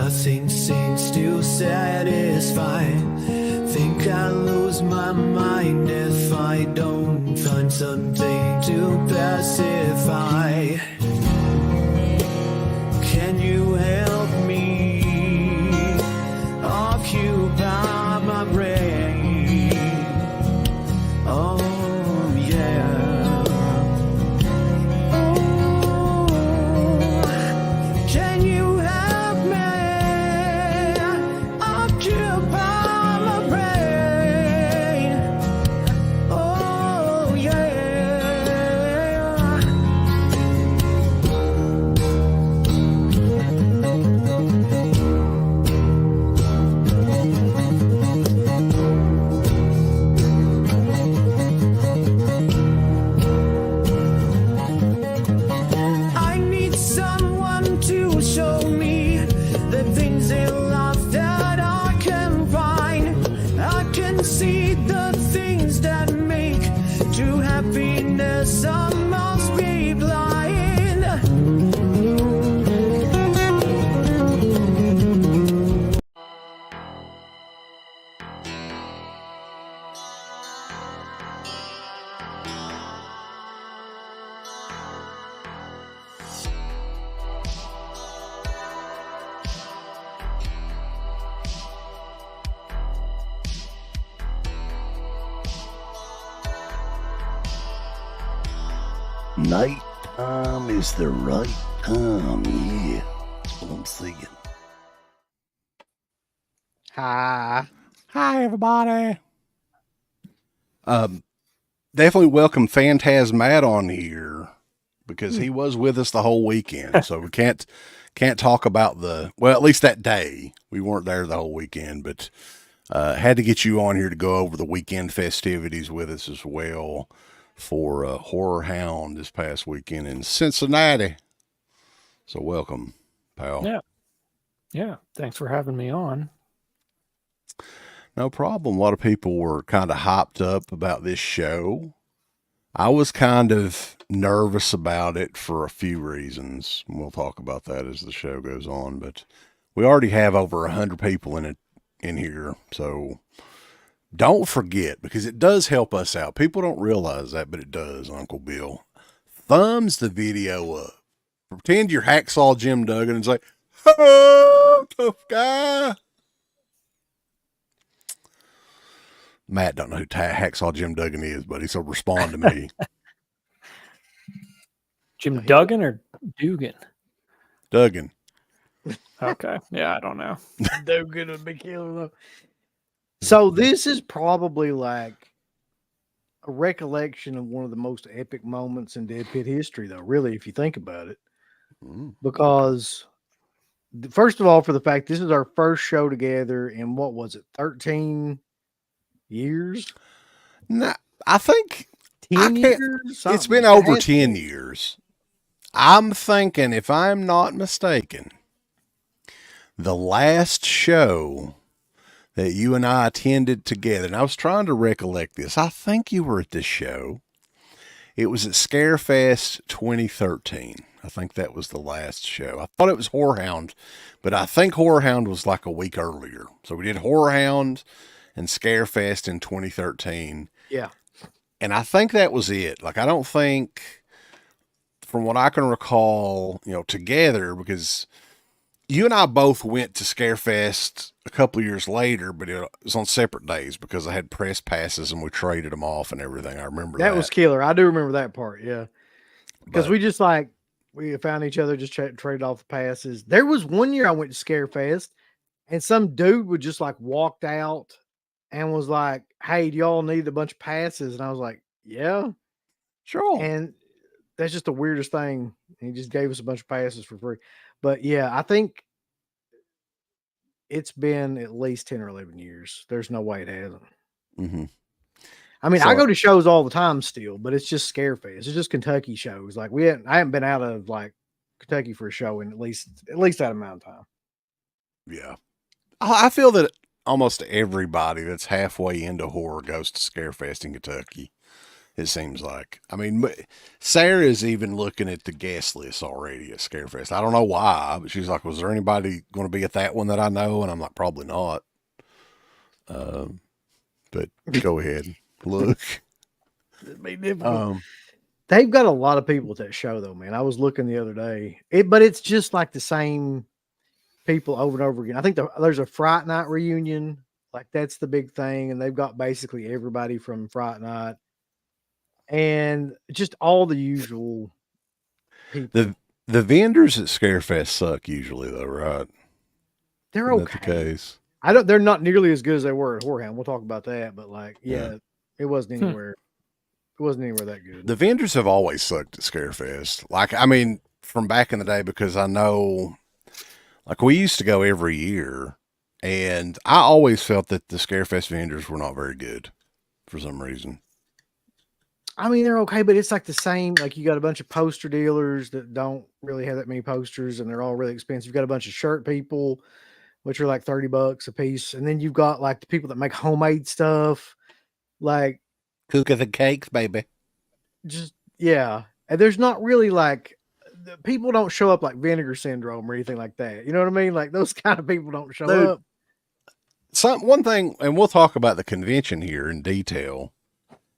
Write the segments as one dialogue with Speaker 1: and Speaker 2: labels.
Speaker 1: Nothing seems to satisfy. Think I lose my mind if I don't find something to pacify. Can you help me occupy my brain? Oh yeah. Oh, can you help me occupy my brain? Oh yeah. I need someone to show me the things in life that I can find. I can see the things that make true happiness. I must be blind.
Speaker 2: Night time is the right time, yeah. That's what I'm saying.
Speaker 3: Hi.
Speaker 4: Hi, everybody. Definitely welcome PhantasMatt on here because he was with us the whole weekend. So we can't talk about at least that day. We weren't there the whole weekend, but had to get you on here to go over the weekend festivities with us as well for HorrorHound this past weekend in Cincinnati. So welcome, pal.
Speaker 3: Yeah. Yeah. Thanks for having me on.
Speaker 4: No problem. A lot of people were kind of hyped up about this show. I was kind of nervous about it for a few reasons. We'll talk about that as the show goes on, but we already have over 100 people in here. So don't forget, because it does help us out. People don't realize that, but it does, Uncle Bill. Thumbs the video up. Pretend you're Hacksaw Jim Duggan and say, "Oh, tough guy." Matt don't know who Hacksaw Jim Duggan is, buddy, so respond to me.
Speaker 3: Jim Duggan or Dugan?
Speaker 4: Duggan.
Speaker 3: Okay. Yeah, I don't know.
Speaker 5: Dugan would be killing them. So this is probably like a recollection of one of the most epic moments in Dead Pit history, though, really, if you think about it. Because, first of all, for the fact this is our first show together in, what was it, 13 years?
Speaker 4: Nah, I think
Speaker 5: 10 years?
Speaker 4: It's been over 10 years. I'm thinking, if I'm not mistaken, the last show that you and I attended together, and I was trying to recollect this. I think you were at this show. It was at Scarefest 2013. I think that was the last show. I thought it was HorrorHound, but I think HorrorHound was like a week earlier. So we did HorrorHound and Scarefest in 2013.
Speaker 5: Yeah.
Speaker 4: And I think that was it. Like, I don't think, from what I can recall, together, because you and I both went to Scarefest a couple of years later, but it was on separate days because I had press passes and we traded them off and everything. I remember that.
Speaker 5: That was killer. I do remember that part. Yeah. Because we just we found each other, just traded off the passes. There was one year I went to Scarefest and some dude would just walked out and was like, "Hey, do y'all need a bunch of passes?" And I was like, "Yeah,
Speaker 4: sure."
Speaker 5: And that's just the weirdest thing. He just gave us a bunch of passes for free. But yeah, I think it's been at least 10 or 11 years. There's no way it hasn't.
Speaker 4: Mm-hmm.
Speaker 5: I mean, I go to shows all the time still, but it's just Scarefest. It's just Kentucky shows. I haven't been out of Kentucky for a show in at least that amount of time.
Speaker 4: Yeah. I feel that almost everybody that's halfway into horror goes to Scarefest in Kentucky. It seems like. I mean, Sarah's even looking at the guest list already at Scarefest. I don't know why, but she's like, was there anybody going to be at that one that I know? And I'm like, probably not. But go ahead. Look.
Speaker 5: It'd be difficult. They've got a lot of people at that show, though, man. I was looking the other day. But it's just like the same people over and over again. I think there's a Fright Night reunion. Like, that's the big thing. And they've got basically everybody from Fright Night. And just all the usual people.
Speaker 4: The vendors at Scarefest suck usually, though, right?
Speaker 5: They're
Speaker 4: Isn't
Speaker 5: okay.
Speaker 4: that the case?
Speaker 5: They're not nearly as good as they were at HorrorHound. We'll talk about that. But, like, yeah. It wasn't anywhere. It wasn't anywhere that good.
Speaker 4: The vendors have always sucked at Scarefest. Like, I mean, from back in the day, because I know, like, we used to go every year, and I always felt that the Scarefest vendors were not very good for some reason.
Speaker 5: I mean, they're okay, but it's like the same. Like, you got a bunch of poster dealers that don't really have that many posters, and they're all really expensive. You've got a bunch of shirt people, which are like $30 a piece. And then you've got like the people that make homemade stuff, like
Speaker 4: cookies and cakes, baby.
Speaker 5: Just, yeah. And there's not really like, people don't show up like Vinegar Syndrome or anything like that. You know what I mean? Like, those kind of people don't show up.
Speaker 4: One thing, and we'll talk about the convention here in detail.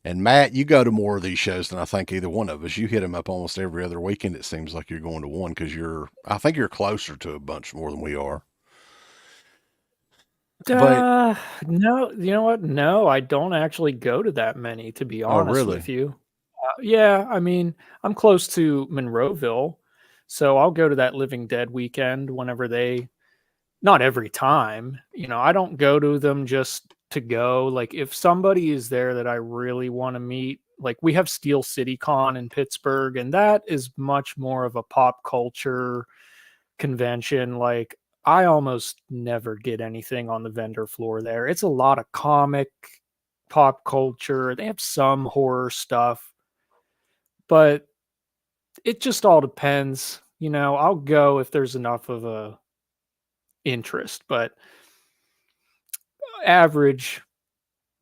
Speaker 4: And Matt, you go to more of these shows than I think either one of us. You hit them up almost every other weekend. It seems like you're going to one because I think you're closer to a bunch more than we are.
Speaker 3: No, you know what? No, I don't actually go to that many, to be honest with you. Yeah, I mean, I'm close to Monroeville, so I'll go to that Living Dead weekend whenever not every time. You know, I don't go to them just to go. Like, if somebody is there that I really want to meet, like, we have Steel City Con in Pittsburgh, and that is much more of a pop culture convention. Like, I almost never get anything on the vendor floor there. It's a lot of comic, pop culture. They have some horror stuff, but it just all depends. You know, I'll go if there's enough of a interest, but average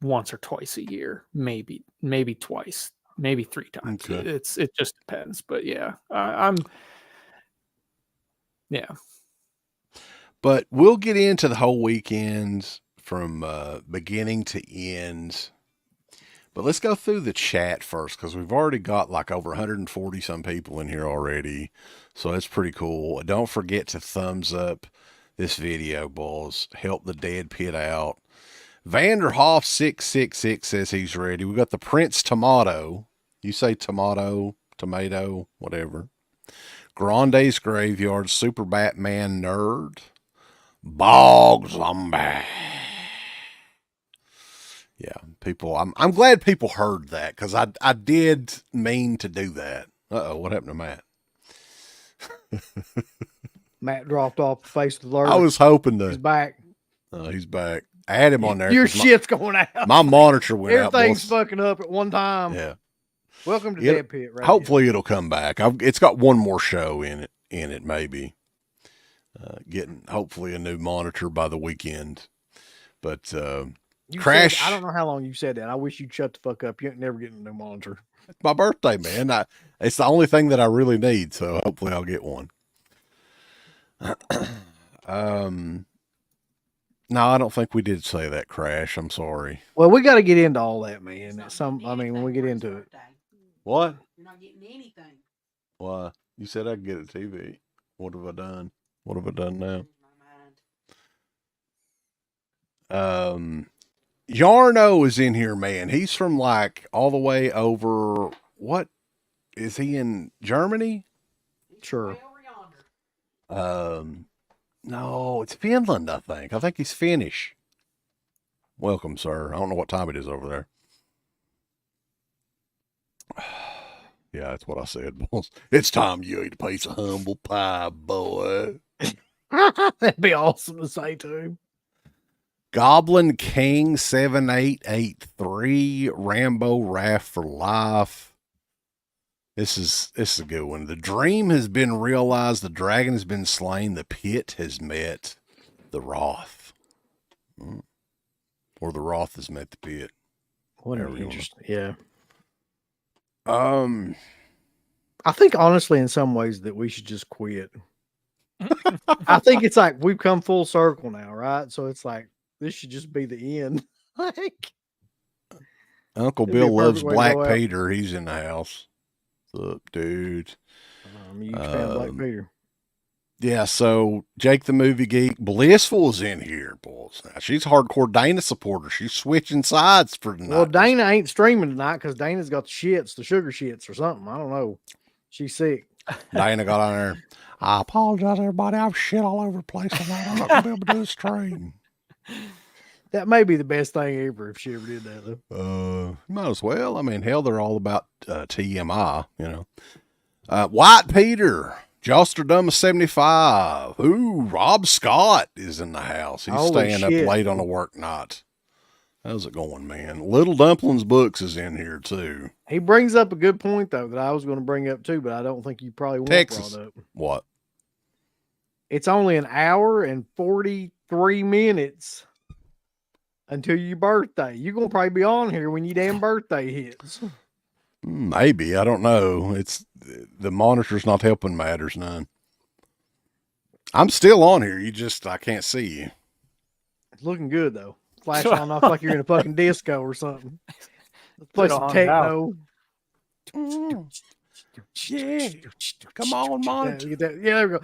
Speaker 3: once or twice a year, maybe twice, maybe 3 times.
Speaker 4: Okay.
Speaker 3: It just depends, but yeah, yeah.
Speaker 4: But we'll get into the whole weekend from beginning to end. But let's go through the chat first, because we've already got like over 140 some people in here already. So that's pretty cool. Don't forget to thumbs up this video, boys. Help the Dead Pit out. Vanderhoff 666 says he's ready. We got the Prince Tomato. You say tomato, whatever. Grande's Graveyard, Super Batman Nerd. Bog Zombie. Yeah, people. I'm glad people heard that, because I did mean to do that. What happened to Matt?
Speaker 5: Matt dropped off the face of the earth.
Speaker 4: I was hoping to.
Speaker 5: He's back.
Speaker 4: He's back. I had him on there.
Speaker 5: Your shit's going out.
Speaker 4: My monitor went out.
Speaker 5: Everything's fucking up at one time.
Speaker 4: Yeah.
Speaker 5: Welcome to Dead Pit Radio.
Speaker 4: Hopefully it'll come back. It's got one more show in it maybe. Getting hopefully a new monitor by the weekend. But Crash.
Speaker 5: I don't know how long you said that. I wish you'd shut the fuck up. You ain't never getting a new monitor.
Speaker 4: It's my birthday, man. It's the only thing that I really need, so hopefully I'll get one. No, I don't think we did say that, Crash. I'm sorry.
Speaker 5: Well, we got to get into all that, man. When we get into it.
Speaker 4: What?
Speaker 6: You're not getting anything.
Speaker 4: Why? You said I could get a TV. What have I done? What have I done now? Yarno is in here, man. He's from like all the way over. What is he in Germany?
Speaker 5: Sure.
Speaker 4: No, it's Finland, I think. I think he's Finnish. Welcome, sir. I don't know what time it is over there. Yeah, that's what I said, boss. It's time you ate a piece of humble pie, boy.
Speaker 5: That'd be awesome to say to him.
Speaker 4: Goblin King 7883, Rambo Raft for Life. This is a good one. The dream has been realized. The dragon has been slain. The pit has met the Roth. Or the Roth has met the pit.
Speaker 5: What an interesting, yeah. I think honestly, in some ways, that we should just quit. I think it's like we've come full circle now, right? So it's like this should just be the end. Like
Speaker 4: Uncle Bill loves Black Peter. He's in the house. What's up, dude?
Speaker 5: I'm a huge fan of Black Peter.
Speaker 4: Yeah, so Jake the Movie Geek, Blissful's in here, boys. Now, she's a hardcore Dana supporter. She's switching sides for tonight.
Speaker 5: Well, Dana ain't streaming tonight because Dana's got the shits, the sugar shits or something. I don't know. She's sick.
Speaker 4: Dana got on there. I apologize, everybody. I've shit all over the place tonight. I'm not going to be able to do this stream.
Speaker 5: That may be the best thing ever if she ever did that, though.
Speaker 4: Might as well. I mean, hell, they're all about TMI, you know. White Peter. Josterdom 75. Ooh, Rob Scott is in the house. He's staying up late on a work night. How's it going, man? Little Dumplings Books is in here, too.
Speaker 5: He brings up a good point, though, that I was going to bring up, too, but I don't think you probably want
Speaker 4: Texas.
Speaker 5: brought up.
Speaker 4: What?
Speaker 5: It's only an hour and 43 minutes until your birthday. You're going to probably be on here when your damn birthday hits.
Speaker 4: Maybe. I don't know. It's the monitor's not helping matters none. I'm still on here. I can't see you.
Speaker 5: It's looking good, though. Flash on off like you're in a fucking disco or something. Let's play some techno.
Speaker 4: Yeah. Come on, monitor.
Speaker 5: Yeah, there we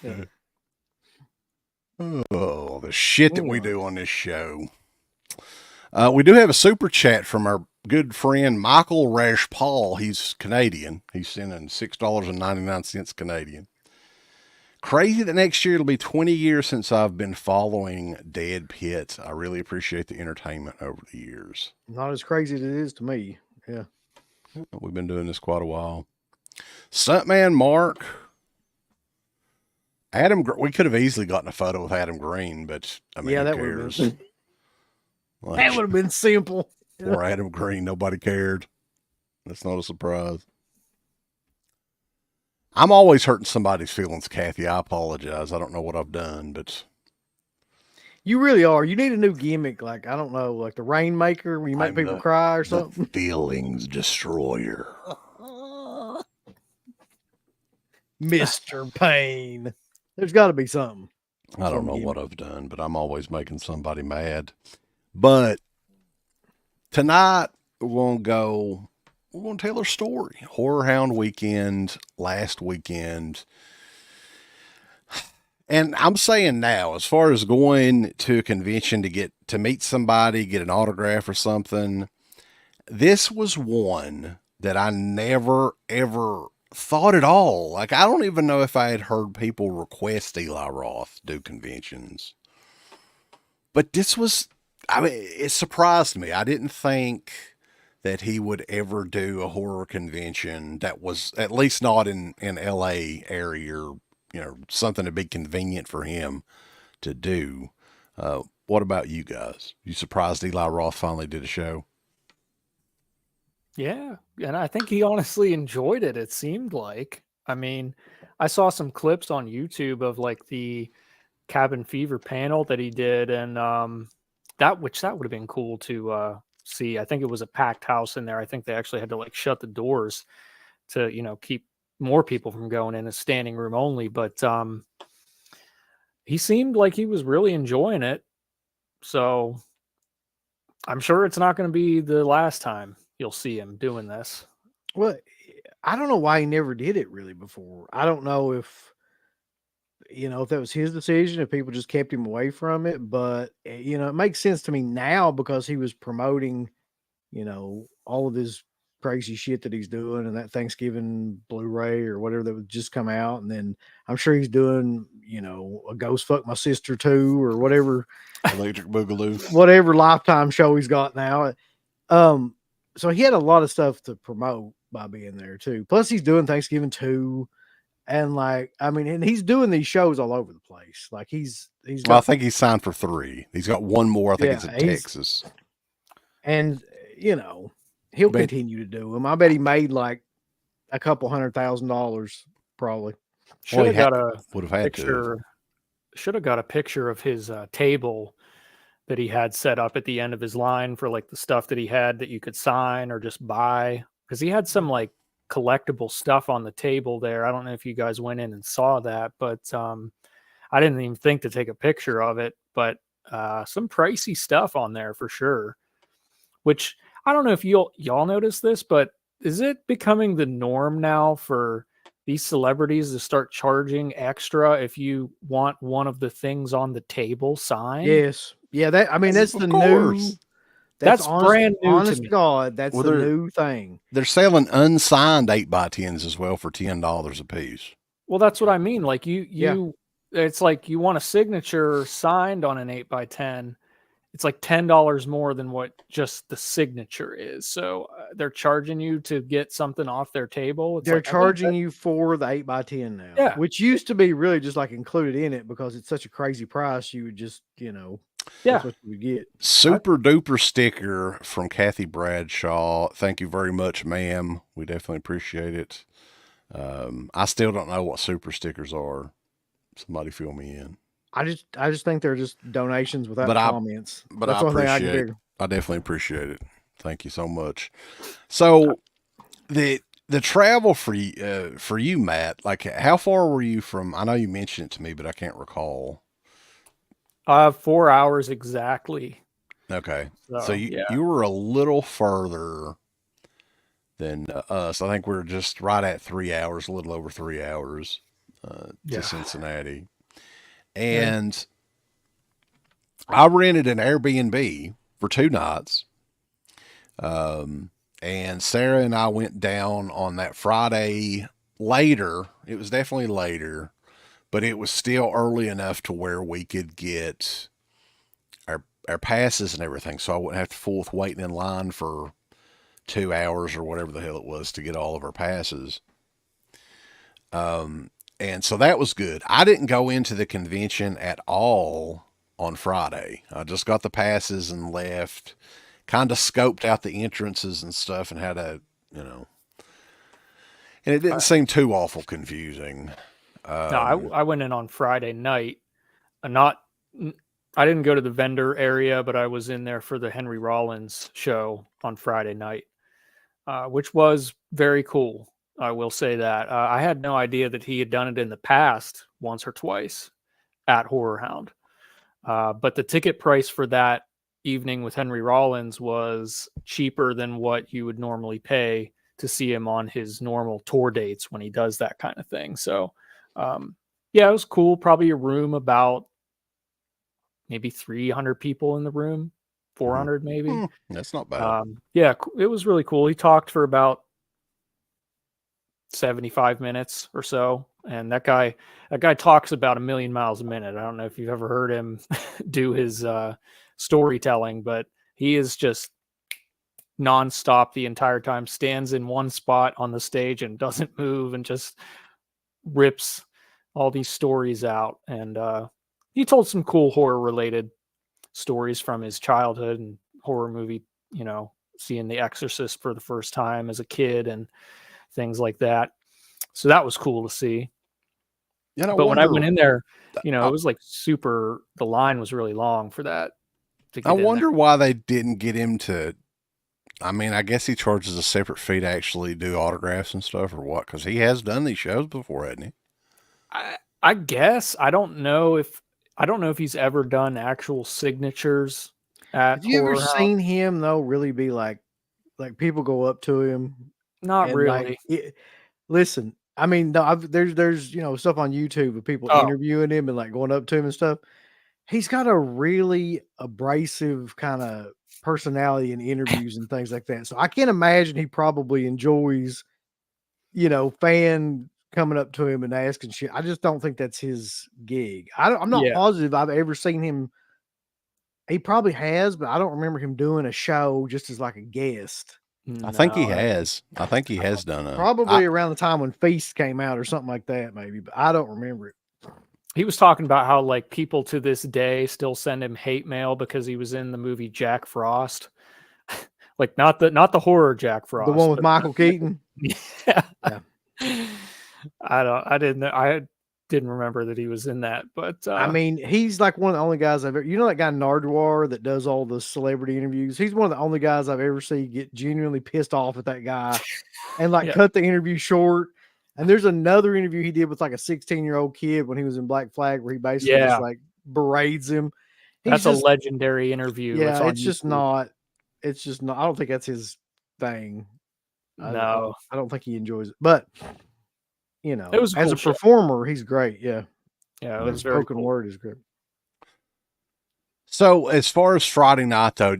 Speaker 5: go.
Speaker 4: Oh, the shit that we do on this show. We do have a super chat from our good friend Michael Rashpal. He's Canadian. He's sending $6.99 Canadian. Crazy that next year it'll be 20 years since I've been following Dead Pit. I really appreciate the entertainment over the years.
Speaker 5: Not as crazy as it is to me. Yeah.
Speaker 4: We've been doing this quite a while. Stuntman Mark. We could have easily gotten a photo with Adam Green, but I mean,
Speaker 5: yeah,
Speaker 4: who cares?
Speaker 5: That would have been simple.
Speaker 4: Or Adam Green, nobody cared. That's not a surprise. I'm always hurting somebody's feelings, Kathy. I apologize. I don't know what I've done, but
Speaker 5: you really are. You need a new gimmick, like I don't know, like the Rainmaker, where you make people cry or something.
Speaker 2: Feelings destroyer.
Speaker 5: Mr. Pain. There's got to be something.
Speaker 4: I don't know what I've done, but I'm always making somebody mad. But tonight we're going to tell our story. HorrorHound weekend, last weekend. And I'm saying now, as far as going to a convention to meet somebody, get an autograph or something, this was one that I never, ever thought at all. Like, I don't even know if I had heard people request Eli Roth do conventions. But this was, I mean, it surprised me. I didn't think that he would ever do a horror convention that was, at least not in LA area, or, you know, something to be convenient for him to do. What about you guys? You surprised Eli Roth finally did a show?
Speaker 3: Yeah, and I think he honestly enjoyed it, it seemed like. I mean, I saw some clips on YouTube of like the Cabin Fever panel that he did, and that would have been cool to see. I think it was a packed house in there. I think they actually had to like shut the doors to, you know, keep more people from going in, a standing room only. But he seemed like he was really enjoying it. So I'm sure it's not going to be the last time you'll see him doing this.
Speaker 5: Well, I don't know why he never did it really before. I don't know if, you know, if that was his decision, if people just kept him away from it. But, you know, it makes sense to me now because he was promoting, you know, all of his crazy shit that he's doing and that Thanksgiving Blu-ray or whatever that would just come out. And then I'm sure he's doing, you know, a Ghost Fuck My Sister 2 or whatever.
Speaker 4: Electric Boogaloo.
Speaker 5: Whatever Lifetime show he's got now. So he had a lot of stuff to promote by being there too. Plus he's doing Thanksgiving 2. And like, I mean, and he's doing these shows all over the place. Like he's
Speaker 4: well, I think he's signed for 3. He's got one more. I think it's in Texas.
Speaker 5: And you know, he'll continue to do them. I bet he made like a couple $100,000 probably.
Speaker 3: Should have got a picture of his table that he had set up at the end of his line for like the stuff that he had that you could sign or just buy. Because he had some like collectible stuff on the table there. I don't know if you guys went in and saw that, but I didn't even think to take a picture of it. But some pricey stuff on there for sure. Which I don't know if y'all notice this, but is it becoming the norm now for these celebrities to start charging extra if you want one of the things on the table signed?
Speaker 5: Yes. Yeah, that's the new.
Speaker 3: That's brand new
Speaker 5: honest
Speaker 3: to me.
Speaker 5: God, that's the new thing.
Speaker 4: They're selling unsigned 8x10s as well for $10 a piece.
Speaker 3: Well, that's what I mean. Like it's like you want a signature signed on an 8x10. It's like $10 more than what just the signature is. So they're charging you to get something off their table.
Speaker 5: They're charging you for the 8x10 now,
Speaker 3: yeah.
Speaker 5: Which used to be really just like included in it because it's such a crazy price. You would just, that's what you would get.
Speaker 4: Super duper sticker from Kathy Bradshaw. Thank you very much, ma'am. We definitely appreciate it. I still don't know what super stickers are. Somebody fill me in.
Speaker 5: I just think they're just donations without comments.
Speaker 4: But that's I definitely appreciate it. Thank you so much. So the travel for you, Matt, like how far were you from? I know you mentioned it to me, but I can't recall.
Speaker 3: 4 hours exactly.
Speaker 4: Okay, so you were a little further than us. I think we were just right at 3 hours, a little over 3 hours to Cincinnati. And I rented an Airbnb for 2 nights. And Sarah and I went down on that Friday later. It was definitely later, but it was still early enough to where we could get our passes and everything. So I wouldn't have to fool waiting in line for 2 hours or whatever the hell it was to get all of our passes. And so that was good. I didn't go into the convention at all on Friday. I just got the passes and left, kind of scoped out the entrances and stuff and had and it didn't seem too awful confusing.
Speaker 3: No, I went in on Friday night. I didn't go to the vendor area, but I was in there for the Henry Rollins show on Friday night, which was very cool. I will say that. I had no idea that he had done it in the past once or twice at HorrorHound. But the ticket price for that evening with Henry Rollins was cheaper than what you would normally pay to see him on his normal tour dates when he does that kind of thing. So, it was cool. Probably a room about maybe 300 people in the room, 400 maybe.
Speaker 4: That's not bad.
Speaker 3: It was really cool. He talked for about 75 minutes or so, and that guy talks about 1,000,000 miles a minute. I don't know if you've ever heard him do his storytelling, but he is just nonstop the entire time, stands in one spot on the stage and doesn't move and just rips all these stories out. And he told some cool horror related stories from his childhood and horror movie, seeing The Exorcist for the first time as a kid and things like that. So that was cool to see. But when I went in there, it was like the line was really long for that.
Speaker 4: I wonder why they didn't get him to, I guess he charges a separate fee to actually do autographs and stuff or what? Because he has done these shows before, hasn't he?
Speaker 3: I guess. I don't know if he's ever done actual signatures at
Speaker 5: Have you ever seen him though really be like people go up to him?
Speaker 3: Not really.
Speaker 5: Listen, there's stuff on YouTube of people interviewing him and like going up to him and stuff. He's got a really abrasive kind of personality in interviews and things like that. So I can't imagine he probably enjoys, fan coming up to him and asking shit. I just don't think that's his gig. I'm not positive I've ever seen him. He probably has, but I don't remember him doing a show just as like a guest.
Speaker 4: I think he has. I think he has done it.
Speaker 5: Probably around the time when Feast came out or something like that, maybe, but I don't remember it.
Speaker 3: He was talking about how like people to this day still send him hate mail because he was in the movie Jack Frost. Like not the horror Jack Frost.
Speaker 5: The one with Michael Keaton.
Speaker 3: Yeah. I didn't didn't remember that he was in that. But
Speaker 5: I mean, he's like one of the only guys I've ever, you know, that guy Nardwar that does all the celebrity interviews. He's one of the only guys I've ever seen get genuinely pissed off at that guy and like cut the interview short. And there's another interview he did with like a 16-year-old kid when he was in Black Flag, where he basically just like berates him.
Speaker 3: That's a legendary interview.
Speaker 5: Yeah, it's just not. I don't think that's his thing.
Speaker 3: No,
Speaker 5: I don't think he enjoys it. But you know,
Speaker 3: it was
Speaker 5: as a performer, he's great. Yeah,
Speaker 3: yeah, it was
Speaker 5: very spoken word is great.
Speaker 4: So, as far as Friday night, though,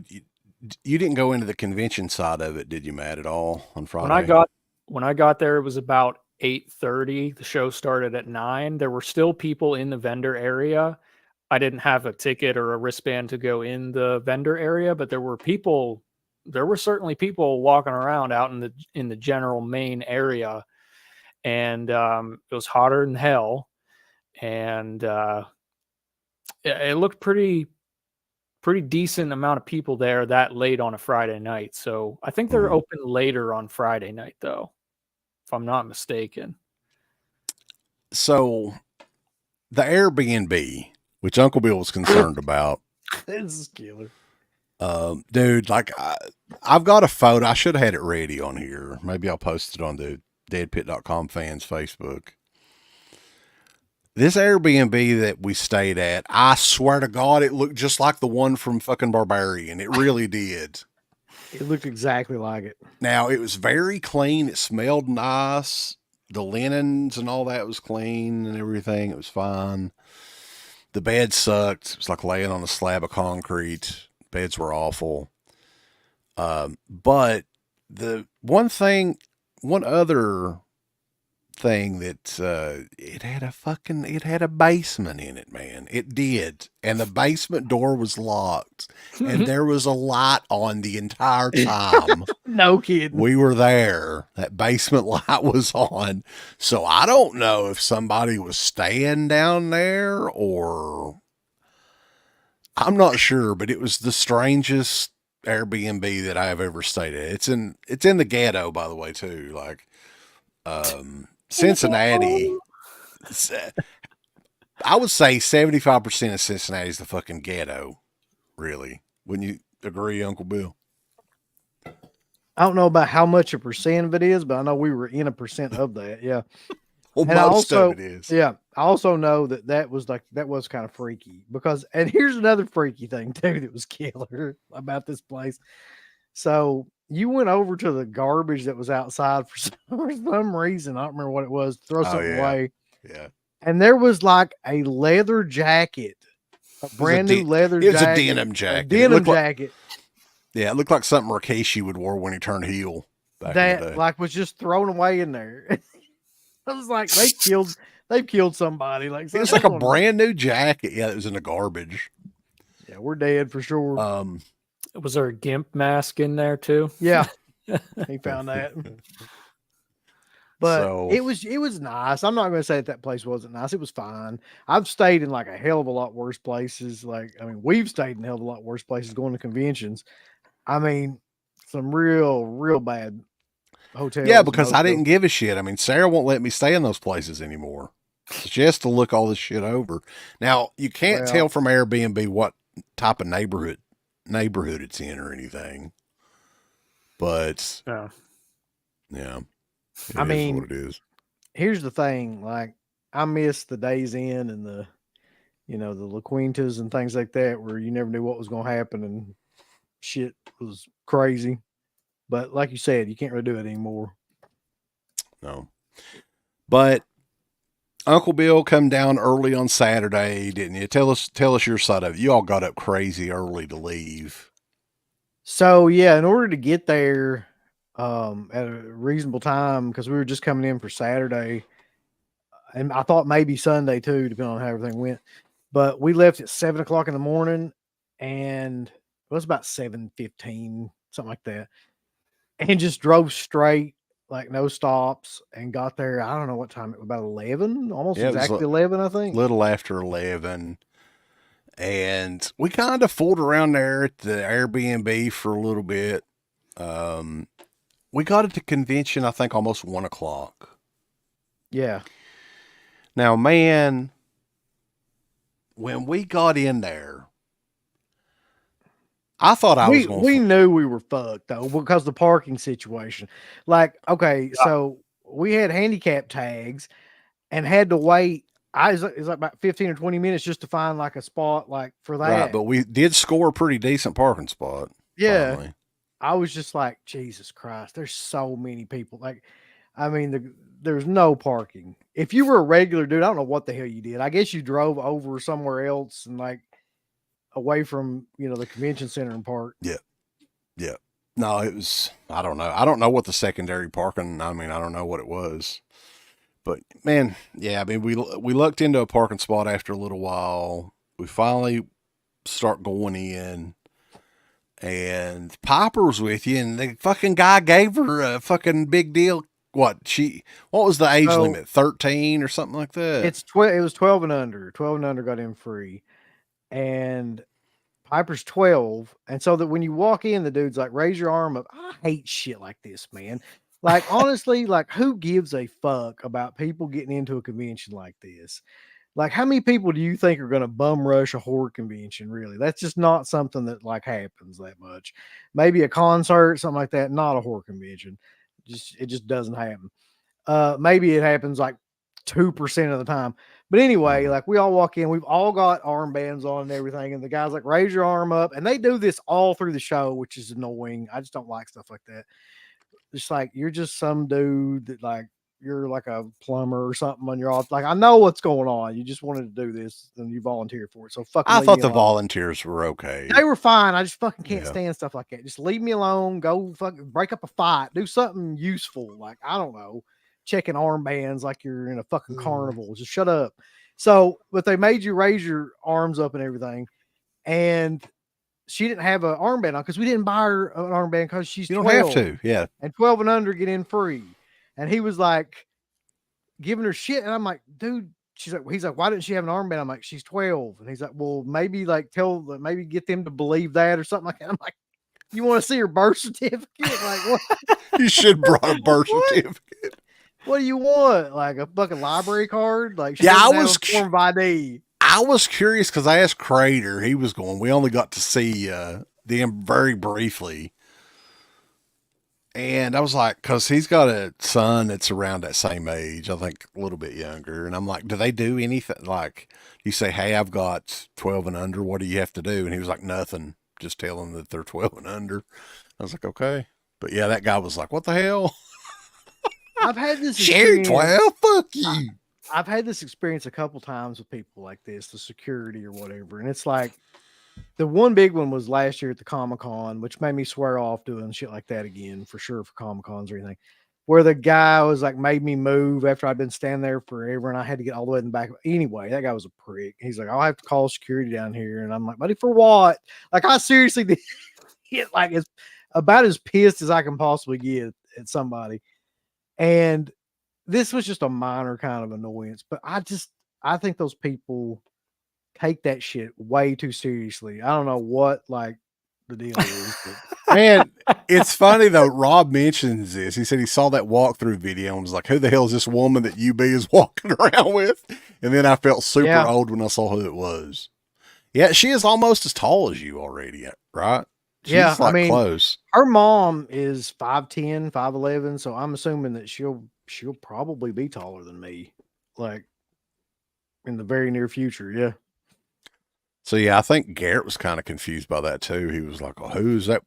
Speaker 4: you didn't go into the convention side of it, did you, Matt, at all on Friday?
Speaker 3: When I got there, it was about 8:30. The show started at 9. There were still people in the vendor area. I didn't have a ticket or a wristband to go in the vendor area, but there were people. There were certainly people walking around out in the general main area, and it was hotter than hell, and it looked pretty decent amount of people there that late on a Friday night. So I think they're open later on Friday night, though, if I'm not mistaken.
Speaker 4: So the Airbnb, which Uncle Bill was concerned about.
Speaker 5: This is killer.
Speaker 4: Dude, like I've got a photo. I should have had it ready on here. Maybe I'll post it on the DEADPIT.com fans Facebook. This Airbnb that we stayed at, I swear to God, it looked just like the one from fucking Barbarian. It really did.
Speaker 5: It looked exactly like it.
Speaker 4: Now, it was very clean. It smelled nice. The linens and all that was clean and everything. It was fine. The bed sucked. It was like laying on a slab of concrete. Beds were awful. But the one other thing that it had a basement in it, man. It did. And the basement door was locked. And there was a light on the entire time.
Speaker 5: No kidding.
Speaker 4: We were there. That basement light was on. So I don't know if somebody was staying down there or I'm not sure, but it was the strangest Airbnb that I have ever stayed at. It's in the ghetto, by the way, too. Like, Cincinnati, I would say 75% of Cincinnati is the fucking ghetto, really. Wouldn't you agree, Uncle Bill?
Speaker 5: I don't know about how much a percent of it is, but I know we were in a percent of that. Yeah.
Speaker 4: Well, and most of it is.
Speaker 5: Yeah. I also know that was kind of freaky because, and here's another freaky thing too that was killer about this place. So you went over to the garbage that was outside for some reason. I don't remember what it was. Throw something away.
Speaker 4: Yeah.
Speaker 5: And there was like a leather jacket, a brand new leather jacket.
Speaker 4: It was a denim jacket.
Speaker 5: Denim jacket.
Speaker 4: Yeah. It looked like something Rikishi would wear when he turned heel.
Speaker 5: That like was just thrown away in there. I was like, they've killed somebody. Like
Speaker 4: it's like a brand new jacket. Yeah. It was in the garbage.
Speaker 5: Yeah. We're dead for sure.
Speaker 3: Was there a GIMP mask in there too?
Speaker 5: Yeah, he found that. But it was nice. I'm not going to say that place wasn't nice. It was fine. I've stayed in like a hell of a lot worse places. Like, I mean, we've stayed in a hell of a lot worse places going to conventions. I mean, some real bad hotels.
Speaker 4: Yeah, because I didn't give a shit. I mean, Sarah won't let me stay in those places anymore. So she has to look all this shit over. Now, you can't tell from Airbnb what type of neighborhood it's in or anything, but yeah,
Speaker 5: I mean,
Speaker 4: what it is.
Speaker 5: Here's the thing: like, I miss the Days Inn and the La Quintas and things like that, where you never knew what was going to happen and shit was crazy. But like you said, you can't really do it anymore.
Speaker 4: No, but Uncle Bill come down early on Saturday, didn't you? Tell us your side of it. You all got up crazy early to leave.
Speaker 5: So yeah, in order to get there at a reasonable time, because we were just coming in for Saturday, and I thought maybe Sunday too, depending on how everything went. But we left at 7:00 in the morning, and it was about 7:15, something like that, and just drove straight. Like no stops, and got there. I don't know what time it was, about 11, almost exactly 11, I think.
Speaker 4: Little after 11. And we kind of fooled around there at the Airbnb for a little bit. We got at the convention, I think, almost 1:00.
Speaker 5: Yeah.
Speaker 4: Now, man, when we got in there, I thought I was going
Speaker 5: we knew we were fucked though, because the parking situation. Like, okay, so we had handicap tags and had to wait. It was like about 15 or 20 minutes just to find like a spot like for that.
Speaker 4: Right, but we did score a pretty decent parking spot.
Speaker 5: Yeah.
Speaker 4: Finally.
Speaker 5: I was just like, Jesus Christ, there's so many people. Like, I mean, there's no parking. If you were a regular dude, I don't know what the hell you did. I guess you drove over somewhere else and like away from, the convention center and park.
Speaker 4: Yeah. Yeah. No, it was, I don't know. I don't know what the secondary parking, I don't know what it was. But man, yeah, we lucked into a parking spot after a little while. We finally start going in, and Piper's with you, and the fucking guy gave her a fucking big deal. What was the age limit? 13 or something like that?
Speaker 5: It was 12 and under. 12 and under got in free. And Piper's 12. And so that when you walk in, the dude's like, raise your arm up. I hate shit like this, man. Like, honestly, like, who gives a fuck about people getting into a convention like this? Like, how many people do you think are going to bum rush a horror convention? Really? That's just not something that like happens that much. Maybe a concert, something like that. Not a horror convention. It just doesn't happen. Maybe it happens like 2% of the time. But anyway, like we all walk in, we've all got armbands on and everything. And the guy's like, raise your arm up. And they do this all through the show, which is annoying. I just don't like stuff like that. It's like, you're just some dude that like, you're like a plumber or something and you're all like, I know what's going on. You just wanted to do this and you volunteered for it. So
Speaker 4: I thought the volunteers were okay.
Speaker 5: They were fine. I just fucking can't stand stuff like that. Just leave me alone. Go fucking break up a fight. Do something useful. Like, I don't know, checking armbands like you're in a fucking carnival. Just shut up. So, but they made you raise your arms up and everything. And she didn't have an armband on because we didn't buy her an armband because she's 12.
Speaker 4: You don't have to. Yeah.
Speaker 5: And 12 and under get in free. And he was like giving her shit. And I'm like, dude, he's like, why didn't she have an armband? I'm like, she's 12. And he's like, well, maybe like maybe get them to believe that or something like that. I'm like, you want to see her birth certificate? Like, what?
Speaker 4: You should brought a birth certificate.
Speaker 5: What do you want? Like a fucking library card? Like,
Speaker 4: I was
Speaker 5: form of ID.
Speaker 4: I was curious because I asked Crater. He was going, we only got to see them very briefly. And I was like, because he's got a son that's around that same age, I think a little bit younger. And I'm like, do they do anything? Like, you say, hey, I've got 12 and under. What do you have to do? And he was like, nothing. Just tell them that they're 12 and under. I was like, okay. But yeah, that guy was like, what the hell?
Speaker 5: I've had this
Speaker 4: experience. 12? Fuck you.
Speaker 5: I've had this experience a couple times with people like this, the security or whatever. And it's like, the one big one was last year at the Comic-Con, which made me swear off doing shit like that again for sure for Comic-Cons or anything, where the guy was like, made me move after I'd been standing there forever and I had to get all the way in the back. Anyway, that guy was a prick. He's like, I'll have to call security down here. And I'm like, buddy, for what? Like, I seriously did get like about as pissed as I can possibly get at somebody. And this was just a minor kind of annoyance, but I think those people take that shit way too seriously. I don't know what like the deal is. But.
Speaker 4: Man, it's funny though. Rob mentions this. He said he saw that walkthrough video and was like, who the hell is this woman that UB is walking around with? And then I felt super old when I saw who it was. Yeah, she is almost as tall as you already, right? She's like close.
Speaker 5: Her mom is 5'10", 5'11", so I'm assuming that she'll probably be taller than me, like in the very near future. Yeah.
Speaker 4: So yeah, I think Garrett was kind of confused by that too. He was like, "Oh, who's that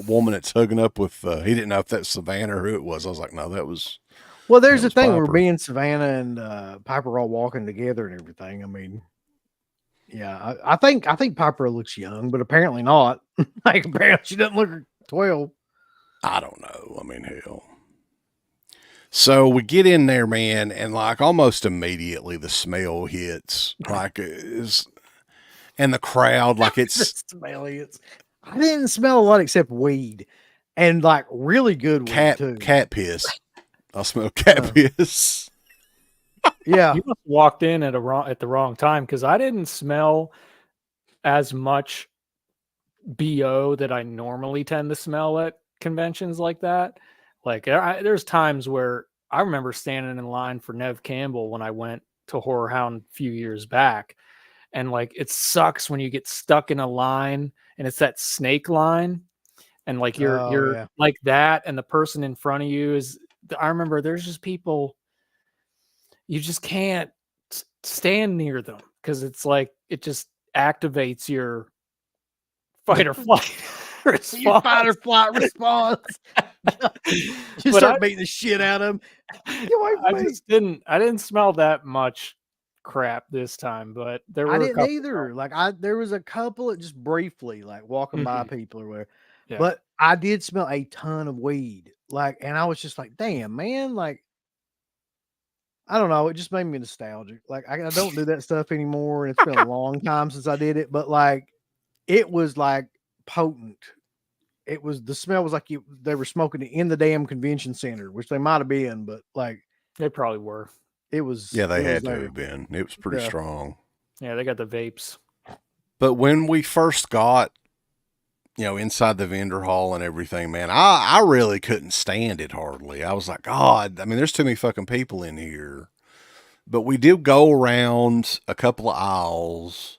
Speaker 4: woman that's hooking up with?" He didn't know if that's Savannah or who it was. I was like, "No, that was."
Speaker 5: Well, there's the thing where me and Savannah and Piper are all walking together and everything. I mean, yeah, I think Piper looks young, but apparently not. Like, apparently she doesn't look 12.
Speaker 4: I don't know. I mean, hell. So we get in there, man, and like almost immediately the smell hits. Like and the crowd, like it's
Speaker 5: I didn't smell a lot except weed, and like really good weed too.
Speaker 4: Cat piss. I smell cat piss.
Speaker 5: Yeah,
Speaker 3: you must have walked in at the wrong time because I didn't smell as much BO that I normally tend to smell at conventions like that. Like there's times where I remember standing in line for Nev Campbell when I went to HorrorHound a few years back. And like, it sucks when you get stuck in a line and it's that snake line. And like, you're like that. And the person in front of you I remember there's just people, you just can't stand near them because it's like, it just activates your fight or flight response.
Speaker 5: Your fight or flight response. You start beating the shit out of them.
Speaker 3: I didn't smell that much crap this time, but there were
Speaker 5: I didn't either. Like there was a couple just briefly like walking by people or whatever. Yeah. But I did smell a ton of weed. Like, and I was just like, damn, man, like I don't know, it just made me nostalgic. Like I don't do that stuff anymore, and it's been a long time since I did it, but like it was like potent. It was, the smell was like they were smoking it in the damn convention center, which they might have been, but like
Speaker 3: they probably were.
Speaker 5: It was,
Speaker 4: they had to have been. It was pretty strong.
Speaker 3: Yeah, they got the vapes.
Speaker 4: But when we first got, inside the vendor hall and everything, man, I really couldn't stand it hardly. I was like, God, I mean, there's too many fucking people in here. But we did go around a couple of aisles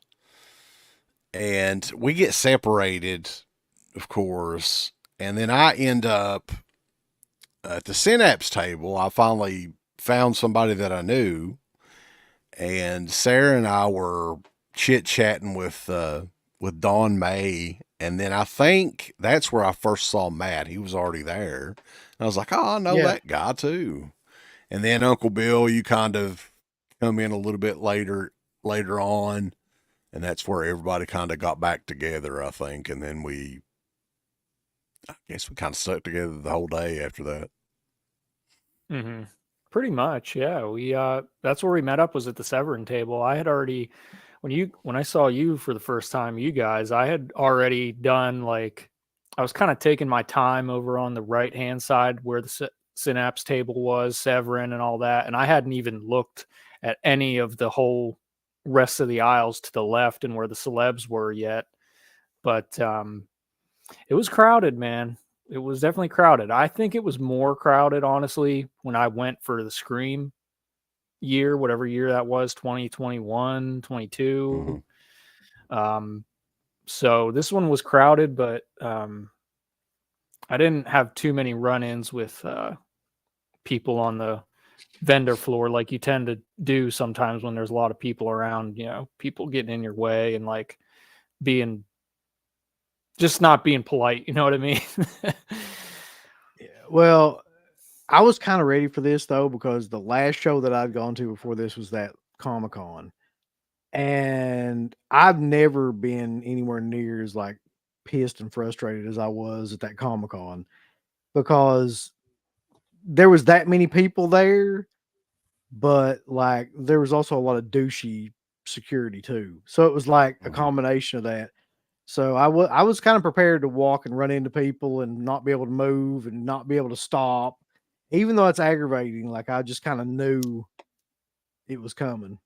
Speaker 4: and we get separated, of course. And then I end up at the Synapse table. I finally found somebody that I knew, and Sarah and I were chit-chatting with Don May. And then I think that's where I first saw Matt. He was already there. And I was like, oh, I know that guy too. And then Uncle Bill, you kind of come in a little bit later on. And that's where everybody kind of got back together, I think. And then I guess we kind of stuck together the whole day after that.
Speaker 3: Mm-hmm. Pretty much. Yeah. We, that's where we met up, was at the Severin table. I had already, when I saw you for the first time, you guys, I had already done I was kind of taking my time over on the right-hand side where the Synapse table was, Severin and all that. And I hadn't even looked at any of the whole rest of the aisles to the left and where the celebs were yet. But it was crowded, man. It was definitely crowded. I think it was more crowded, honestly, when I went for the Scream year, whatever year that was, 2021, 22. Mm-hmm. So this one was crowded, but I didn't have too many run-ins with people on the vendor floor like you tend to do sometimes when there's a lot of people around, people getting in your way and like just not being polite, you know what I mean?
Speaker 5: Yeah. Well, I was kind of ready for this though, because the last show that I'd gone to before this was that Comic-Con, and I've never been anywhere near as like pissed and frustrated as I was at that Comic-Con, because there was that many people there, but like there was also a lot of douchey security too. So it was like a combination of that. So I was kind of prepared to walk and run into people and not be able to move and not be able to stop, even though it's aggravating. Like I just kind of knew it was coming.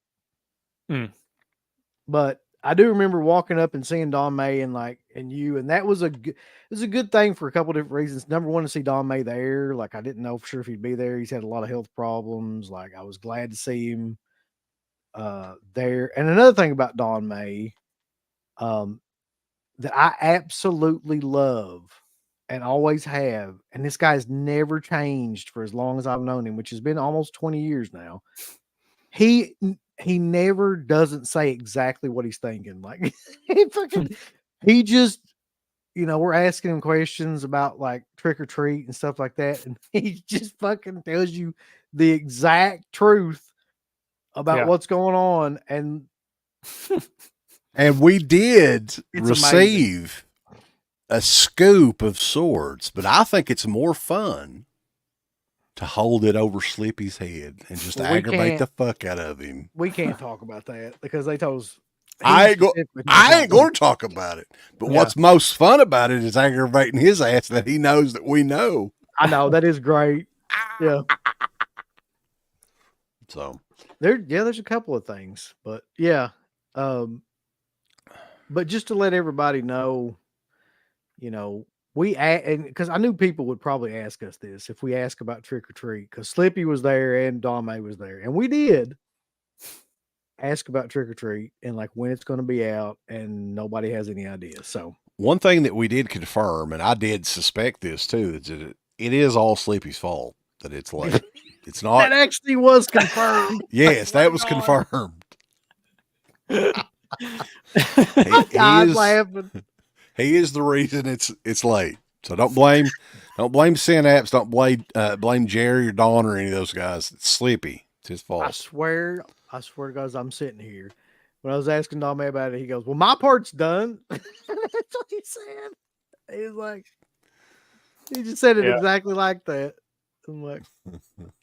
Speaker 5: But I do remember walking up and seeing Don May and you, and that was it was a good thing for a couple different reasons. Number one, to see Don May there. Like I didn't know for sure if he'd be there. He's had a lot of health problems. Like I was glad to see him there. And another thing about Don May, that I absolutely love and always have, and this guy's never changed for as long as I've known him, which has been almost 20 years now. He never doesn't say exactly what he's thinking. Like he just, we're asking him questions about like trick or treat and stuff like that, and he just fucking tells you the exact truth about what's going on.
Speaker 4: And we did receive a scoop of swords, but I think it's more fun to hold it over Slippy's head and just aggravate the fuck out of him.
Speaker 5: We can't talk about that because they told us.
Speaker 4: I ain't going to talk about it. But what's most fun about it is aggravating his ass that he knows that we know.
Speaker 5: I know, that is great. Yeah.
Speaker 4: So
Speaker 5: there's a couple of things, but yeah. But just to let everybody know, because I knew people would probably ask us this if we ask about trick or treat, because Slippy was there and Don May was there, and we did. ask about Trick or Treat and like when it's going to be out, and nobody has any idea. So
Speaker 4: one thing that we did confirm, and I did suspect this too, is that it is all Sleepy's fault that it's late. It's not.
Speaker 5: That actually was confirmed.
Speaker 4: Yes, that was confirmed. he is the reason it's late. So don't blame Synapse. Don't blame Jerry or Dawn or any of those guys. It's Sleepy. It's his fault.
Speaker 5: I swear to God, I'm sitting here. When I was asking Dom about it, he goes, "Well, my part's done." That's what he said. He was like, he just said it exactly like that. I'm like,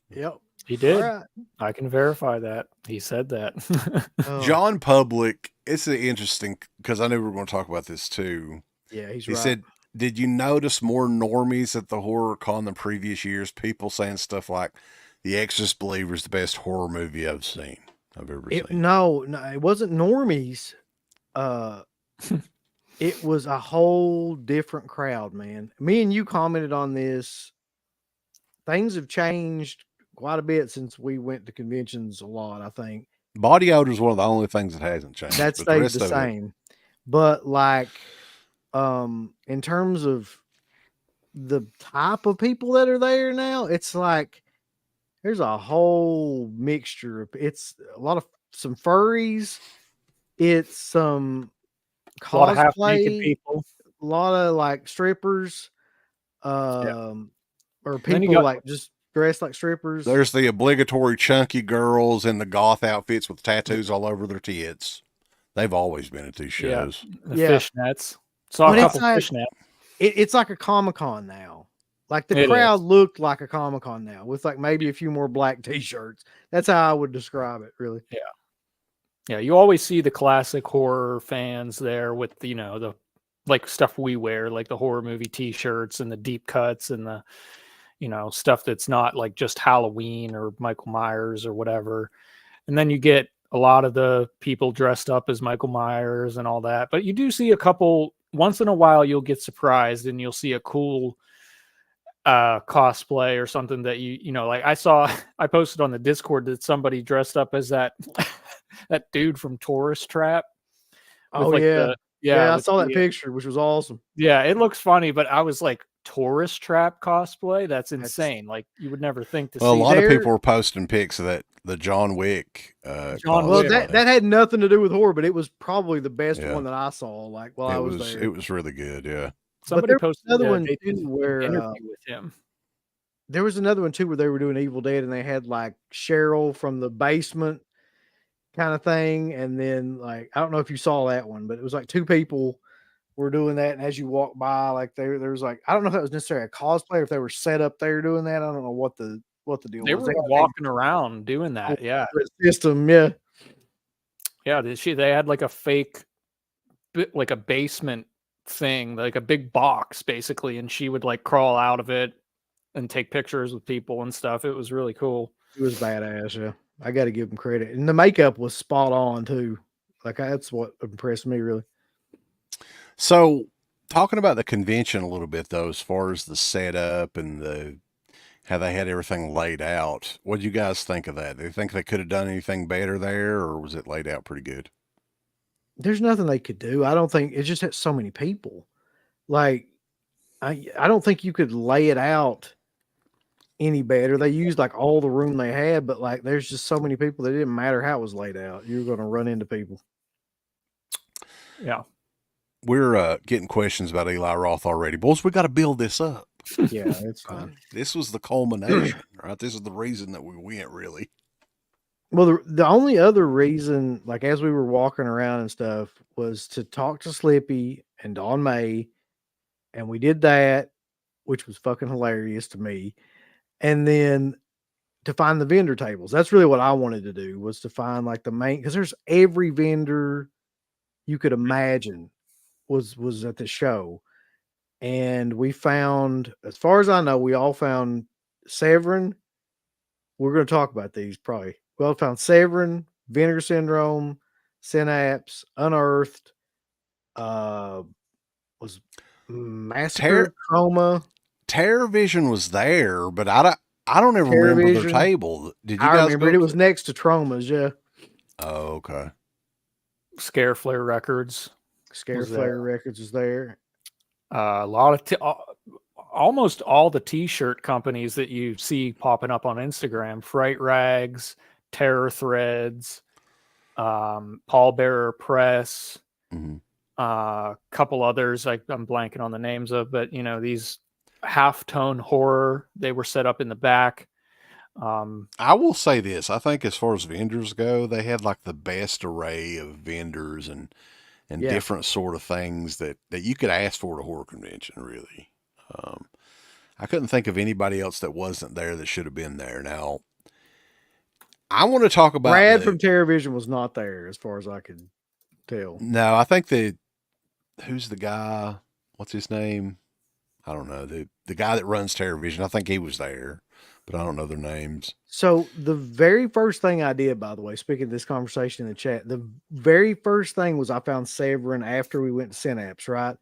Speaker 5: yep.
Speaker 3: He did. Right. I can verify that. He said that.
Speaker 4: John Public, it's interesting because I knew we were going to talk about this too.
Speaker 5: Yeah, he
Speaker 4: said, did you notice more normies at the horror con than previous years? People saying stuff like, The Exorcist Believer is the best horror movie I've ever seen.
Speaker 5: No, it wasn't normies. It was a whole different crowd, man. Me and you commented on this. Things have changed quite a bit since we went to conventions a lot, I think.
Speaker 4: Body odor is one of the only things that hasn't changed.
Speaker 5: That stayed the same. But like, in terms of the type of people that are there now, it's like there's a whole mixture. It's a lot of some furries. It's some cosplay people, a lot of like strippers, or people like just dressed like strippers.
Speaker 4: There's the obligatory chunky girls in the goth outfits with tattoos all over their tits. They've always been at these shows.
Speaker 3: Yeah, fishnets. Saw a couple fishnets.
Speaker 5: It's like a Comic-Con now. Like the crowd looked like a Comic-Con now with like maybe a few more black t-shirts. That's how I would describe it, really.
Speaker 3: Yeah. Yeah, you always see the classic horror fans there with, the like stuff we wear, like the horror movie t-shirts and the deep cuts and the, stuff that's not like just Halloween or Michael Myers or whatever. And then you get a lot of the people dressed up as Michael Myers and all that. But you do see a couple, once in a while, you'll get surprised and you'll see a cool cosplay or something that like I posted on the Discord that somebody dressed up as that that dude from Tourist Trap.
Speaker 5: Oh, like I saw that picture, which was awesome.
Speaker 3: Yeah, it looks funny, but I was like, Tourist Trap cosplay? That's insane. Like, you would never think to see.
Speaker 4: A lot of people were posting pics of the John Wick.
Speaker 5: That had nothing to do with horror, but it was probably the best one that I saw. Like, while I was there,
Speaker 4: it was really good. Yeah.
Speaker 3: Somebody posted
Speaker 5: another one too where
Speaker 3: interview with him.
Speaker 5: There was another one too where they were doing Evil Dead, and they had like Cheryl from the basement kind of thing, and then like I don't know if you saw that one, but it was like two people were doing that, and as you walk by, like there was like I don't know if that was necessarily a cosplay or if they were set up there doing that. I don't know what the deal was.
Speaker 3: They were walking around doing that. Yeah.
Speaker 5: System. Yeah.
Speaker 3: Yeah. They had like a fake, like a basement thing, like a big box basically, and she would like crawl out of it and take pictures with people and stuff. It was really cool.
Speaker 5: It was badass. Yeah. I got to give them credit. And the makeup was spot on too. Like that's what impressed me really.
Speaker 4: So talking about the convention a little bit though, as far as the setup and how they had everything laid out, what do you guys think of that? Do you think they could have done anything better there, or was it laid out pretty good?
Speaker 5: There's nothing they could do. I don't think it just had so many people. Like, I don't think you could lay it out any better. They used like all the room they had, but like there's just so many people that it didn't matter how it was laid out. You were going to run into people.
Speaker 3: Yeah.
Speaker 4: We're getting questions about Eli Roth already. Boys, we got to build this up.
Speaker 5: Yeah, it's fine.
Speaker 4: This was the culmination, right? This is the reason that we went, really.
Speaker 5: Well, the only other reason, like as we were walking around and stuff, was to talk to Slippy and Dawn May, and we did that, which was fucking hilarious to me. And then to find the vendor tables. That's really what I wanted to do, was to find like the main, because there's every vendor you could imagine was at the show. And we found, as far as I know, we all found Severin. We're going to talk about these probably. We all found Severin, Vinegar Syndrome, Synapse, Unearthed, was Massacre, Chroma.
Speaker 4: Terror Vision was there, but I don't ever remember their table. Did you guys
Speaker 5: remember it? It was next to Troma's, yeah.
Speaker 4: Oh, okay.
Speaker 3: Scare Flare Records.
Speaker 5: Scare Flare Records is there.
Speaker 3: A lot of almost all the T-shirt companies that you see popping up on Instagram: Fright Rags, Terror Threads, Pallbearer Press, couple others I'm blanking on the names of, but you know, these halftone horror, they were set up in the back.
Speaker 4: I will say this: I think as far as vendors go, they had like the best array of vendors and different sort of things that you could ask for at a horror convention. Really, I couldn't think of anybody else that wasn't there that should have been there. Now, I want to talk about
Speaker 5: Brad from TerrorVision was not there, as far as I could tell.
Speaker 4: No, I think who's the guy? What's his name? I don't know. The guy that runs TerrorVision. I think he was there, but I don't know their names.
Speaker 5: So the very first thing I did, by the way, speaking of this conversation in the chat, the very first thing was I found Severin after we went to Synapse, right?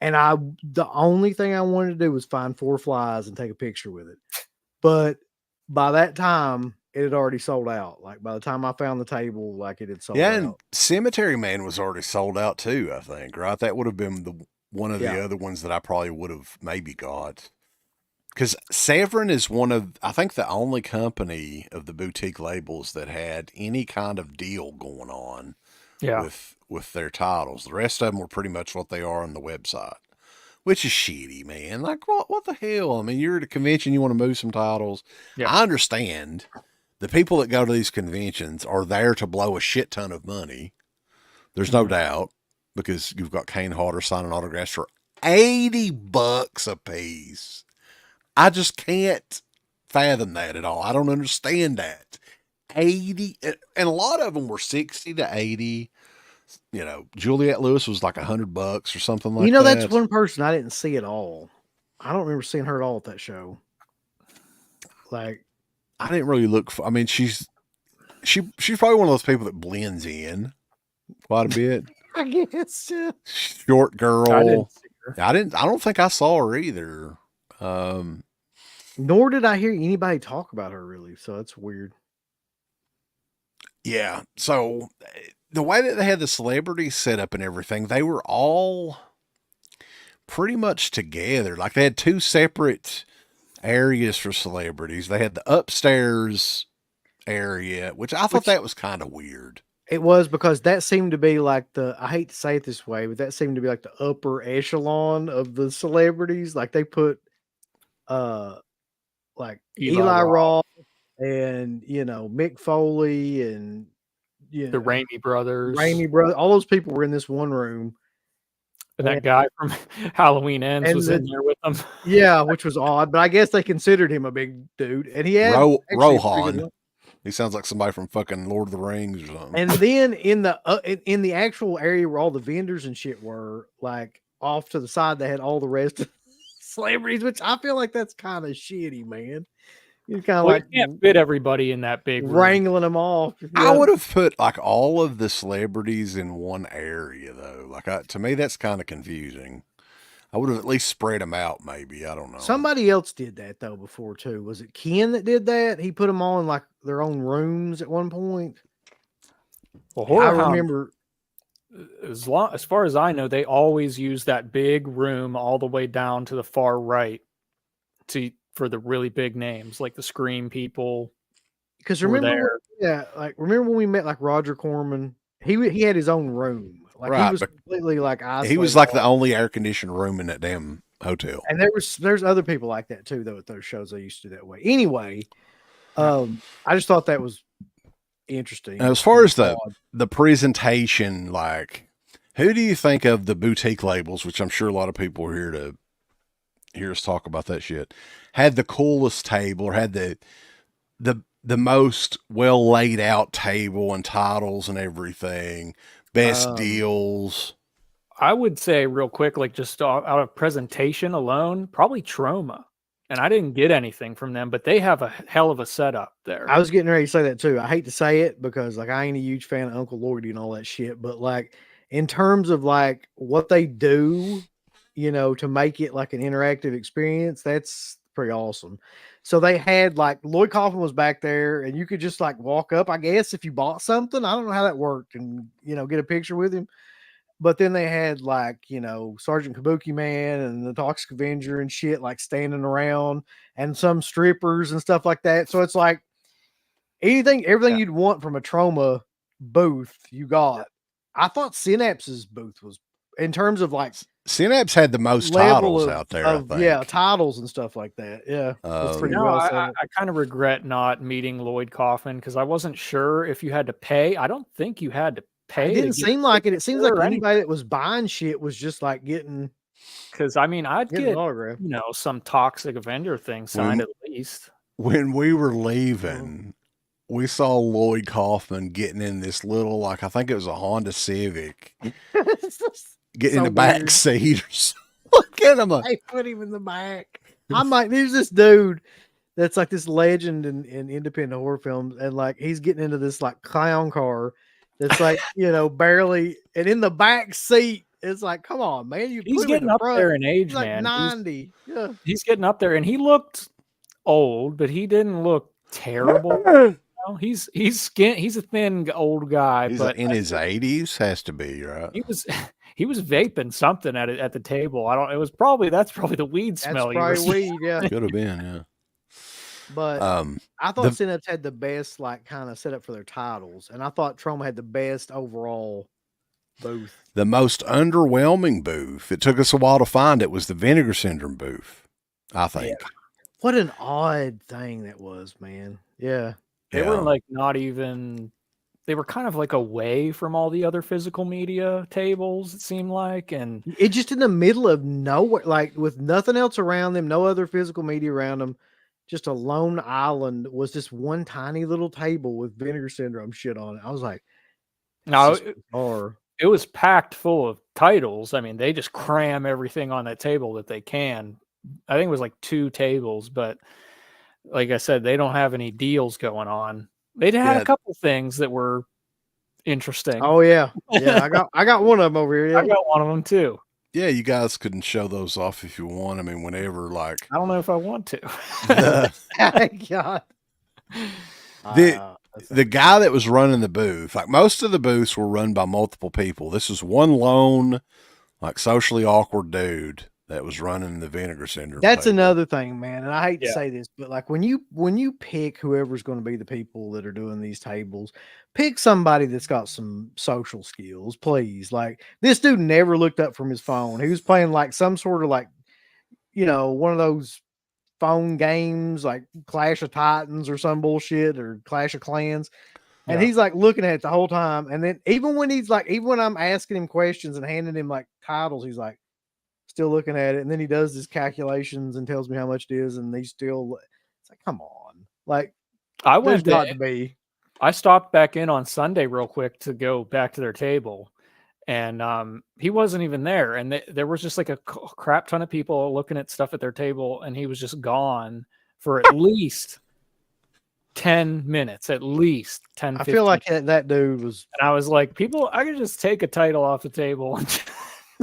Speaker 5: And the only thing I wanted to do was find 4 flies and take a picture with it. But by that time, it had already sold out. Like by the time I found the table, like it had sold out.
Speaker 4: Yeah, and Cemetery Man was already sold out too, I think, right? That would have been one of the other ones that I probably would have maybe got. Because Severin is one of, I think, the only company of the boutique labels that had any kind of deal going on with their titles. The rest of them were pretty much what they are on the website, which is shitty, man. Like, what the hell? I mean, you're at a convention, you want to move some titles. Yeah. I understand. The people that go to these conventions are there to blow a shit ton of money. There's no doubt, because you've got Kane Hodder signing autographs for $80 a piece. I just can't fathom that at all. I don't understand that. 80, and a lot of them were 60 to 80. You know, Juliette Lewis was like $100 or something like that.
Speaker 5: You know, that's one person I didn't see at all. I don't remember seeing her at all at that show. Like,
Speaker 4: I didn't really look for, I mean, she's probably one of those people that blends in quite a bit.
Speaker 5: I guess. Yeah.
Speaker 4: Short girl. I don't think I saw her either.
Speaker 5: Nor did I hear anybody talk about her really. So that's weird.
Speaker 4: Yeah. So the way that they had the celebrities set up and everything, they were all pretty much together. Like they had 2 separate areas for celebrities. They had the upstairs area, which I thought that was kind of weird.
Speaker 5: It was, because that seemed to be like I hate to say it this way, but that seemed to be like the upper echelon of the celebrities. Like they put, like Eli Roth and, you know, Mick Foley and, you know,
Speaker 3: the Raimi brothers,
Speaker 5: all those people were in this one room.
Speaker 3: And that guy from Halloween Ends was in there with them.
Speaker 5: Yeah, which was odd, but I guess they considered him a big dude. And he had
Speaker 4: Rohan. He sounds like somebody from fucking Lord of the Rings or something.
Speaker 5: And then in the actual area where all the vendors and shit were, like off to the side, they had all the rest of the celebrities, which I feel like that's kind of shitty, man. You kind of like
Speaker 3: you can't fit everybody in that big room.
Speaker 5: Wrangling them off.
Speaker 4: I would have put like all of the celebrities in one area though. Like to me, that's kind of confusing. I would have at least spread them out. Maybe. I don't know.
Speaker 5: Somebody else did that though before too. Was it Ken that did that? He put them all in like their own rooms at one point.
Speaker 3: Well, I remember as far as I know, they always use that big room all the way down to the far right for the really big names like the Scream people.
Speaker 5: Because remember when we met like Roger Corman, he had his own room. Like he was completely like isolated.
Speaker 4: He was like the only air conditioned room in that damn hotel.
Speaker 5: And there's other people like that too, though, at those shows they used to do that way. Anyway, I just thought that was interesting.
Speaker 4: Now, as far as the presentation, like, who do you think of the boutique labels, which I'm sure a lot of people are here to hear us talk about that shit, had the coolest table or had the most well laid out table and titles and everything, best deals?
Speaker 3: I would say real quick, like just out of presentation alone, probably Troma. And I didn't get anything from them, but they have a hell of a setup there.
Speaker 5: I was getting ready to say that too. I hate to say it because like I ain't a huge fan of Uncle Lloydie and all that shit, but like in terms of like what they do, you know, to make it like an interactive experience, that's pretty awesome. So they had like Lloyd Kaufman was back there, and you could just like walk up, I guess, if you bought something. I don't know how that worked, and get a picture with him. But then they had like, Sergeant Kabuki Man and the Toxic Avenger and shit like standing around, and some strippers and stuff like that. So it's like everything you'd want from a Trauma booth, you got. I thought Synapse's booth was, in terms of like,
Speaker 4: Synapse had the most titles out there. I think.
Speaker 5: Yeah, titles and stuff like that. Yeah,
Speaker 3: pretty well. I kind of regret not meeting Lloyd Kaufman because I wasn't sure if you had to pay. I don't think you had to pay.
Speaker 5: It didn't seem like it. It seems like anybody that was buying shit was just like getting.
Speaker 3: Because I mean, I'd get some Toxic Avenger thing signed at least.
Speaker 4: When we were leaving, we saw Lloyd Kaufman getting in this little, like I think it was a Honda Civic. Getting in the back seat. Look at him.
Speaker 5: They put him in the back. I'm like, there's this dude that's like this legend in independent horror films, and like he's getting into this like clown car that's like barely, and in the back seat, it's like, come on, man,
Speaker 3: he's getting up there in age,
Speaker 5: he's like
Speaker 3: man.
Speaker 5: 90.
Speaker 3: He's getting up there, and he looked old, but he didn't look terrible. He's a thin old guy, but
Speaker 4: in his 80s, has to be, right?
Speaker 3: He was vaping something at the table. That's probably the weed smell.
Speaker 5: That's probably weed, yeah.
Speaker 4: Could have been, yeah.
Speaker 5: But I thought Synapse had the best like kind of setup for their titles, and I thought Trauma had the best overall booth.
Speaker 4: The most underwhelming booth, it took us a while to find it, was the Vinegar Syndrome booth, I think.
Speaker 5: Yeah. What an odd thing that was, man. Yeah.
Speaker 3: They were like they were kind of like away from all the other physical media tables, it seemed like. And
Speaker 5: it just in the middle of nowhere, like with nothing else around them, no other physical media around them, just a lone island was this one tiny little table with Vinegar Syndrome shit on it. I was like,
Speaker 3: no, it was packed full of titles. I mean, they just cram everything on that table that they can. I think it was like 2 tables, but like I said, they don't have any deals going on. They had a couple things that were interesting.
Speaker 5: Oh yeah, yeah. I got one of them over here. Yeah.
Speaker 3: I got one of them too.
Speaker 4: Yeah, you guys can show those off if you want. I mean, whenever, like,
Speaker 3: I don't know if I want to.
Speaker 5: God.
Speaker 4: The guy that was running the booth, like most of the booths were run by multiple people. This was one lone, like socially awkward dude that was running the Vinegar Syndrome.
Speaker 5: That's another thing, man. And I hate to say this, but like when you pick whoever's going to be the people that are doing these tables, pick somebody that's got some social skills, please. Like this dude never looked up from his phone. He was playing like some sort of like, one of those phone games like Clash of Titans or some bullshit or Clash of Clans. And he's like looking at it the whole time. And then even when I'm asking him questions and handing him like titles, he's like, still looking at it, and then he does his calculations and tells me how much it is, and it's like, come on, like
Speaker 3: I stopped back in on Sunday real quick to go back to their table, and he wasn't even there, and there was just like a crap ton of people looking at stuff at their table, and he was just gone for at least 10 minutes, at least 10.
Speaker 5: I feel like that dude was,
Speaker 3: and I was like, I could just take a title off the table and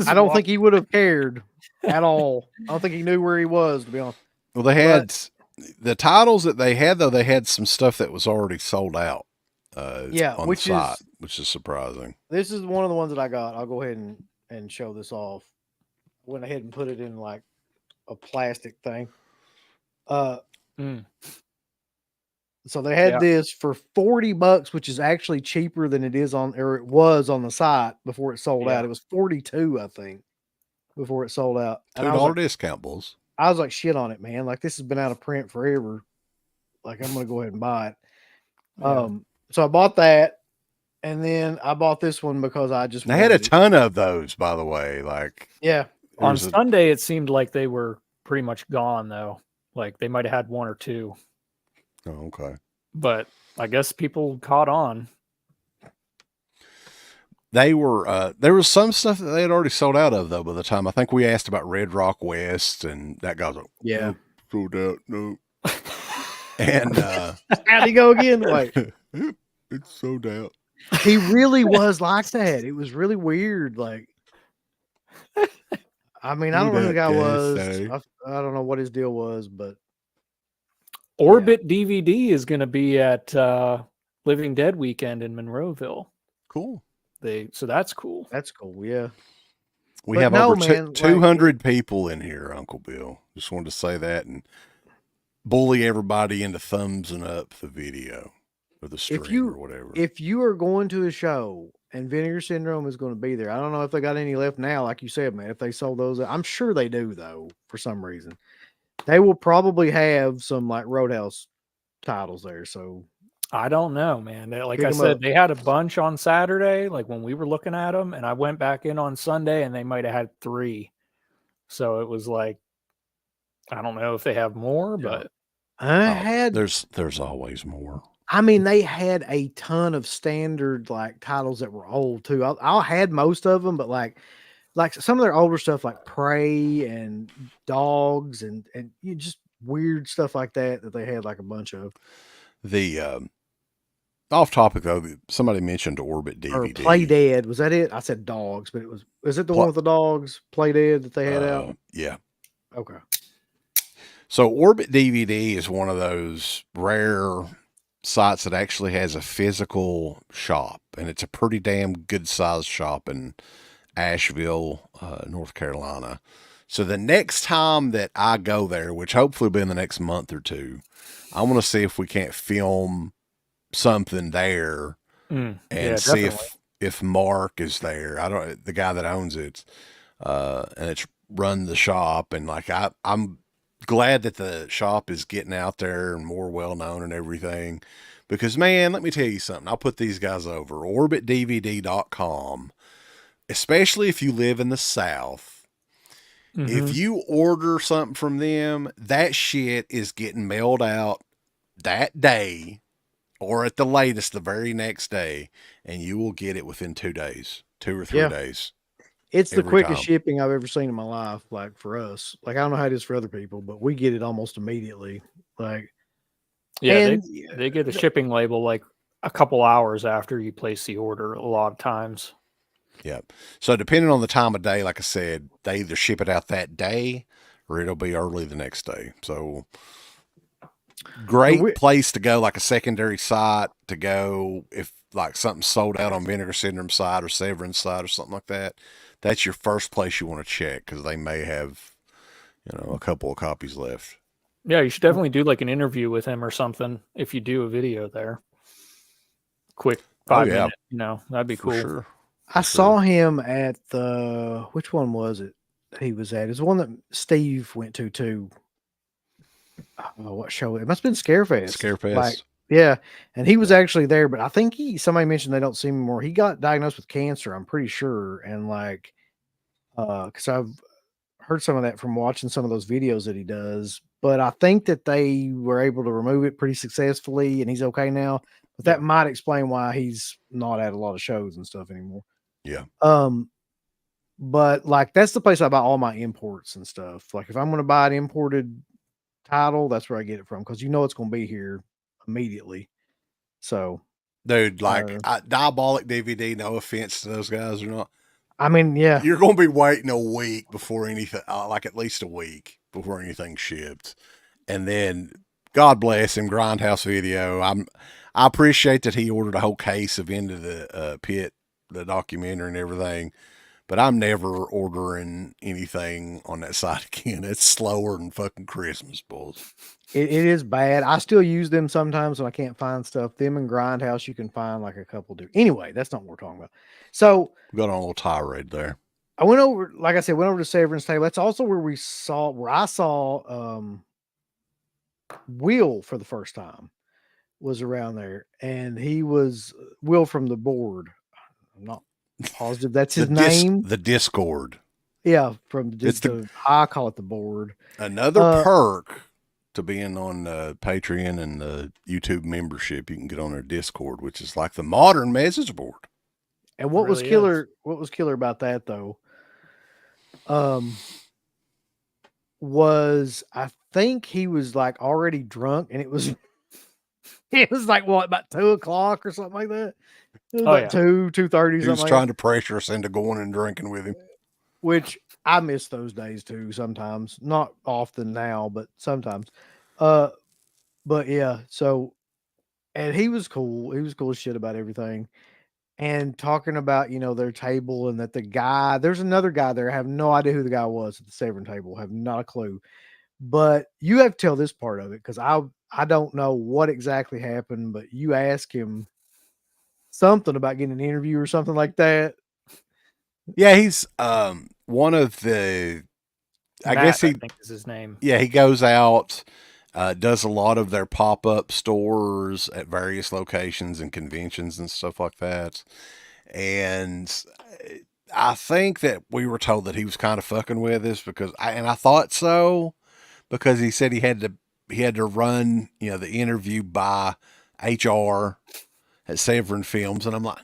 Speaker 5: I don't think he would have cared at all. I don't think he knew where he was, to be honest.
Speaker 4: Well, they had the titles that they had, though. They had some stuff that was already sold out. On the site, which is surprising.
Speaker 5: This is one of the ones that I got. I'll go ahead and show this off. Went ahead and put it in like a plastic thing. So they had this for $40, which is actually cheaper than it was on the site before it sold out. It was $42, I think, before it sold out.
Speaker 4: $2 discount, bulls.
Speaker 5: I was like, shit on it, man. Like this has been out of print forever. Like I'm gonna go ahead and buy it. So I bought that, and then I bought this one because I just
Speaker 4: had a ton of those, by the way. Like
Speaker 3: on Sunday, it seemed like they were pretty much gone though. Like they might have had 1 or 2.
Speaker 4: Oh, okay.
Speaker 3: But I guess people caught on.
Speaker 4: They were there was some stuff that they had already sold out of though by the time I think we asked about Red Rock West, and that guy's like,
Speaker 5: nope,
Speaker 4: sold out, no. And
Speaker 5: how'd he go again? Like
Speaker 4: it's sold out.
Speaker 5: He really was like that. It was really weird. Like I mean, I don't know who the guy was. I don't know what his deal was, but
Speaker 3: Orbit DVD is going to be at Living Dead weekend in Monroeville.
Speaker 4: Cool.
Speaker 3: So that's cool.
Speaker 5: That's cool. Yeah.
Speaker 4: We have over 200 people in here, Uncle Bill. Just wanted to say that and bully everybody into thumbsing up the video or the stream or whatever.
Speaker 5: If you are going to a show and Vinegar Syndrome is going to be there, I don't know if they got any left now, like you said, man. If they sold those, I'm sure they do, though, for some reason. They will probably have some like Roadhouse titles there. So
Speaker 3: I don't know, man. Like I said, they had a bunch on Saturday, like when we were looking at them, and I went back in on Sunday and they might have had 3. So it was like, I don't know if they have more, but
Speaker 4: there's always more.
Speaker 5: I mean, they had a ton of standard like titles that were old too. I had most of them, but like some of their older stuff, like Prey and Dogs and just weird stuff like that they had like a bunch of.
Speaker 4: The off topic though, somebody mentioned Orbit DVD.
Speaker 5: Or Play Dead, was that it? I said Dogs, but is it the one with the dogs? Play Dead that they had out?
Speaker 4: Yeah.
Speaker 5: Okay.
Speaker 4: So Orbit DVD is one of those rare sites that actually has a physical shop, and it's a pretty damn good sized shop in Asheville, North Carolina. So the next time that I go there, which hopefully will be in the next month or 2, I want to see if we can't film something there and see if Mark is there. The guy that owns it, and it's run the shop, and like I'm glad that the shop is getting out there and more well known and everything, because man, let me tell you something. I'll put these guys over orbitdvd.com, especially if you live in the South. If you order something from them, that shit is getting mailed out that day or at the latest the very next day, and you will get it within 2 days, 2 or 3 days.
Speaker 5: It's the quickest shipping I've ever seen in my life. Like for us, like I don't know how it is for other people, but we get it almost immediately. Like,
Speaker 3: they get a shipping label like a couple hours after you place the order a lot of times.
Speaker 4: Yep. So depending on the time of day, like I said, they either ship it out that day or it'll be early the next day. So great place to go, like a secondary site to go if like something's sold out on Vinegar Syndrome side or Severance side or something like that. That's your first place you want to check, because they may have, a couple of copies left.
Speaker 3: Yeah, you should definitely do like an interview with him or something if you do a video there. Quick 5 minutes, that'd be cool.
Speaker 4: Sure.
Speaker 5: I saw him at which one was it he was at? It was the one that Steve went to too. I don't know what show. It must have been Scarefest. Like, yeah. And he was actually there, but I think somebody mentioned they don't see him anymore. He got diagnosed with cancer, I'm pretty sure. And like, cause I've heard some of that from watching some of those videos that he does, but I think that they were able to remove it pretty successfully and he's okay now, but that might explain why he's not at a lot of shows and stuff anymore.
Speaker 4: Yeah.
Speaker 5: But like, that's the place I buy all my imports and stuff. Like if I'm going to buy an imported title, that's where I get it from, because it's going to be here immediately. So,
Speaker 4: dude, like Diabolic DVD, no offense to those guys or not.
Speaker 5: I mean, yeah,
Speaker 4: you're going to be waiting a week before anything, like at least a week before anything shipped. And then God bless him, Grindhouse Video. I appreciate that he ordered a whole case of Into the Pit, the documentary and everything. But I'm never ordering anything on that site again. It's slower than fucking Christmas, boys.
Speaker 5: It is bad. I still use them sometimes when I can't find stuff. Them and Grindhouse, you can find like a couple do. Anyway, that's not what we're talking about. So
Speaker 4: we got on a little tirade there.
Speaker 5: I went over, like I said, went over to Severance Table. That's also where I saw Will for the first time, was around there. And he was Will from the board. I'm not positive that's his name.
Speaker 4: The Discord.
Speaker 5: Yeah, I call it the board.
Speaker 4: Another perk to being on Patreon and the YouTube membership, you can get on their Discord, which is like the modern message board.
Speaker 5: And what was killer about that though, was I think he was like already drunk, and it was like about 2:00 or something like that. It was 2:30.
Speaker 4: He was trying to pressure us into going and drinking with him.
Speaker 5: Which I miss those days too sometimes. Not often now, but sometimes. But But yeah, so, and he was cool. He was cool as shit about everything. And talking about, their table and that there's another guy there. I have no idea who the guy was at the Severn table. Have not a clue. But you have to tell this part of it because I don't know what exactly happened, but you ask him something about getting an interview or something like that.
Speaker 4: Yeah, he's one of the I
Speaker 3: think is his name.
Speaker 4: Yeah, he goes out, does a lot of their pop-up stores at various locations and conventions and stuff like that. And I think that we were told that he was kind of fucking with us because I thought so, because he said he had to run, the interview by HR at Severn Films, and I'm like,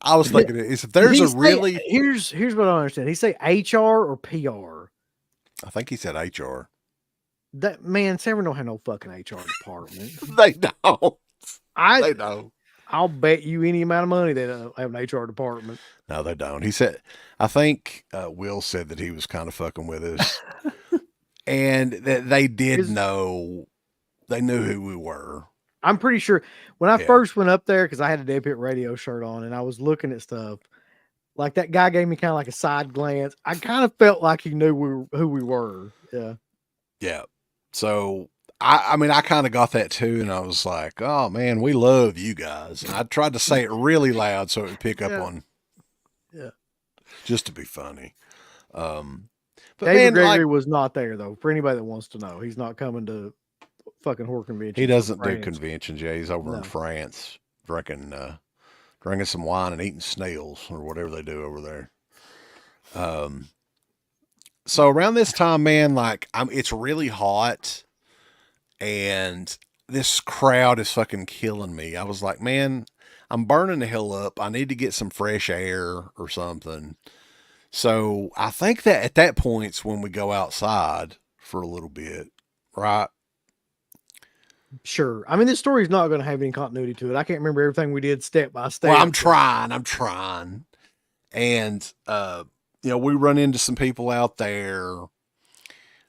Speaker 4: I was thinking, if there's a really
Speaker 5: here's what I don't understand. He say HR or PR?
Speaker 4: I think he said HR.
Speaker 5: That man, Severn don't have no fucking HR department.
Speaker 4: They don't. They don't.
Speaker 5: I'll bet you any amount of money they don't have an HR department.
Speaker 4: No, they don't. He said, I think Will said that he was kind of fucking with us, and that they did know. They knew who we were.
Speaker 5: I'm pretty sure when I first went up there, because I had a DEADPIT Radio shirt on and I was looking at stuff, like that guy gave me kind of like a side glance. I kind of felt like he knew who we were. Yeah.
Speaker 4: Yeah. So, I mean, I kind of got that too. And I was like, oh man, we love you guys. And I tried to say it really loud so it would pick up on.
Speaker 5: Yeah.
Speaker 4: Just to be funny. But
Speaker 5: David Gregory was not there though. For anybody that wants to know, he's not coming to fucking horror convention.
Speaker 4: He doesn't do conventions. Yeah, he's over in France drinking some wine and eating snails or whatever they do over there. So around this time, man, like it's really hot and this crowd is fucking killing me. I was like, man, I'm burning the hell up. I need to get some fresh air or something. So I think that at that point's when we go outside for a little bit, right?
Speaker 5: Sure. I mean, this story's not going to have any continuity to it. I can't remember everything we did step by step.
Speaker 4: Well, I'm trying. And, we run into some people out there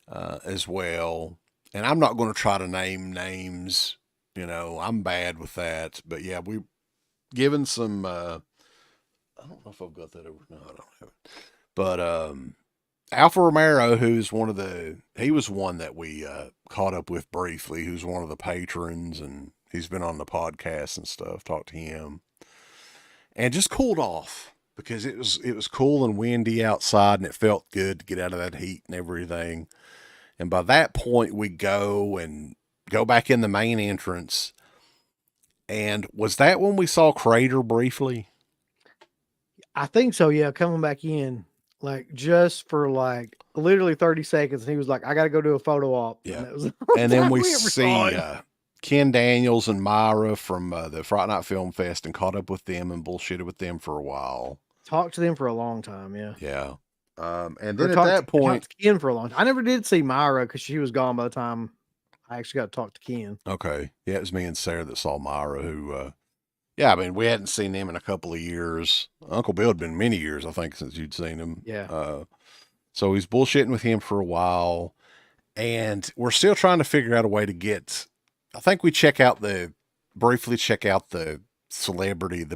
Speaker 4: as well. And I'm not going to try to name names. I'm bad with that. But yeah, we given some, I don't know if I've got that over. No, I don't have it. But Alpha Romero, he was one that we caught up with briefly, who's one of the patrons, and he's been on the podcast and stuff, talked to him. And just cooled off because it was cool and windy outside and it felt good to get out of that heat and everything. And by that point we go back in the main entrance. And was that when we saw Crater briefly?
Speaker 5: I think so. Yeah. Coming back in like just for like literally 30 seconds. And he was like, I got to go do a photo op.
Speaker 4: Yeah. And then we see Ken Daniels and Myra from the Fright Night Film Fest and caught up with them and bullshitted with them for a while.
Speaker 5: Talked to them for a long time. Yeah.
Speaker 4: Yeah. And then at that point,
Speaker 5: talked to Ken for a long time. I never did see Myra because she was gone by the time I actually got to talk to Ken.
Speaker 4: Okay. Yeah. It was me and Sarah that saw Myra who, yeah, I mean, we hadn't seen them in a couple of years. Uncle Bill had been many years, I think, since you'd seen him.
Speaker 5: Yeah.
Speaker 4: So he's bullshitting with him for a while. And we're still trying to figure out a way to get, I think we briefly check out the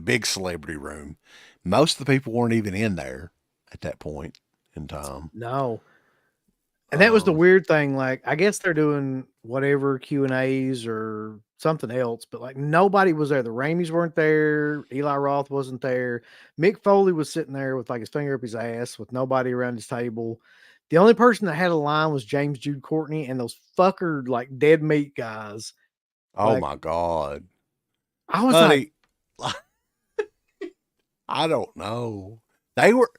Speaker 4: big celebrity room. Most of the people weren't even in there at that point in time.
Speaker 5: No. And that was the weird thing. Like, I guess they're doing whatever Q&As or something else, but like nobody was there. The Raimis weren't there. Eli Roth wasn't there. Mick Foley was sitting there with like his finger up his ass with nobody around his table. The only person that had a line was James Jude Courtney and those fucker like dead meat guys.
Speaker 4: Oh
Speaker 5: like,
Speaker 4: my God.
Speaker 5: I was like,
Speaker 4: I don't know. They were,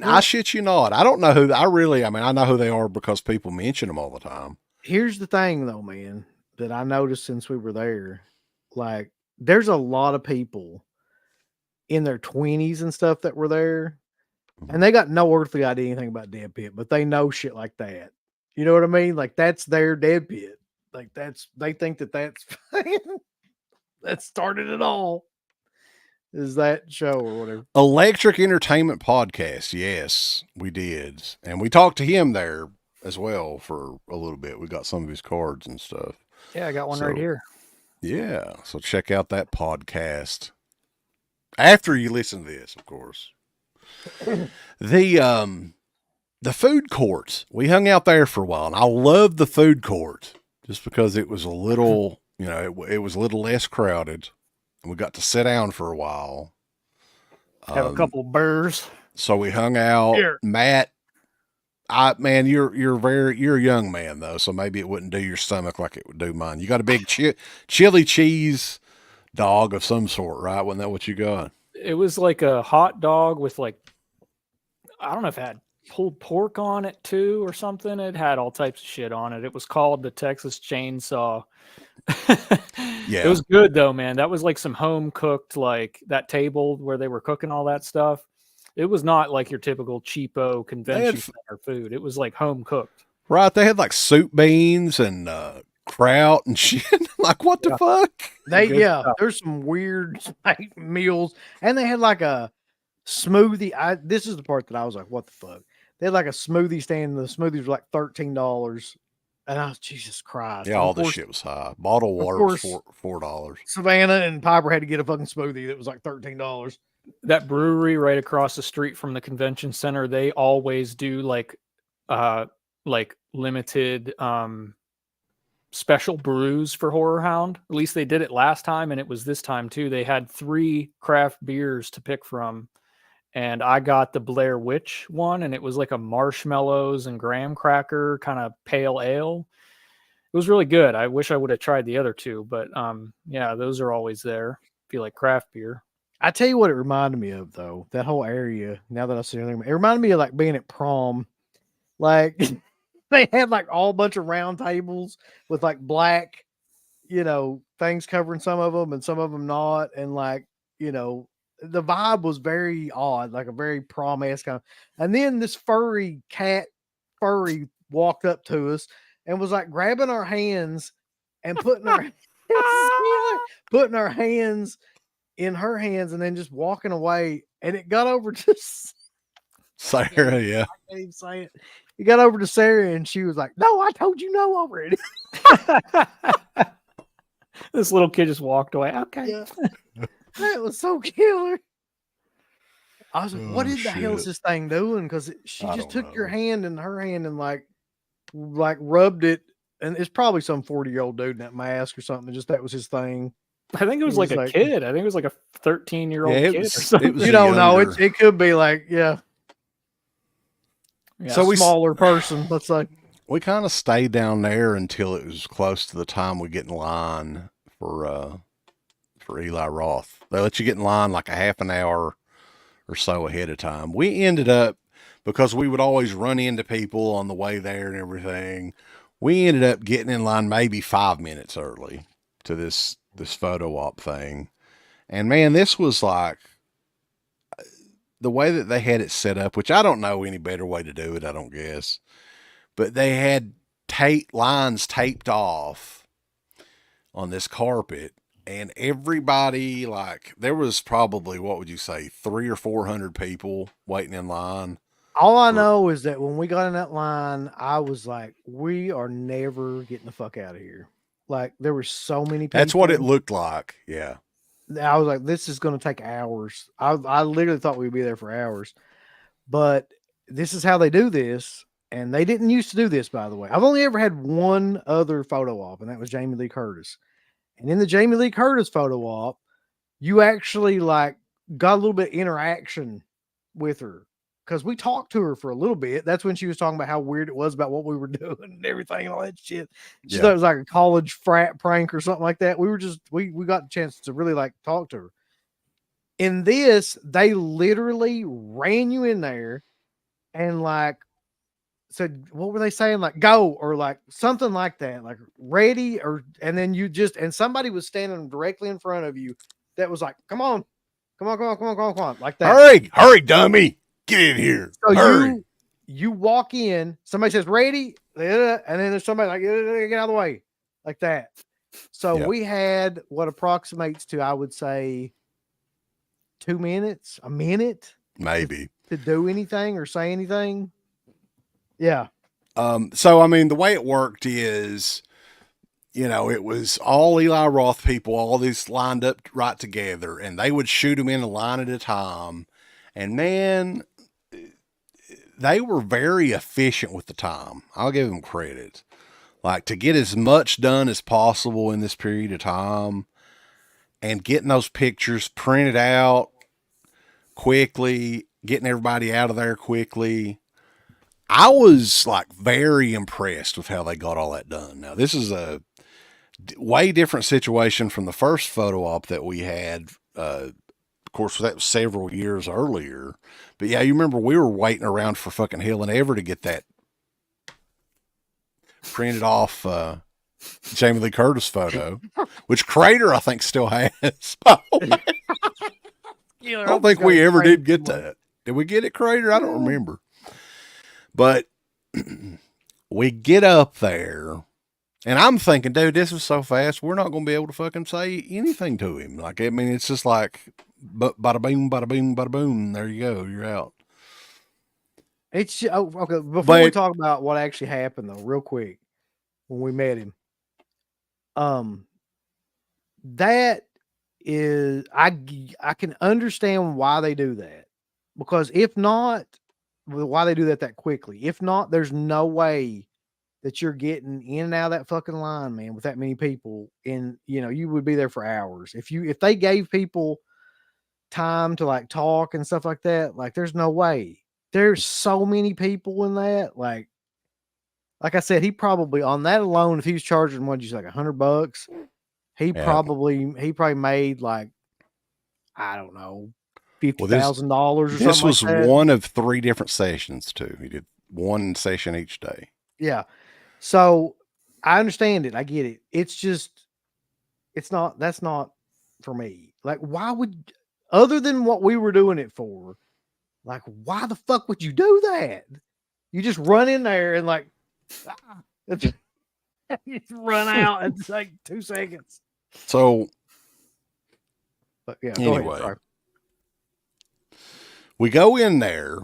Speaker 4: I shit you not. I don't know who, I know who they are because people mention them all the time.
Speaker 5: Here's the thing though, man, that I noticed since we were there. Like, there's a lot of people in their 20s and stuff that were there. And they got no earthly idea anything about DEADPIT, but they know shit like that. You know what I mean? Like, that's their DEADPIT. Like, they think that's that started it all. Is that show or whatever.
Speaker 4: Electric Entertainment Podcast. Yes, we did. And we talked to him there as well for a little bit. We got some of his cards and stuff.
Speaker 3: Yeah, I got one right here.
Speaker 4: Yeah, so check out that podcast after you listen to this, of course. The food court, we hung out there for a while, and I loved the food court just because it was a little, it was a little less crowded, and we got to sit down for a while.
Speaker 3: Have a couple burrs.
Speaker 4: So we hung out.
Speaker 3: Here.
Speaker 4: Matt, man, you're a young man though, so maybe it wouldn't do your stomach like it would do mine. You got a big chili cheese dog of some sort, right? Wasn't that what you got?
Speaker 3: It was like a hot dog with I don't know if it had pulled pork on it too or something. It had all types of shit on it. It was called the Texas Chainsaw.
Speaker 4: Yeah.
Speaker 3: It was good though, man. That was like some home cooked, like that table where they were cooking all that stuff. It was not like your typical cheapo convention center food. It was like home cooked.
Speaker 4: Right. They had like soup beans and kraut and shit. Like, what the fuck?
Speaker 5: There's some weird like meals. And they had like a smoothie. This is the part that I was like, what the fuck? They had like a smoothie stand. The smoothies were like $13. And I was, Jesus Christ.
Speaker 4: Yeah, all this shit was high. Bottled water was $4.
Speaker 5: Savannah and Piper had to get a fucking smoothie that was like $13.
Speaker 3: That brewery right across the street from the convention center, they always do like limited special brews for HorrorHound. At least they did it last time, and it was this time too. They had 3 craft beers to pick from, and I got the Blair Witch one, and it was like a marshmallows and graham cracker kind of pale ale. It was really good. I wish I would have tried the other 2, but yeah, those are always there if you like craft beer.
Speaker 5: I tell you what it reminded me of, though, that whole area, now that I see it reminded me of like being at prom. Like they had like all bunch of round tables with like black, things covering some of them and some of them not. And like, the vibe was very odd, like a very prom-esque kind of. And then this furry walked up to us and was like grabbing our hands and putting our hands in her hands and then just walking away. And it got over to
Speaker 4: Sarah, yeah.
Speaker 5: I can't even say it. It got over to Sarah and she was like, "No, I told you no already."
Speaker 3: This little kid just walked away. Okay.
Speaker 5: Yeah. That was so killer. I was like, what in the hell is this thing doing? Because she just took your hand in her hand and like rubbed it. And it's probably some 40-year-old dude in that mask or something. Just that was his thing.
Speaker 3: I think it was like a kid. I think it was like a 13-year-old kid or something.
Speaker 5: You don't know. It could be like, yeah. So smaller person, let's say.
Speaker 4: We kind of stayed down there until it was close to the time we get in line for Eli Roth. They let you get in line like a half an hour or so ahead of time. We ended up, because we would always run into people on the way there and everything, we ended up getting in line maybe 5 minutes early to this photo op thing. And man, this was like the way that they had it set up, which I don't know any better way to do it, I don't guess. But they had lines taped off on this carpet, and everybody, like, there was probably, what would you say, 300 or 400 people waiting in line.
Speaker 5: All I know is that when we got in that line, I was like, we are never getting the fuck out of here. Like, there were so many people.
Speaker 4: That's what it looked like. Yeah.
Speaker 5: I was like, this is going to take hours. I literally thought we'd be there for hours. But this is how they do this. And they didn't used to do this, by the way. I've only ever had one other photo op, and that was Jamie Lee Curtis. And in the Jamie Lee Curtis photo op, you actually like got a little bit of interaction with her. Because we talked to her for a little bit. That's when she was talking about how weird it was about what we were doing and everything and all that shit. She thought it was like a college frat prank or something like that. We got a chance to really like talk to her. In this, they literally ran you in there and like said, what were they saying? Like, go, or like something like that, like ready, and then and somebody was standing directly in front of you that was like, come on, like that.
Speaker 4: Hurry, dummy. Get in here.
Speaker 5: So
Speaker 4: hurry.
Speaker 5: You walk in, somebody says ready, and then there's somebody like, get out of the way, like that. So we had what approximates to, I would say, 2 minutes, a minute,
Speaker 4: maybe,
Speaker 5: to do anything or say anything. Yeah.
Speaker 4: So, I mean, the way it worked is, it was all Eli Roth people, all these lined up right together, and they would shoot them in a line at a time. And man, they were very efficient with the time. I'll give them credit. Like, to get as much done as possible in this period of time and getting those pictures printed out quickly, getting everybody out of there quickly. I was like very impressed with how they got all that done. Now, this is a way different situation from the first photo op that we had. Of course, that was several years earlier. But yeah, you remember we were waiting around for fucking hell and ever to get that printed off Jamie Lee Curtis photo, which Crater I think still has. I don't think we ever did get that. Did we get it, Crater? I don't remember. But we get up there, and I'm thinking, dude, this is so fast, we're not going to be able to fucking say anything to him. Like, I mean, it's just like, bada boom, bada boom, bada boom. There you go. You're out.
Speaker 5: It's okay. Before we talk about what actually happened, though, real quick, when we met him, that is, I can understand why they do that, because if not, why they do that quickly. If not, there's no way that you're getting in and out of that fucking line, man, with that many people. And you would be there for hours. If they gave people time to like talk and stuff like that, like there's no way. There's so many people in that. Like I said, he probably on that alone, if he was charging what you say, like $100, he probably made like, I don't know, $50,000 or something.
Speaker 4: This was
Speaker 5: like that.
Speaker 4: one of 3 different sessions too. He did one session each day.
Speaker 5: Yeah. So I understand it. I get it. It's just, that's not for me. Like, why would, other than what we were doing it for, like, why the fuck would you do that? You just run in there and like, you run out in like 2 seconds.
Speaker 4: So,
Speaker 5: but yeah,
Speaker 4: anyway,
Speaker 5: go ahead.
Speaker 4: We go in there.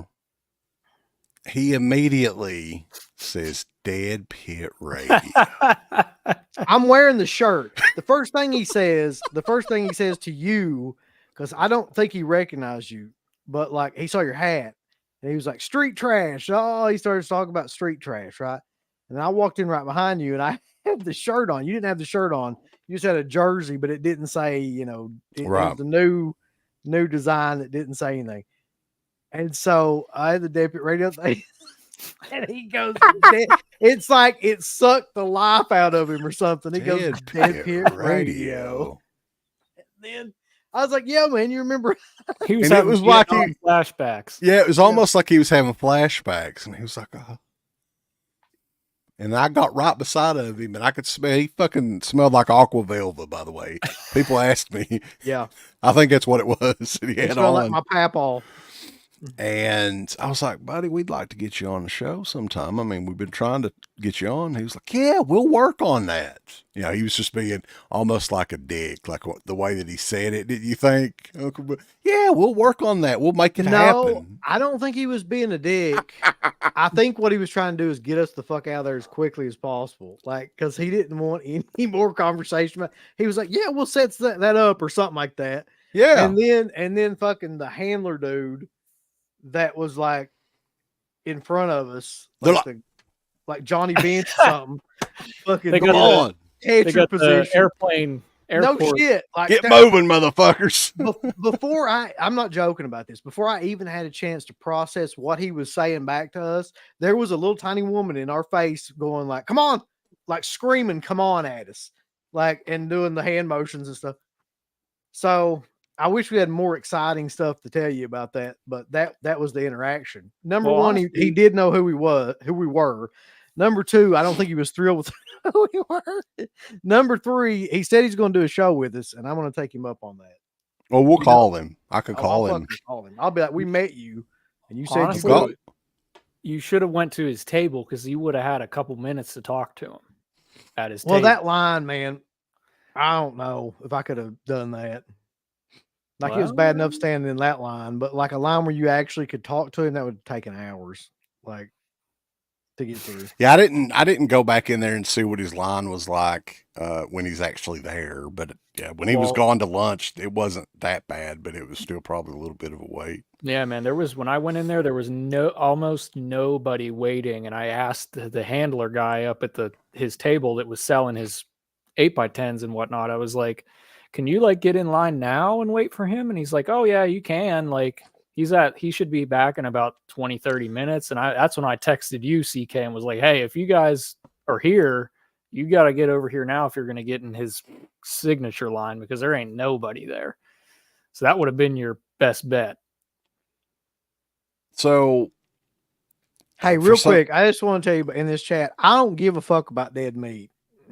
Speaker 4: He immediately says, DEADPIT Radio.
Speaker 5: I'm wearing the shirt. The first thing he says to you, because I don't think he recognized you, but like he saw your hat and he was like, street trash. Oh, he started talking about street trash, right? And I walked in right behind you and I had the shirt on. You didn't have the shirt on. You just had a jersey, but it didn't say, it was the new design that didn't say anything. And so I had the DEADPIT Radio thing. And he goes, it's like it sucked the life out of him or something. He goes, DEADPIT Radio. And then I was like, yeah, man, you remember?
Speaker 3: He was having flashbacks.
Speaker 4: Yeah, it was almost like he was having flashbacks. And he was like, oh. And I got right beside of him and I could smell, he fucking smelled like Aqua Velva, by the way. People asked me.
Speaker 5: Yeah.
Speaker 4: I think that's what it was. He had
Speaker 5: smelled like my papaw.
Speaker 4: And I was like, buddy, we'd like to get you on the show sometime. I mean, we've been trying to get you on. He was like, yeah, we'll work on that. He was just being almost like a dick, like the way that he said it. Did you think? Yeah, we'll work on that. We'll make it happen.
Speaker 5: I don't think he was being a dick. I think what he was trying to do is get us the fuck out of there as quickly as possible. Like, because he didn't want any more conversation. He was like, yeah, we'll set that up or something like that.
Speaker 4: Yeah.
Speaker 5: And then fucking the handler dude that was like in front of us, like Johnny Bench or something. Fucking
Speaker 3: they got the
Speaker 5: position.
Speaker 3: Airport.
Speaker 5: No shit. Like,
Speaker 4: get moving, motherfuckers.
Speaker 5: Before I'm not joking about this. Before I even had a chance to process what he was saying back to us, there was a little tiny woman in our face going like, come on, like screaming, come on at us, like, and doing the hand motions and stuff. So I wish we had more exciting stuff to tell you about that, but that was the interaction. Number one, he did know who we were. Number two, I don't think he was thrilled with who we were. Number three, he said he's going to do a show with us, and I'm going to take him up on that.
Speaker 4: Well, we'll call him. I could call him.
Speaker 5: I'll be like, we met you, and you said
Speaker 3: honestly, you should have went to his table because you would have had a couple minutes to talk to him at his table.
Speaker 5: Well, that line, man, I don't know if I could have done that. Like, it was bad enough standing in that line, but like a line where you actually could talk to him, that would have taken hours. Like, to get through.
Speaker 4: Yeah, I didn't go back in there and see what his line was like when he's actually there. But yeah, when he was gone to lunch, it wasn't that bad, but it was still probably a little bit of a wait.
Speaker 3: Yeah, man. When I went in there was almost nobody waiting, and I asked the handler guy up at his table that was selling his 8x10s and whatnot. I was like, "Can you like get in line now and wait for him?" And he's like, "Oh yeah, you can." Like he should be back in about 20, 30 minutes. And that's when I texted you, CK, and was like, "Hey, if you guys are here, you got to get over here now if you're going to get in his signature line, because there ain't nobody there." So that would have been your best bet.
Speaker 4: So,
Speaker 5: hey, real quick, I just want to tell you in this chat, I don't give a fuck about dead meat.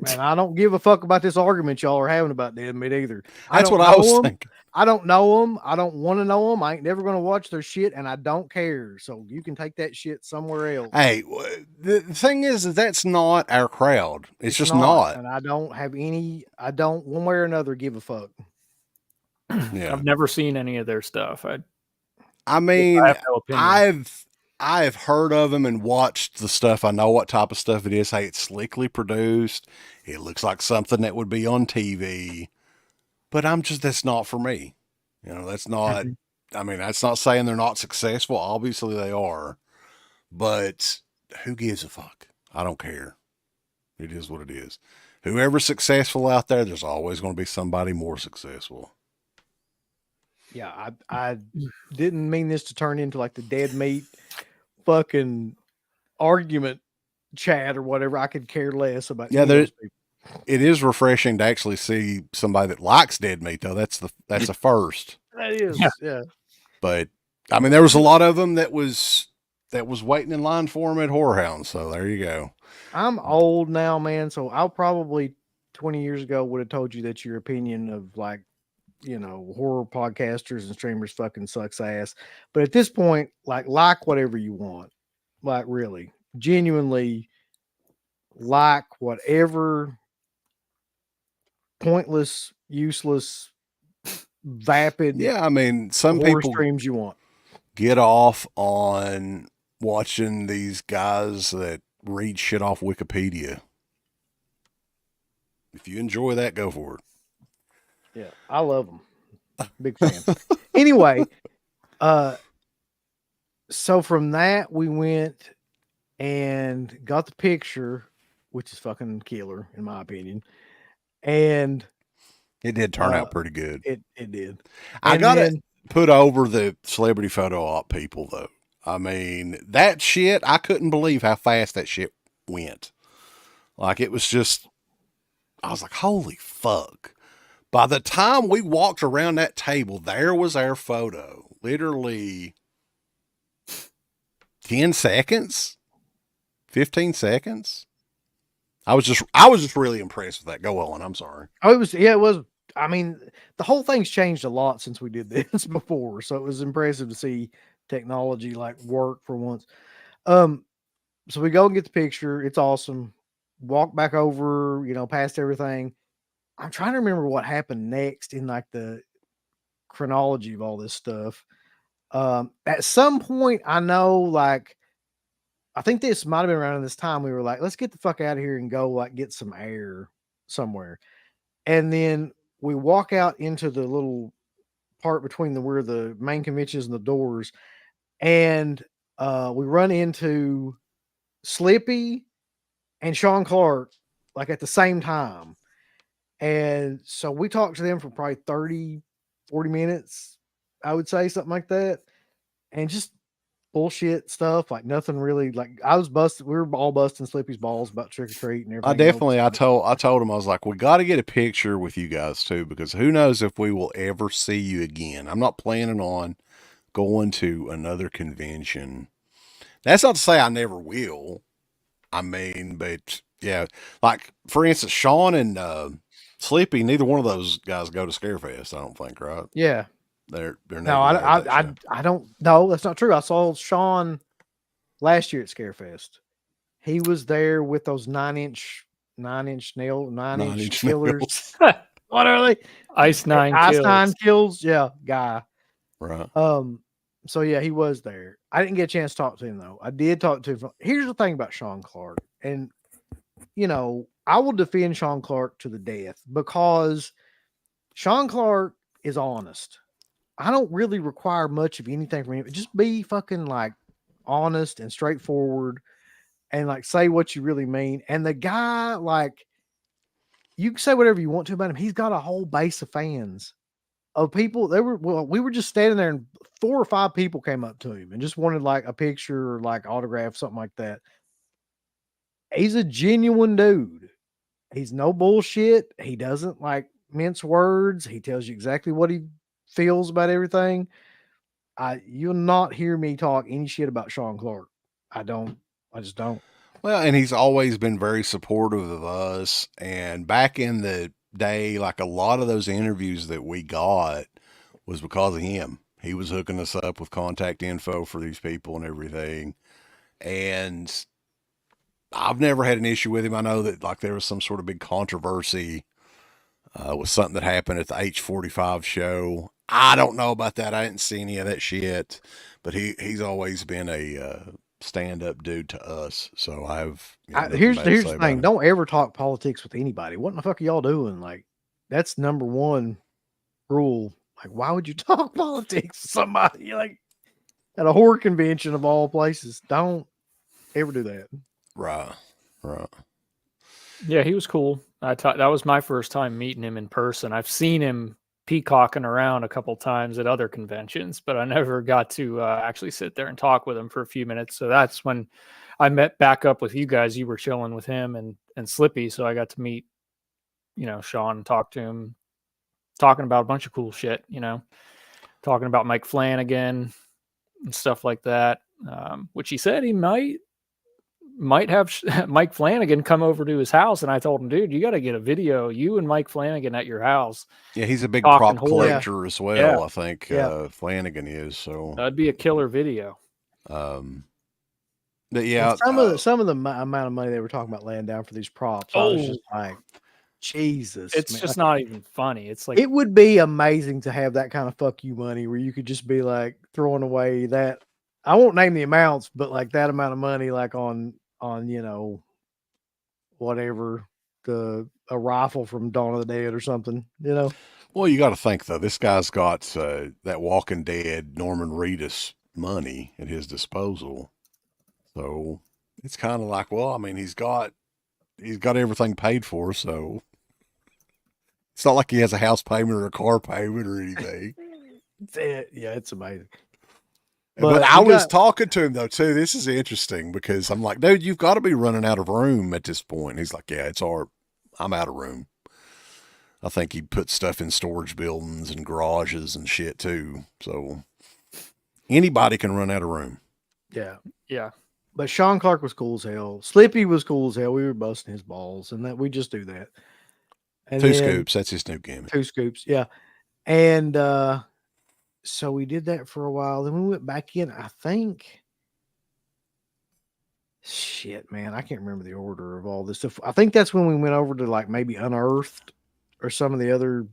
Speaker 5: And I don't give a fuck about this argument y'all are having about dead meat either.
Speaker 4: That's what I was thinking.
Speaker 5: I don't know them. I don't want to know them. I ain't never going to watch their shit, and I don't care. So you can take that shit somewhere else.
Speaker 4: Hey, the thing is that's not our crowd. It's just not.
Speaker 5: And I don't one way or another give a fuck.
Speaker 4: Yeah.
Speaker 3: I've never seen any of their stuff.
Speaker 4: I mean,
Speaker 3: I have no opinion.
Speaker 4: I've heard of them and watched the stuff. I know what type of stuff it is. Hey, it's slickly produced. It looks like something that would be on TV, but that's not for me. You know, that's not, I mean, that's not saying they're not successful. Obviously they are, but who gives a fuck? I don't care. It is what it is. Whoever's successful out there, there's always going to be somebody more successful.
Speaker 5: Yeah, I didn't mean this to turn into like the dead meat fucking argument chat or whatever. I could care less about.
Speaker 4: Yeah, it is refreshing to actually see somebody that likes dead meat, though. That's a first.
Speaker 5: That is, yeah.
Speaker 4: But I mean, there was a lot of them that was waiting in line for them at HorrorHound. So there you go.
Speaker 5: I'm old now, man. So I'll probably 20 years ago would have told you that your opinion of like, you know, horror podcasters and streamers fucking sucks ass. But at this point, like whatever you want, like really genuinely like whatever pointless, useless, vapid.
Speaker 4: Yeah. I mean, some people
Speaker 5: streams you want.
Speaker 4: Get off on watching these guys that read shit off Wikipedia. If you enjoy that, go for it.
Speaker 5: Yeah, I love them. Big fan. Anyway, so from that we went and got the picture, which is fucking killer in my opinion. And
Speaker 4: it did turn out pretty good.
Speaker 5: It did.
Speaker 4: I gotta put over the celebrity photo op people though. I mean, that shit, I couldn't believe how fast that shit went. Like it was just, I was like, holy fuck. By the time we walked around that table, there was our photo. Literally 10 seconds, 15 seconds. I was just really impressed with that. Go on. I'm sorry.
Speaker 5: Oh, it was. I mean, the whole thing's changed a lot since we did this before. So it was impressive to see technology like work for once. So we go and get the picture. It's awesome. Walk back over, you know, past everything. I'm trying to remember what happened next in like the chronology of all this stuff. At some point, I know, like, I think this might have been around this time we were like, let's get the fuck out of here and go like get some air somewhere. And then we walk out into the little part between where the main convention is and the doors. And we run into Slippy and Sean Clark like at the same time. And so we talked to them for probably 30, 40 minutes, I would say, something like that. And just bullshit stuff, like nothing really, like I was busted. We were all busting Slippy's balls about trick or treat and everything.
Speaker 4: I told him, I was like, we got to get a picture with you guys too, because who knows if we will ever see you again. I'm not planning on going to another convention. That's not to say I never will. I mean, but yeah, like for instance, Sean and Slippy, neither one of those guys go to Scarefest, I don't think, right?
Speaker 5: Yeah.
Speaker 4: They're
Speaker 5: no, I don't know. That's not true. I saw Sean last year at Scarefest. He was there with those 9-inch killers. What are they?
Speaker 3: Ice 9 kills.
Speaker 5: Ice 9 kills. Yeah, guy.
Speaker 4: Right.
Speaker 5: So yeah, he was there. I didn't get a chance to talk to him though. I did talk to him. Here's the thing about Sean Clark, and I will defend Sean Clark to the death because Sean Clark is honest. I don't really require much of anything from him. Just be fucking like honest and straightforward and like say what you really mean. And the guy, like, you can say whatever you want to about him. He's got a whole base of fans of people. We were just standing there and 4 or 5 people came up to him and just wanted like a picture or like autograph, something like that. He's a genuine dude. He's no bullshit. He doesn't like mince words. He tells you exactly what he feels about everything. You'll not hear me talk any shit about Sean Clark. I just don't.
Speaker 4: Well, and he's always been very supportive of us. And back in the day, like a lot of those interviews that we got was because of him. He was hooking us up with contact info for these people and everything. And I've never had an issue with him. I know that like there was some sort of big controversy with something that happened at the H45 show. I don't know about that. I didn't see any of that shit, but he's always been a stand-up dude to us. So I have.
Speaker 5: Here's the thing: don't ever talk politics with anybody. What in the fuck are y'all doing? Like, that's number one rule. Like, why would you talk politics with somebody like at a horror convention of all places? Don't ever do that.
Speaker 4: Right.
Speaker 3: Yeah, he was cool. That was my first time meeting him in person. I've seen him peacocking around a couple times at other conventions, but I never got to actually sit there and talk with him for a few minutes. So that's when I met back up with you guys. You were chilling with him and Slippy, so I got to meet, Sean and talk to him, talking about a bunch of cool shit, talking about Mike Flanagan and stuff like that, which he said he might have Mike Flanagan come over to his house, and I told him, dude, you got to get a video, you and Mike Flanagan at your house.
Speaker 4: Yeah, he's a big prop collector as well. Yeah. I think Flanagan is. So
Speaker 3: that'd be a killer video.
Speaker 4: But yeah,
Speaker 5: some of the amount of money they were talking about laying down for these props, I was just like, Jesus,
Speaker 3: it's just not even funny. It's like
Speaker 5: it would be amazing to have that kind of fuck you money where you could just be like throwing away that. I won't name the amounts, but like that amount of money, like on whatever, a rifle from Dawn of the Dead or something,
Speaker 4: Well, you got to think though, this guy's got that Walking Dead Norman Reedus money at his disposal, so it's kind of like, well, I mean, he's got everything paid for, so it's not like he has a house payment or a car payment or anything.
Speaker 5: It's amazing.
Speaker 4: But I was talking to him though too. This is interesting because I'm like, dude, you've got to be running out of room at this point. And he's like, yeah, it's art. I'm out of room. I think he put stuff in storage buildings and garages and shit too. So anybody can run out of room.
Speaker 5: Yeah. But Sean Clark was cool as hell. Slippy was cool as hell. We were busting his balls, and that we just do that. And
Speaker 4: Two Scoops. That's his new game.
Speaker 5: 2 Scoops. Yeah. And, so we did that for a while. Then we went back in, I think. Shit, man. I can't remember the order of all this stuff. I think that's when we went over to like maybe Unearthed or some of the other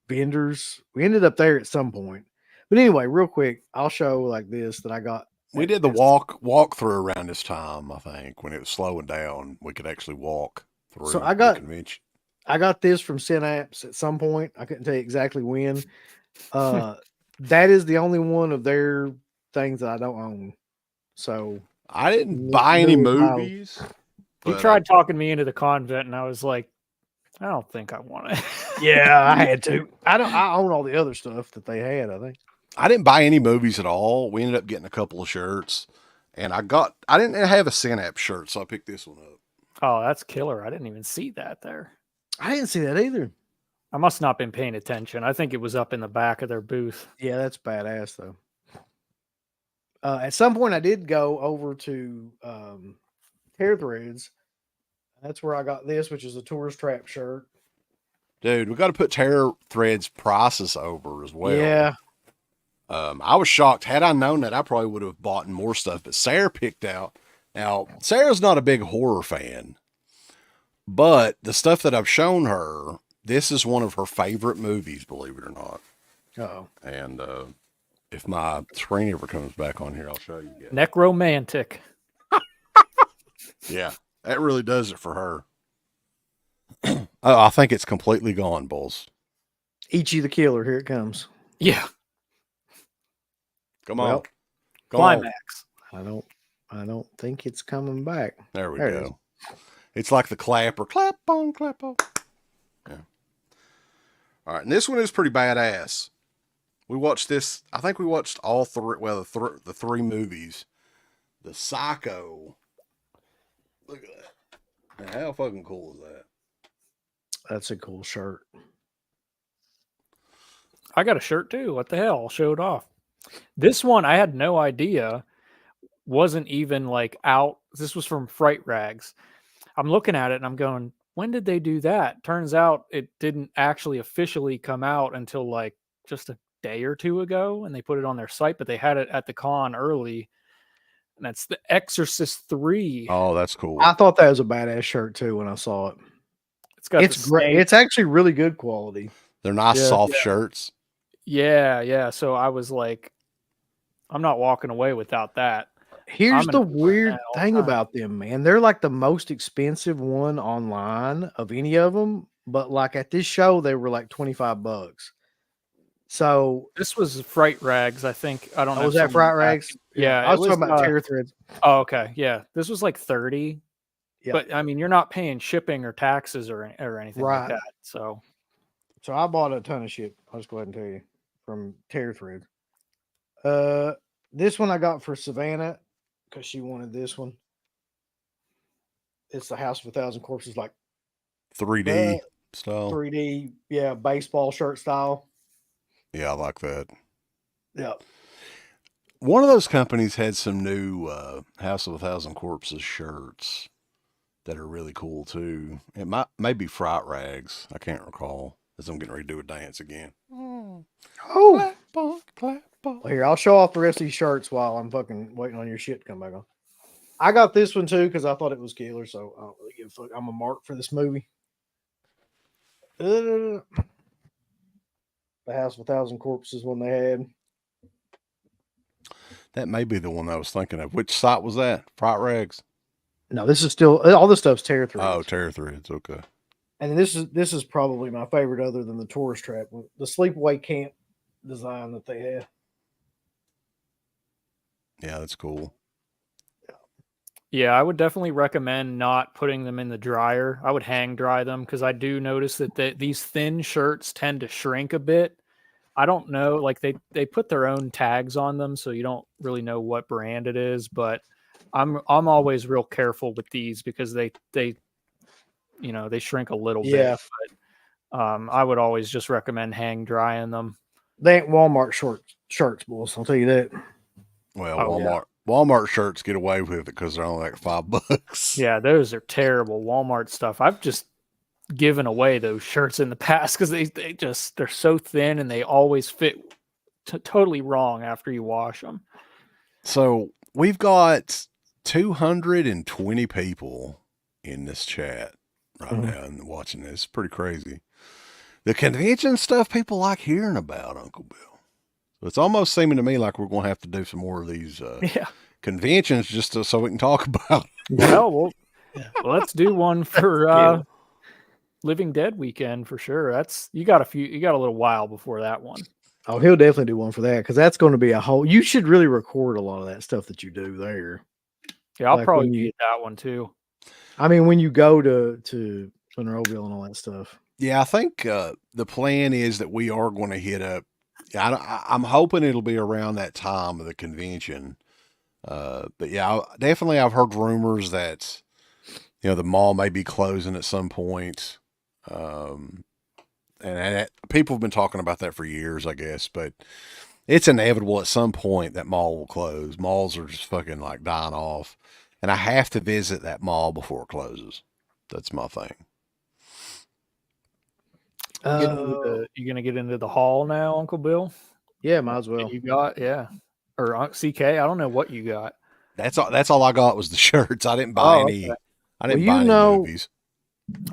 Speaker 5: vendors. We ended up there at some point. But anyway, real quick, I'll show like this that I got.
Speaker 4: We did the walk through around this time, I think, when it was slowing down. We could actually walk through the convention.
Speaker 5: I got this from Synapse at some point. I couldn't tell you exactly when. That is the only one of their things that I don't own. So
Speaker 4: I didn't buy any movies.
Speaker 3: He tried talking me into the convent, and I was like, I don't think I want it.
Speaker 5: Yeah, I had to. I own all the other stuff that they had, I think.
Speaker 4: I didn't buy any movies at all. We ended up getting a couple of shirts, and I didn't have a Synapse shirt, so I picked this one up.
Speaker 3: Oh, that's killer. I didn't even see that there.
Speaker 5: I didn't see that either.
Speaker 3: I must not been paying attention. I think it was up in the back of their booth.
Speaker 5: Yeah, that's badass though. At some point I did go over to Tear Threads. That's where I got this, which is a Tourist Trap shirt.
Speaker 4: Dude, we got to put Tear Threads prices over as well.
Speaker 5: Yeah.
Speaker 4: I was shocked. Had I known that, I probably would have bought more stuff. But Sarah picked out. Now, Sarah's not a big horror fan, but the stuff that I've shown her, this is one of her favorite movies, believe it or not.
Speaker 5: Uh-oh.
Speaker 4: And If my screen ever comes back on here, I'll show you guys.
Speaker 3: Necromantic.
Speaker 4: Yeah, that really does it for her. Oh, I think it's completely gone, Bulls.
Speaker 5: Ichi the Killer, here it comes.
Speaker 3: Yeah.
Speaker 4: Come on. Come
Speaker 3: Climax.
Speaker 5: On. I don't think it's coming back.
Speaker 4: There we go. It's like the clapper. Clap on, clap on. Yeah. All right, and this one is pretty badass. We watched this. I think we watched all three. Well, the three movies. The Psycho. Look at that. Man, how fucking cool is that?
Speaker 5: That's a cool shirt.
Speaker 3: I got a shirt too. What the hell? I'll show it off. This one I had no idea wasn't even like out. This was from Fright Rags. I'm looking at it and I'm going, when did they do that? Turns out it didn't actually officially come out until like just a day or two ago, and they put it on their site, but they had it at the con early. And that's The Exorcist 3.
Speaker 4: Oh, that's cool.
Speaker 5: I thought that was a badass shirt too when I saw it. It's great. It's actually really good quality.
Speaker 4: They're nice soft shirts.
Speaker 3: Yeah. So I was like, I'm not walking away without that.
Speaker 5: Here's the weird thing about them, man. They're like the most expensive one online of any of them, but like at this show, they were like $25. So
Speaker 3: this was Fright Rags, I think. I don't know.
Speaker 5: Was that Fright Rags?
Speaker 3: Yeah.
Speaker 5: I was talking about Terror Threads.
Speaker 3: Oh, okay. Yeah. This was like 30.
Speaker 5: Yeah.
Speaker 3: But I mean, you're not paying shipping or taxes or anything like that. So
Speaker 5: I bought a ton of shit. I'll just go ahead and tell you from Terror Threads. This one I got for Savannah because she wanted this one. It's the House of 1,000 Corpses, like
Speaker 4: 3D style.
Speaker 5: 3D, baseball shirt style.
Speaker 4: Yeah, I like that.
Speaker 5: Yeah.
Speaker 4: One of those companies had some new House of 1,000 Corpses shirts that are really cool too. It might be Fright Rags. I can't recall. As I'm getting ready to do a dance again.
Speaker 5: Oh.
Speaker 4: Clap on.
Speaker 5: Well, here, I'll show off the rest of these shirts while I'm fucking waiting on your shit to come back on. I got this one too because I thought it was killer, so I don't really give a fuck. I'm a mark for this movie. The House of 1,000 Corpses one they had.
Speaker 4: That may be the one I was thinking of. Which site was that? Fright Rags?
Speaker 5: No, this is still all this stuff's Terror Threads.
Speaker 4: Oh, Terror Threads. Okay.
Speaker 5: And this is probably my favorite other than the tourist trap. The sleepaway camp design that they had.
Speaker 4: Yeah, that's cool.
Speaker 3: yeah, I would definitely recommend not putting them in the dryer. I would hang dry them because I do notice that these thin shirts tend to shrink a bit. I don't know, like they put their own tags on them, so you don't really know what brand it is. But I'm always real careful with these because they shrink a little bit. But I would always just recommend hang drying them.
Speaker 5: They ain't Walmart shirts, boys. I'll tell you that.
Speaker 4: Well, Walmart shirts get away with it because they're only like $5.
Speaker 3: Yeah, those are terrible Walmart stuff. I've just given away those shirts in the past because they're so thin and they always fit totally wrong after you wash them.
Speaker 4: So we've got 220 people in this chat right now and watching this. It's pretty crazy. The convention stuff people like hearing about, Uncle Bill. So it's almost seeming to me like we're going to have to do some more of these conventions just so we can talk about it.
Speaker 3: Well, let's do one for Living Dead weekend for sure. You got a little while before that one.
Speaker 5: Oh, he'll definitely do one for that because that's going to be a whole. You should really record a lot of that stuff that you do there.
Speaker 3: Yeah, I'll probably get that one too.
Speaker 5: I mean, when you go to Monroeville and all that stuff.
Speaker 4: Yeah, I think the plan is that we are going to hit up. I'm hoping it'll be around that time of the convention. But yeah, definitely I've heard rumors that, the mall may be closing at some point. And people have been talking about that for years, I guess, but it's inevitable at some point that mall will close. Malls are just fucking like dying off. And I have to visit that mall before it closes. That's my thing.
Speaker 3: You gonna get into the hall now, Uncle Bill?
Speaker 5: Yeah, might as well.
Speaker 3: You got or CK? I don't know what you got.
Speaker 4: That's all I got was the shirts. I didn't buy any. Okay. I didn't buy any movies.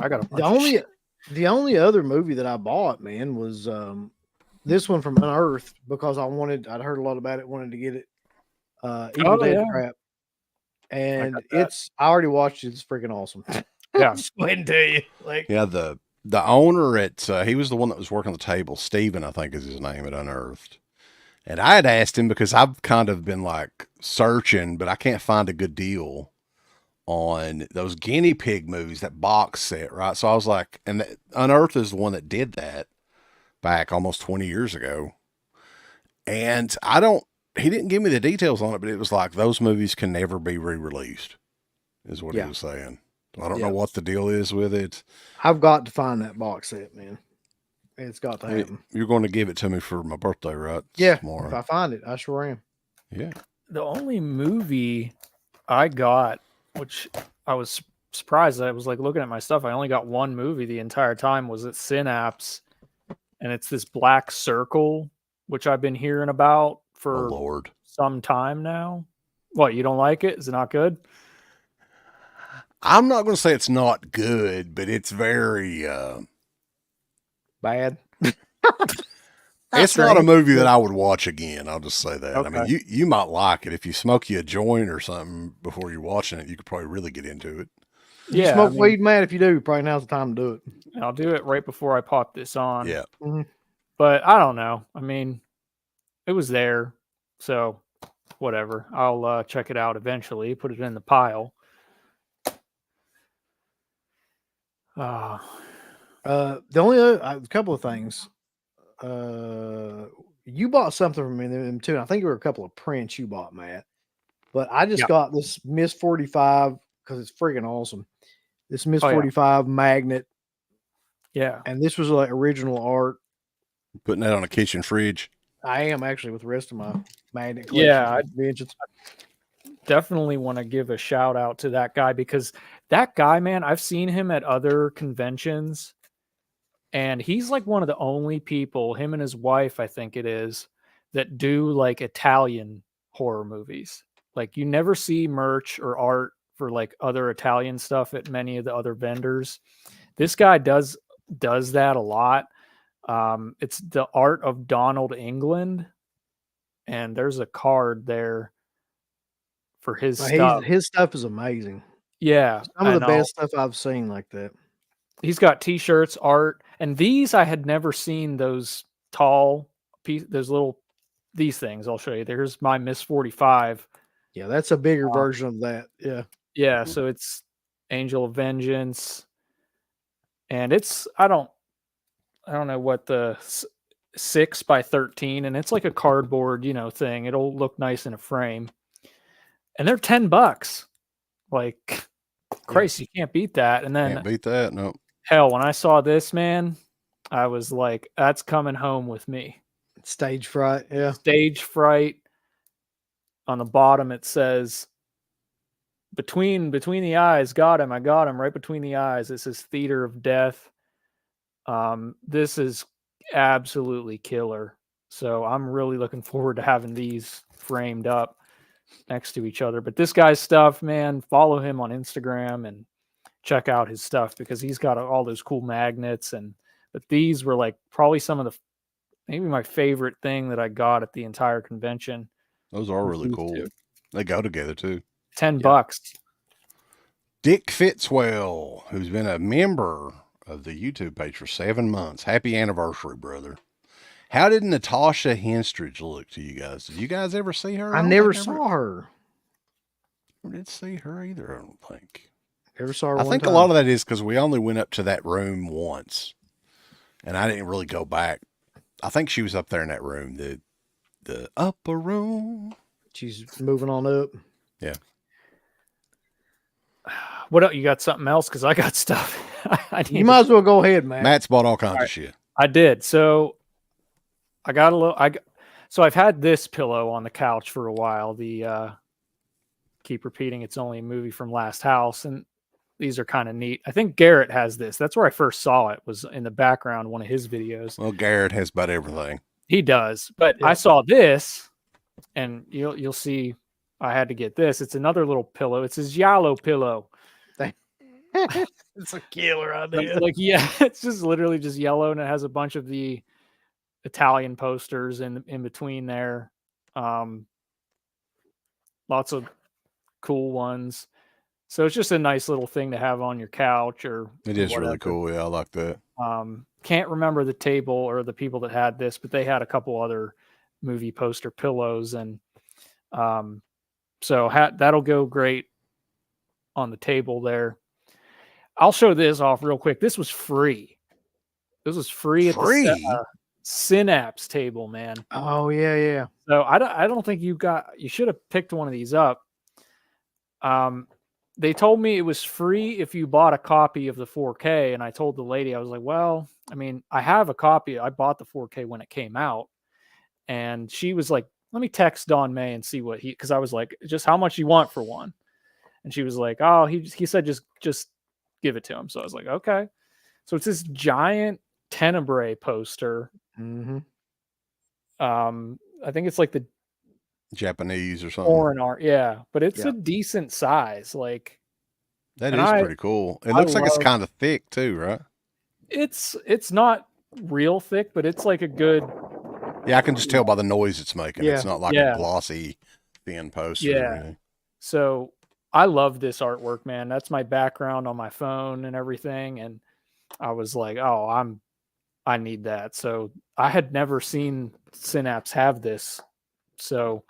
Speaker 3: I got
Speaker 5: the only other movie that I bought, man, was this one from Unearthed because I'd heard a lot about it, wanted to get it. Evil Dead Crap. And I already watched it. It's freaking awesome.
Speaker 3: Yeah.
Speaker 5: Just go ahead and tell you. Like,
Speaker 4: yeah, the owner at, he was the one that was working the table. Steven, I think is his name at Unearthed. And I had asked him because I've kind of been like searching, but I can't find a good deal on those guinea pig movies, that box set, right? So I was like, and Unearthed is the one that did that back almost 20 years ago. And he didn't give me the details on it, but it was like, those movies can never be re-released, is what he was saying. I don't know what the deal is with it.
Speaker 5: I've got to find that box set, man. It's got to happen.
Speaker 4: You're going to give it to me for my birthday, right?
Speaker 5: Yeah.
Speaker 4: Tomorrow.
Speaker 5: If I find it, I sure am.
Speaker 4: Yeah.
Speaker 3: The only movie I got, which I was surprised, I was like looking at my stuff, I only got one movie the entire time, was at Synapse. And it's this Black Circle, which I've been hearing about for some time now. What, you don't like it? Is it not good?
Speaker 4: I'm not going to say it's not good, but it's very
Speaker 5: bad.
Speaker 4: It's not a movie that I would watch again. I'll just say that.
Speaker 3: Okay.
Speaker 4: I mean, you might like it if you smoke you a joint or something before you're watching it. You could probably really get into it.
Speaker 5: You smoke weed, man. If you do, probably now's the time to do it.
Speaker 3: I'll do it right before I pop this on.
Speaker 4: Yeah.
Speaker 5: Mm-hmm.
Speaker 3: But I don't know. I mean, it was there, so whatever. I'll check it out eventually. Put it in the pile.
Speaker 5: The only other, a couple of things. You bought something from them too. And I think there were a couple of prints you bought, Matt. But I just got this Miss 45 because it's freaking awesome. This Miss 45 magnet.
Speaker 3: Yeah.
Speaker 5: And this was like original art.
Speaker 4: Putting that on a kitchen fridge.
Speaker 5: I am actually with the rest of my magnet collection.
Speaker 3: Yeah, I definitely want to give a shout out to that guy because that guy, man, I've seen him at other conventions and he's like one of the only people, him and his wife, I think it is, that do like Italian horror movies. Like you never see merch or art for like other Italian stuff at many of the other vendors. This guy does that a lot. It's the art of Donald England, and there's a card there for his stuff.
Speaker 5: His stuff is amazing.
Speaker 3: Yeah,
Speaker 5: some of the best stuff I've seen like that.
Speaker 3: He's got t-shirts, art, and these I had never seen those tall these things. I'll show you. There's my Miss 45.
Speaker 5: Yeah, that's a bigger version of that. Yeah.
Speaker 3: Yeah, so it's Angel of Vengeance, and it's I don't know what the 6x13, and it's like a cardboard, thing. It'll look nice in a frame, and they're $10. Like, Christ, you can't beat that. And then
Speaker 4: can't beat that. No.
Speaker 3: Hell, when I saw this, man, I was like, that's coming home with me.
Speaker 5: Stage fright. Yeah.
Speaker 3: Stage fright. On the bottom, it says, between the eyes, got him. I got him right between the eyes. This is Theater of Death. This is absolutely killer. So I'm really looking forward to having these framed up next to each other. But this guy's stuff, man, follow him on Instagram and check out his stuff because he's got all those cool magnets. But these were like probably some of maybe my favorite thing that I got at the entire convention.
Speaker 4: Those are really cool. They go together too.
Speaker 3: $10.
Speaker 4: Dick Fitzwell, who's been a member of the YouTube page for 7 months. Happy anniversary, brother. How did Natasha Henstridge look to you guys? Did you guys ever see her?
Speaker 5: I never saw her.
Speaker 4: I didn't see her either, I don't think.
Speaker 5: Never saw her.
Speaker 4: I think a lot of that is because we only went up to that room once. And I didn't really go back. I think she was up there in that room, the upper room.
Speaker 5: She's moving on up.
Speaker 4: Yeah.
Speaker 3: What else? You got something else? Because I got stuff.
Speaker 5: You might as well go ahead, man.
Speaker 4: Matt's bought all kinds of shit.
Speaker 3: I did. So I got so I've had this pillow on the couch for a while. The keep repeating it's only a movie from Last House, and these are kind of neat. I think Garrett has this. That's where I first saw it, was in the background, one of his videos.
Speaker 4: Well, Garrett has about everything.
Speaker 3: He does. But I saw this, and you'll see I had to get this. It's another little pillow. It's his Yellow pillow.
Speaker 5: It's a killer idea.
Speaker 3: Like, yeah, it's just literally just yellow, and it has a bunch of the Italian posters in between there. Lots of cool ones. So it's just a nice little thing to have on your couch or
Speaker 4: It is
Speaker 3: whatever.
Speaker 4: really cool. Yeah, I like that.
Speaker 3: Can't remember the table or the people that had this, but they had a couple other movie poster pillows, and so that'll go great on the table there. I'll show this off real quick. This was free. This was free at the Synapse table, man.
Speaker 5: Oh yeah.
Speaker 3: So I don't think you should have picked one of these up. They told me it was free if you bought a copy of the 4K, and I told the lady, I was like, well, I mean, I have a copy. I bought the 4K when it came out, and she was like, let me text Don May and see what because I was like, just how much you want for one, and she was like, oh, he said just give it to him. So I was like, okay. So it's this giant Tenebrae poster.
Speaker 5: Mm-hmm.
Speaker 3: I think it's like the
Speaker 4: Japanese or something.
Speaker 3: Foreign art, yeah, but it's a decent size. Like
Speaker 4: that is pretty cool. It looks like it's kind of thick too, right?
Speaker 3: It's not real thick, but it's like a good.
Speaker 4: Yeah, I can just tell by the noise it's making.
Speaker 5: Yeah.
Speaker 4: It's not like a glossy thin poster.
Speaker 3: Yeah. So I love this artwork, man. That's my background on my phone and everything. And I was like, oh, I need that. So I had never seen Synapse have this. So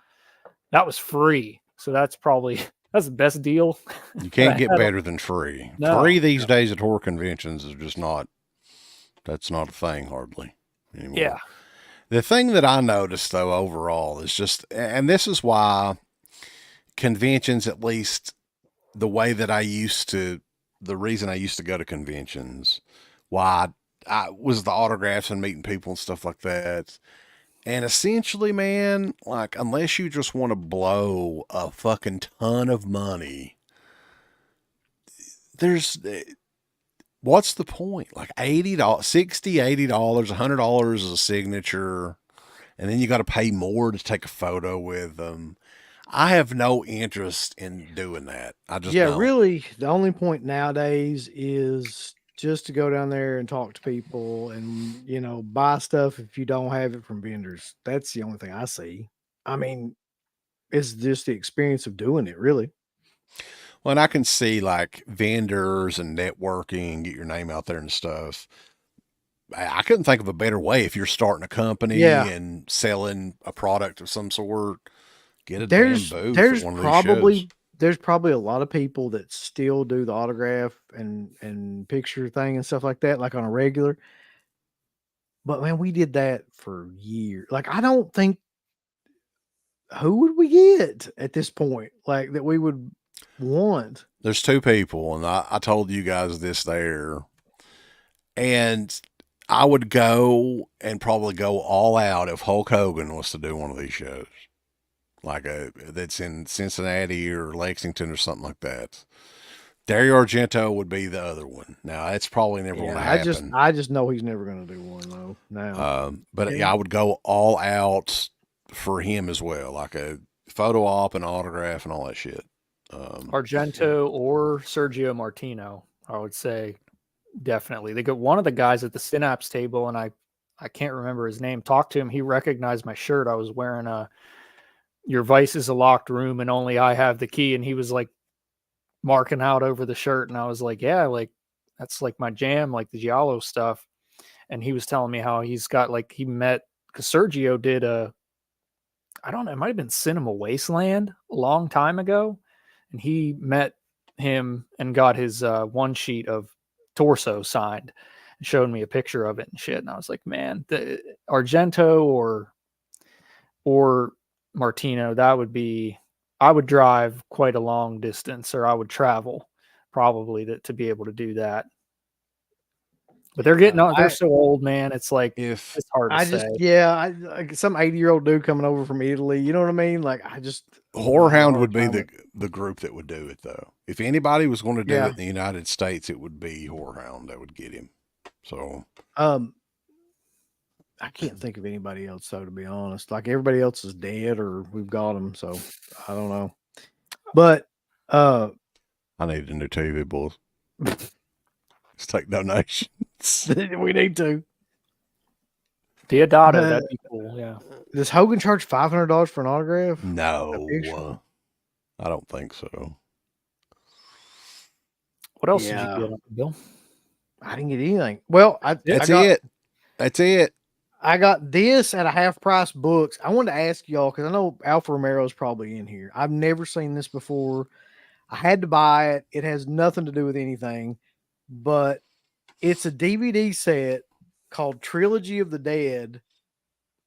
Speaker 3: that was free. So that's the best deal.
Speaker 4: You can't get better than free.
Speaker 3: No.
Speaker 4: Free these days at horror conventions is just that's not a thing hardly anymore.
Speaker 3: Yeah.
Speaker 4: The thing that I noticed though overall is just, and this is why conventions, at least the way that the reason I used to go to conventions, why I was the autographs and meeting people and stuff like that. And essentially, man, like, unless you just want to blow a fucking ton of money, what's the point? Like $80, $60, $80, $100 is a signature. And then you got to pay more to take a photo with them. I have no interest in doing that. I just don't.
Speaker 5: Really, the only point nowadays is just to go down there and talk to people and, buy stuff if you don't have it from vendors. That's the only thing I see. I mean, it's just the experience of doing it, really.
Speaker 4: Well, and I can see like vendors and networking, get your name out there and stuff. I couldn't think of a better way if you're starting a company and selling a product of some sort. Get a damn booth at one of these shows.
Speaker 5: There's probably a lot of people that still do the autograph and picture thing and stuff like that, like on a regular. But man, we did that for years. Like, I don't think, who would we get at this point? Like, that we would want.
Speaker 4: There's two people, and I told you guys this there. And I would go and probably go all out if Hulk Hogan was to do one of these shows. Like that's in Cincinnati or Lexington or something like that. Dario Argento would be the other one. Now that's probably never going to happen.
Speaker 5: I just know he's never going to do one though. Now,
Speaker 4: but I would go all out for him as well, like a photo op and autograph and all that shit.
Speaker 3: Argento or Sergio Martino, I would say definitely. They got one of the guys at the Synapse table, and I can't remember his name. Talked to him. He recognized my shirt. I was wearing Your Vice is a Locked Room and Only I Have the Key. And he was like marking out over the shirt. And I was like, yeah, like that's like my jam, like the Giallo stuff. And he was telling me how he's got he met, because Sergio did I don't know, it might've been Cinema Wasteland a long time ago. And he met him and got his one sheet of Torso signed and showed me a picture of it and shit. And I was like, man, the Argento or Martino, that would be, I would drive quite a long distance, or I would travel probably to be able to do that. But they're getting on, they're so old, man. It's like, it's hard to say.
Speaker 5: Like some 80-year-old dude coming over from Italy, you know what I mean? Like,
Speaker 4: HorrorHound would be the group that would do it though. If anybody was going to do it in the United States, it would be HorrorHound that would get him. So,
Speaker 5: I can't think of anybody else though, to be honest. Like, everybody else is dead or we've got them, so I don't know. But
Speaker 4: I need a new TV, boys. Let's take donations.
Speaker 5: We need to.
Speaker 3: Deodato, that'd be cool. Yeah.
Speaker 5: Does Hogan charge $500 for an autograph?
Speaker 4: No, I don't think so.
Speaker 3: What else did you get, Bill?
Speaker 5: I didn't get anything. Well,
Speaker 4: That's it.
Speaker 5: I got this at a half price books. I wanted to ask y'all because I know Alfa Romero is probably in here. I've never seen this before. I had to buy it. It has nothing to do with anything, but it's a DVD set called Trilogy of the Dead,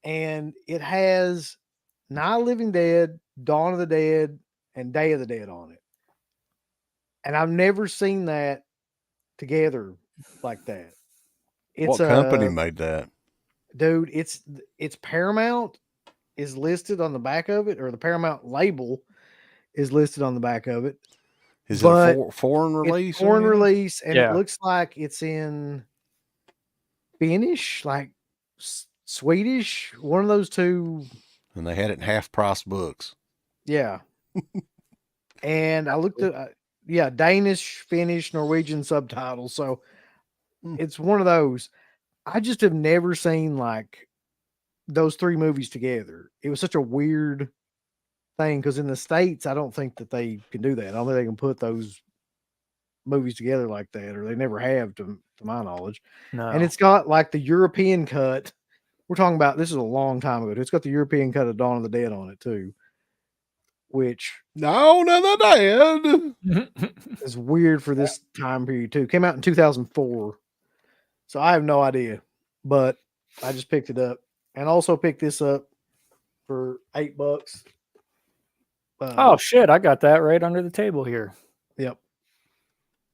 Speaker 5: and it has Night of the Living Dead, Dawn of the Dead, and Day of the Dead on it. And I've never seen that together like that.
Speaker 4: What company made that?
Speaker 5: Dude, it's Paramount is listed on the back of it, or the Paramount label is listed on the back of it.
Speaker 4: Is it a foreign release?
Speaker 5: Foreign release, and it looks like it's in Finnish, like Swedish, one of those two.
Speaker 4: And they had it in half price books.
Speaker 5: Yeah. And I looked at Danish, Finnish, Norwegian subtitles. So it's one of those. I just have never seen like those three movies together. It was such a weird thing because in the States, I don't think that they can do that. I don't think they can put those movies together like that, or they never have to my knowledge. No. And it's got like the European cut. We're talking about, this is a long time ago. It's got the European cut of Dawn of the Dead on it too, which
Speaker 4: Dawn of the Dead
Speaker 5: is weird for this time period too. Came out in 2004. So I have no idea, but I just picked it up and also picked this up for $8.
Speaker 3: Oh shit. I got that right under the table here.
Speaker 5: Yep.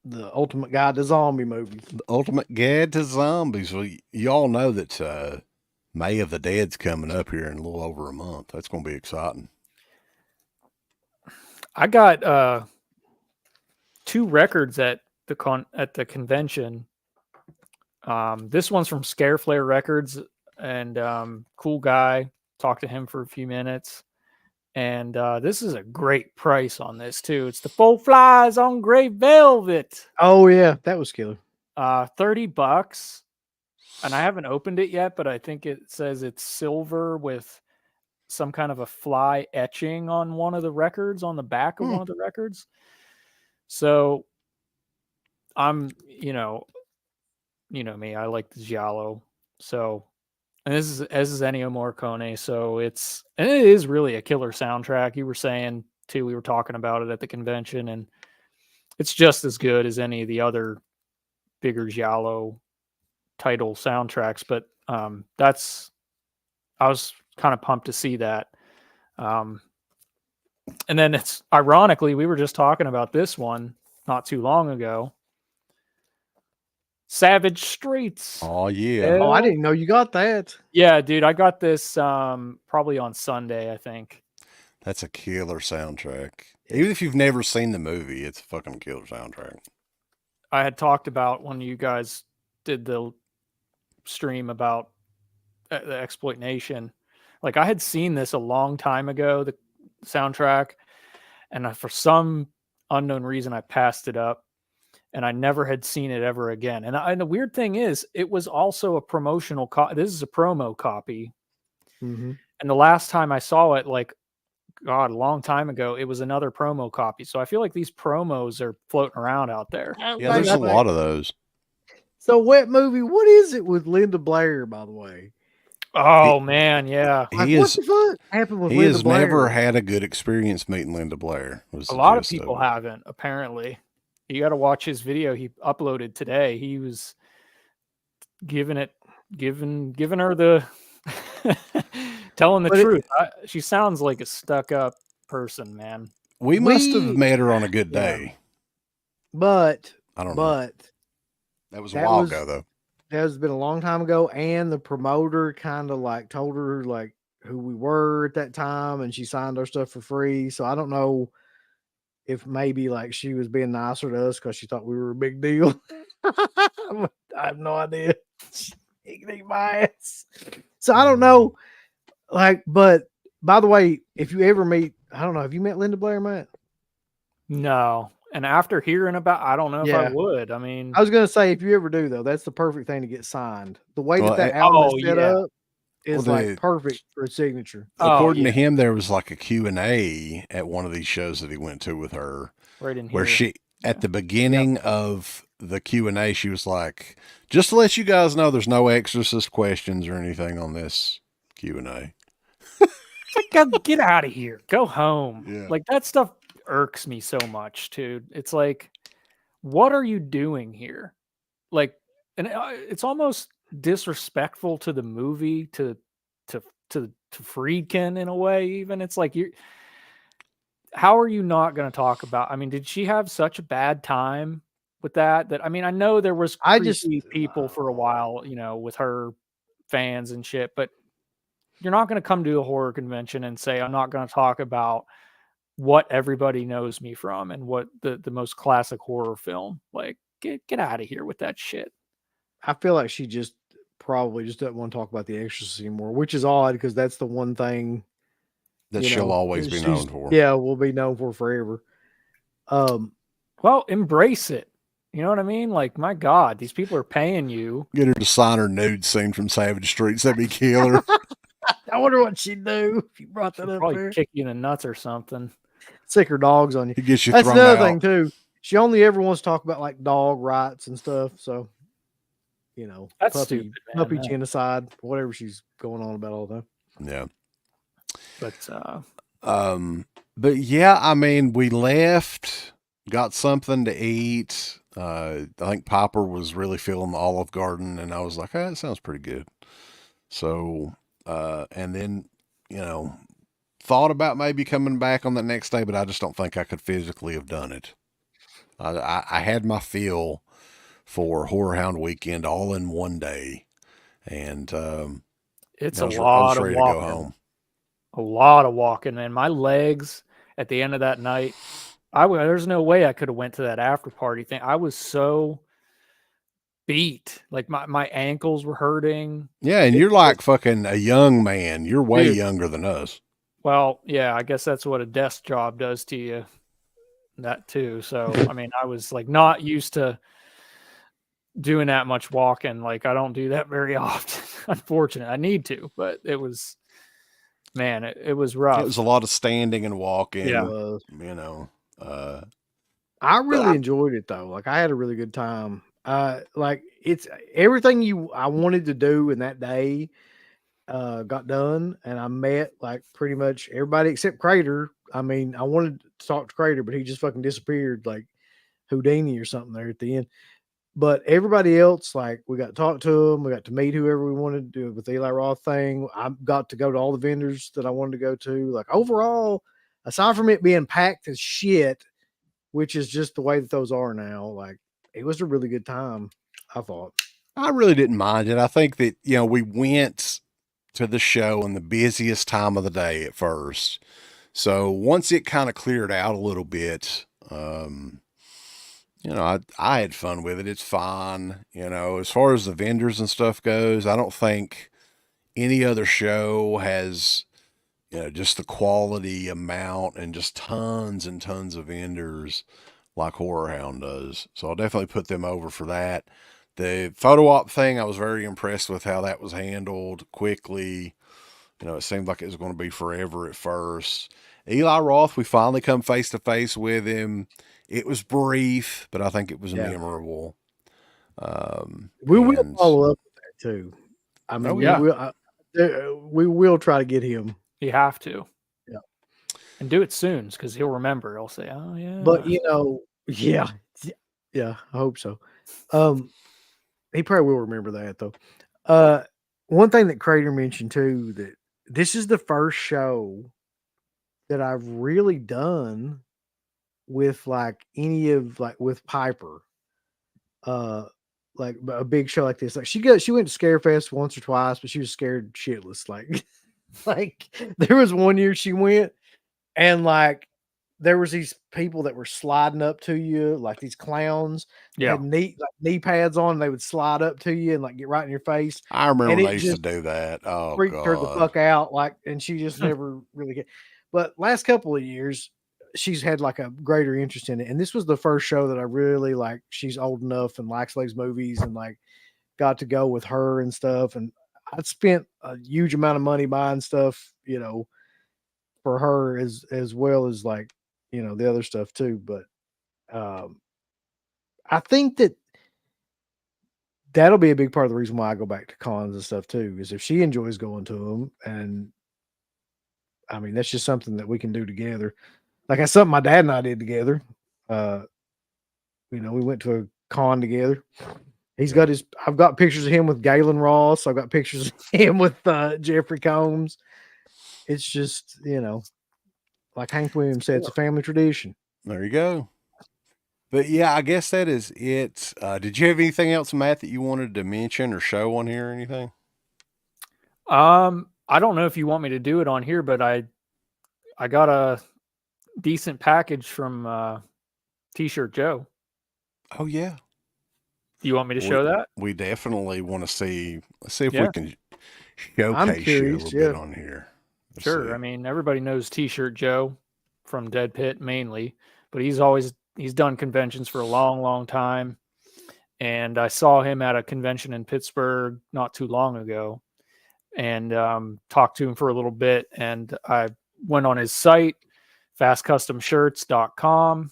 Speaker 5: The Ultimate Guide to Zombie Movies.
Speaker 4: The Ultimate Guide to Zombies. Well, y'all know that May of the Dead's coming up here in a little over a month. That's going to be exciting.
Speaker 3: I got 2 records at the convention. This one's from Scareflare Records, and cool guy. Talked to him for a few minutes. And this is a great price on this too. It's the Full Flies on Gray Velvet.
Speaker 5: Oh yeah, that was killer.
Speaker 3: $30, and I haven't opened it yet, but I think it says it's silver with some kind of a fly etching on one of the records, on the back of one of the records. So I'm, you know me, I like the giallo. So. And this is Ennio Morricone, so it is really a killer soundtrack. You were saying too, we were talking about it at the convention, and it's just as good as any of the other bigger giallo title soundtracks. But I was kind of pumped to see that. And then it's ironically, we were just talking about this one not too long ago. Savage Streets.
Speaker 4: Oh yeah.
Speaker 5: Oh, I didn't know you got that.
Speaker 3: Yeah, dude, I got this probably on Sunday, I think.
Speaker 4: That's a killer soundtrack. Even if you've never seen the movie, it's a fucking killer soundtrack.
Speaker 3: I had talked about when you guys did the stream about the Exploit Nation. Like, I had seen this a long time ago, the soundtrack, and for some unknown reason, I passed it up. And I never had seen it ever again. And the weird thing is, it was also a promotional this is a promo copy.
Speaker 5: Mm-hmm.
Speaker 3: And the last time I saw it, like, God, a long time ago, it was another promo copy. So I feel like these promos are floating around out there.
Speaker 4: Yeah, there's a lot of those.
Speaker 5: So Wet Movie, what is it with Linda Blair, by the way?
Speaker 3: Oh, man, yeah.
Speaker 5: Like, what the fuck happened with Linda Blair?
Speaker 4: He has never had a good experience meeting Linda Blair.
Speaker 3: A lot of people haven't, apparently. You got to watch his video he uploaded today. He was giving her the telling the truth. She sounds like a stuck-up person, man.
Speaker 4: We must have met her on a good day.
Speaker 5: But
Speaker 4: I don't know. That was a while ago, though.
Speaker 5: That has been a long time ago, and the promoter kind of like told her like who we were at that time, and she signed our stuff for free. So I don't know if maybe like she was being nicer to us because she thought we were a big deal. I have no idea. My ass. So I don't know. Like, but by the way, if you ever meet, I don't know, have you met Linda Blair, Matt?
Speaker 3: No. And after hearing about, I don't know if I would. I mean,
Speaker 5: I was gonna say, if you ever do though, that's the perfect thing to get signed. The way that album is set up, is like perfect for a signature.
Speaker 4: According to him, there was like a Q&A at one of these shows that he went to with her.
Speaker 3: Right in here.
Speaker 4: Where she, at the beginning of the Q&A, she was like, just to let you guys know, there's no exorcist questions or anything on this Q&A.
Speaker 3: It's like, get out of here. Go home.
Speaker 4: Yeah.
Speaker 3: Like, that stuff irks me so much, dude. It's like, what are you doing here? Like, and it's almost disrespectful to the movie, to Friedkin in a way. Even it's like, how are you not going to talk about? I mean, did she have such a bad time with that? I mean, I know there was people for a while, you know, with her fans and shit, but you're not going to come to a horror convention and say, I'm not going to talk about what everybody knows me from and what the most classic horror film. Like, get out of here with that shit.
Speaker 5: I feel like she just probably just doesn't want to talk about The Exorcist anymore, which is odd because that's the one thing
Speaker 4: that she'll always be known for.
Speaker 5: Yeah, will be known for forever.
Speaker 3: Well, embrace it. You know what I mean? Like, my God, these people are paying you.
Speaker 4: Get her to sign her nude scene from Savage Streets. That'd be killer.
Speaker 5: I wonder what she'd do if you brought that up
Speaker 3: Probably
Speaker 5: there.
Speaker 3: Kick you in the nuts or something.
Speaker 5: Sick her dogs on you.
Speaker 4: That's
Speaker 5: another thing too. She only ever wants to talk about like dog rights and stuff. So, you know,
Speaker 3: that's stupid, man.
Speaker 5: Puppy genocide, whatever she's going on about all the time.
Speaker 4: Yeah.
Speaker 3: But
Speaker 4: yeah, I mean, we left, got something to eat. I think Popper was really feeling the Olive Garden, and I was like, that sounds pretty good. So, and then, you know, thought about maybe coming back on the next day, but I just don't think I could physically have done it. I had my feel for HorrorHound weekend all in one day, and
Speaker 3: it's a lot of walking. A lot of walking, man. My legs at the end of that night, there's no way I could have went to that after party thing. I was so beat. Like my ankles were hurting.
Speaker 4: Yeah, and you're like fucking a young man. You're way younger than us.
Speaker 3: Well, yeah, I guess that's what a desk job does to you. That too. So, I mean, I was like not used to doing that much walking. Like, I don't do that very often. Unfortunately, I need to, but it was, man, it was rough.
Speaker 4: It was a lot of standing and walking.
Speaker 3: Yeah.
Speaker 4: You know,
Speaker 5: I really enjoyed it though. Like, I had a really good time. Like, it's everything I wanted to do in that day got done, and I met like pretty much everybody except Crater. I mean, I wanted to talk to Crater, but he just fucking disappeared like Houdini or something there at the end. But everybody else, like, we got to talk to them. We got to meet whoever we wanted to do with the Eli Roth thing. I got to go to all the vendors that I wanted to go to. Like, overall, aside from it being packed as shit, which is just the way that those are now, like, it was a really good time, I thought.
Speaker 4: I really didn't mind it. I think that, you know, we went to the show in the busiest time of the day at first. So once it kind of cleared out a little bit, you know, I had fun with it. It's fine. You know, as far as the vendors and stuff goes, I don't think any other show has, you know, just the quality amount and just tons and tons of vendors like HorrorHound does. So I'll definitely put them over for that. The photo op thing, I was very impressed with how that was handled quickly. You know, it seemed like it was going to be forever at first. Eli Roth, we finally come face to face with him. It was brief, but I think it was memorable.
Speaker 5: We will follow up with that too. I mean, we will try to get him.
Speaker 3: You have to.
Speaker 5: Yeah.
Speaker 3: And do it soon, because he'll remember. He'll say, oh, yeah.
Speaker 5: But, you know, yeah, I hope so. He probably will remember that, though. One thing that Crater mentioned, too, that this is the first show that I've really done with, like, with Piper. Like, a big show like this. Like, she went to Scarefest once or twice, but she was scared shitless. Like there was one year she went, and like there was these people that were sliding up to you, like these clowns.
Speaker 3: Yeah,
Speaker 5: had knee pads on. And they would slide up to you and like get right in your face.
Speaker 4: I remember they used to do that. Oh,
Speaker 5: freaked her the fuck out. Like, and she just never really get. But last couple of years, she's had like a greater interest in it, and this was the first show that I really like. She's old enough and likes those movies, and like got to go with her and stuff. And I spent a huge amount of money buying stuff, for her as well as like, the other stuff too. But I think that'll be a big part of the reason why I go back to cons and stuff too, is if she enjoys going to them. And I mean, that's just something that we can do together. Like that's something my dad and I did together. We went to a con together. I've got pictures of him with Galen Ross. I've got pictures of him with Jeffrey Combs. It's just, like Hank Williams said, it's a family tradition.
Speaker 4: There you go. But yeah, I guess that is it. Did you have anything else, Matt, that you wanted to mention or show on here or anything?
Speaker 3: I don't know if you want me to do it on here, but I got a decent package from T-Shirt Joe.
Speaker 4: Oh yeah.
Speaker 3: Do you want me to show that?
Speaker 4: We definitely want to see. Let's see if we can showcase you a little bit on here.
Speaker 3: Sure. See. I mean, everybody knows T-Shirt Joe from DEADPIT mainly, but he's done conventions for a long, long time. And I saw him at a convention in Pittsburgh not too long ago and talked to him for a little bit. And I went on his site, fastcustomshirts.com.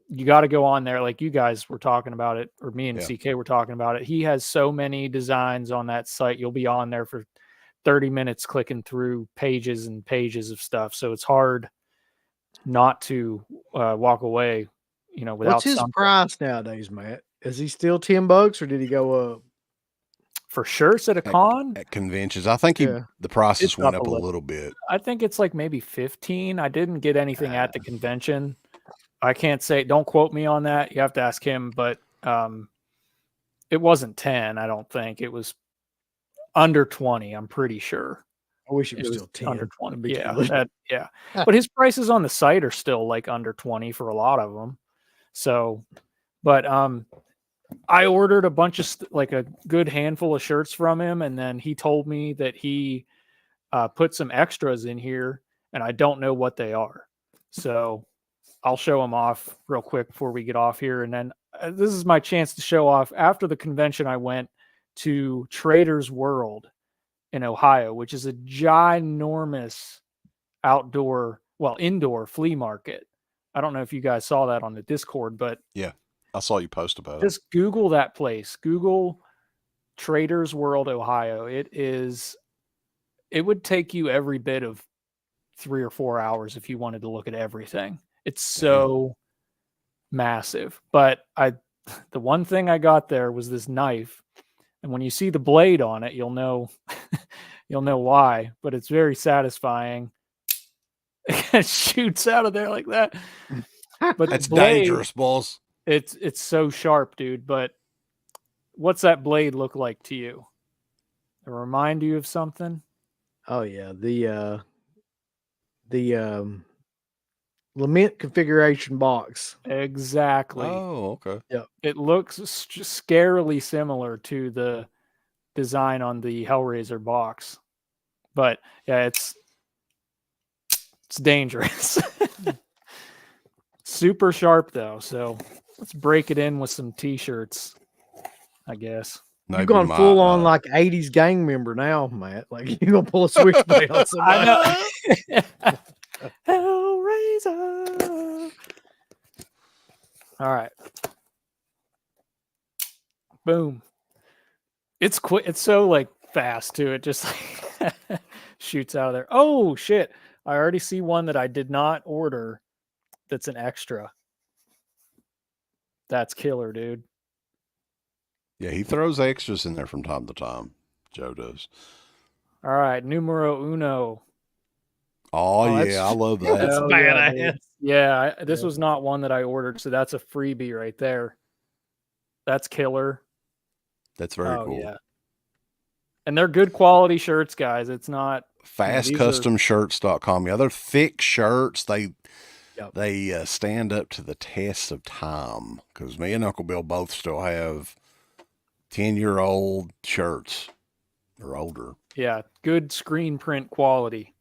Speaker 3: You got to go on there. Like you guys were talking about it, or me and CK were talking about it. He has so many designs on that site. You'll be on there for 30 minutes clicking through pages and pages of stuff. So it's hard not to walk away, without
Speaker 5: What's his price nowadays, Matt? Is he still $10 or did he go up?
Speaker 3: For shirts at a con?
Speaker 4: At conventions. I think the prices went up a little bit.
Speaker 3: I think it's like maybe 15. I didn't get anything at the convention. I can't say, don't quote me on that. You have to ask him, but it wasn't 10, I don't think. It was under 20, I'm pretty sure.
Speaker 5: I wish it was still 10.
Speaker 3: Under 20. Yeah. But his prices on the site are still like under 20 for a lot of them. So, but I ordered a bunch of like a good handful of shirts from him, and then he told me that he put some extras in here, and I don't know what they are. So I'll show them off real quick before we get off here. And then this is my chance to show off. After the convention, I went to Trader's World in Ohio, which is a ginormous indoor flea market. I don't know if you guys saw that on the Discord, but
Speaker 4: yeah, I saw you post about it.
Speaker 3: Just Google that place. Google Trader's World, Ohio. It would take you every bit of 3 or 4 hours if you wanted to look at everything. It's so massive. But the one thing I got there was this knife. And when you see the blade on it, you'll know why, but it's very satisfying. It shoots out of there like that. But
Speaker 4: that's dangerous, boss.
Speaker 3: It's so sharp, dude. But what's that blade look like to you? It remind you of something?
Speaker 5: Oh yeah, the Lament configuration box.
Speaker 3: Exactly.
Speaker 4: Oh, okay.
Speaker 5: Yeah.
Speaker 3: It looks scarily similar to the design on the Hellraiser box. But yeah, it's dangerous. Super sharp though. So let's break it in with some t-shirts, I guess.
Speaker 5: You've gone full on like 80s gang member now, Matt. Like you're gonna pull a switchblade on somebody.
Speaker 3: I know. Hellraiser. All right. Boom. It's quick. It's so like fast too. It just like shoots out of there. Oh shit. I already see one that I did not order that's an extra. That's killer, dude.
Speaker 4: Yeah, he throws extras in there from time to time. Joe does.
Speaker 3: All right, numero uno.
Speaker 4: Oh yeah, I love that.
Speaker 5: That's badass.
Speaker 3: Yeah, this was not one that I ordered, so that's a freebie right there. That's killer.
Speaker 4: That's very cool.
Speaker 3: Yeah. And they're good quality shirts, guys. It's not
Speaker 4: fastcustomshirts.com. Yeah, they're thick shirts. They stand up to the test of time because me and Uncle Bill both still have 10-year-old shirts or older.
Speaker 3: Yeah, good screen print quality.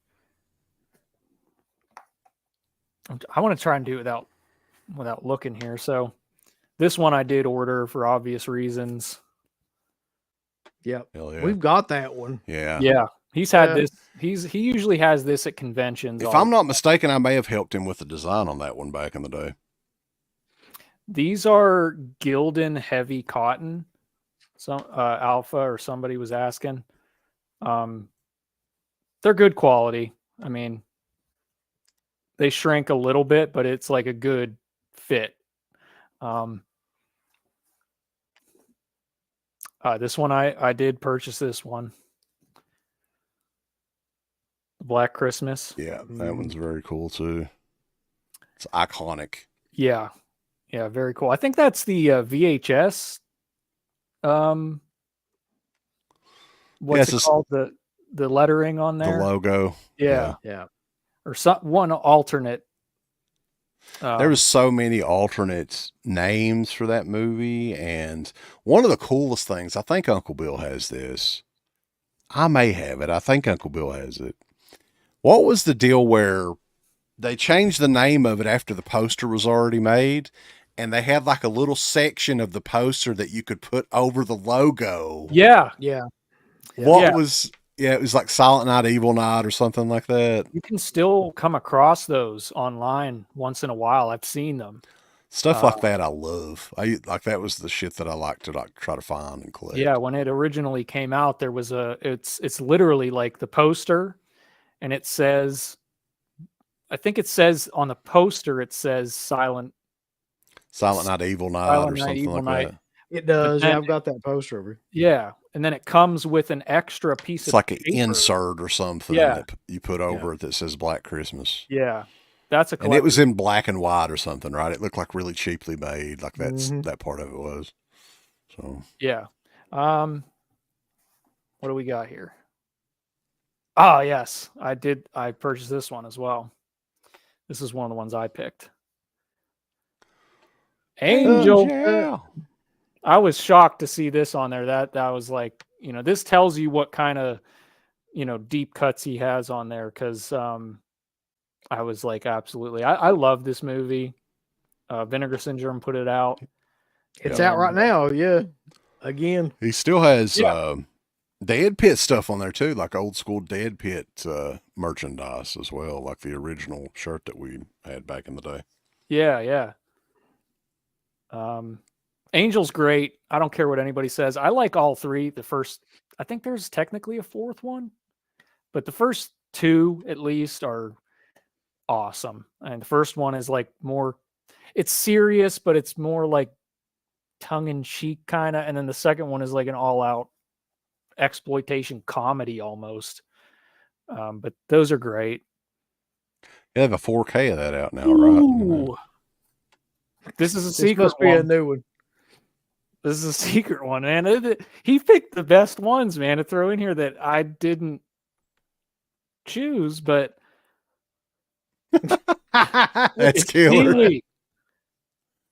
Speaker 3: I want to try and do it without looking here. So this one I did order for obvious reasons.
Speaker 5: Yep.
Speaker 4: Hell yeah.
Speaker 5: We've got that one.
Speaker 4: Yeah.
Speaker 3: Yeah. He's had this. He usually has this at conventions.
Speaker 4: If I'm not mistaken, I may have helped him with the design on that one back in the day.
Speaker 3: These are Gildan heavy cotton. Some Alpha or somebody was asking. They're good quality. I mean, they shrink a little bit, but it's like a good fit. This one I did purchase this one. Black Christmas.
Speaker 4: Yeah, that one's very cool too. It's iconic.
Speaker 3: Yeah. Yeah, very cool. I think that's the VHS. What's it called? The lettering on there?
Speaker 4: The logo.
Speaker 3: Yeah. Or one alternate.
Speaker 4: There was so many alternate names for that movie, and one of the coolest things, I think Uncle Bill has this. I may have it. I think Uncle Bill has it. What was the deal where they changed the name of it after the poster was already made, and they had like a little section of the poster that you could put over the logo?
Speaker 3: Yeah.
Speaker 4: What was... Yeah, it was like Silent Night, Evil Night or something like that.
Speaker 3: You can still come across those online once in a while. I've seen them.
Speaker 4: Stuff like that I love. That was the shit that I like to try to find and collect.
Speaker 3: Yeah, when it originally came out, there was it's literally like the poster, and it says, I think it says on the poster, it says Silent
Speaker 4: Night, Evil Night or something like that.
Speaker 5: It does. Yeah, I've got that poster over.
Speaker 3: Yeah. And then it comes with an extra piece
Speaker 4: it's
Speaker 3: of
Speaker 4: like
Speaker 3: paper.
Speaker 4: An insert or something that you put over it that says Black Christmas.
Speaker 3: Yeah. That's a collector.
Speaker 4: And it was in black and white or something, right? It looked like really cheaply made. Like that part of it was. So
Speaker 3: yeah. What do we got here? Oh, yes. I purchased this one as well. This is one of the ones I picked. Angel.
Speaker 4: Yeah.
Speaker 3: I was shocked to see this on there. That was like, this tells you what kind of, deep cuts he has on there. Cause, I was like, absolutely. I love this movie. Vinegar Syndrome put it out.
Speaker 5: It's out right now. Yeah. Again.
Speaker 4: He still has, DEADPIT stuff on there too. Like old school DEADPIT, merchandise as well. Like the original shirt that we had back in the day.
Speaker 3: Yeah. Angel's great. I don't care what anybody says. I like all three. I think there's technically a fourth one, but the first two at least are awesome. And the first one is like it's serious, but it's more like tongue in cheek kind of. And then the second one is like an all out exploitation comedy almost. But those are great.
Speaker 4: They have a 4K of that out now, right?
Speaker 3: This is a secret
Speaker 5: one. Be a new one.
Speaker 3: This is a secret one, man. He picked the best ones, man, to throw in here that I didn't choose, but
Speaker 4: that's killer.
Speaker 3: Pee-wee.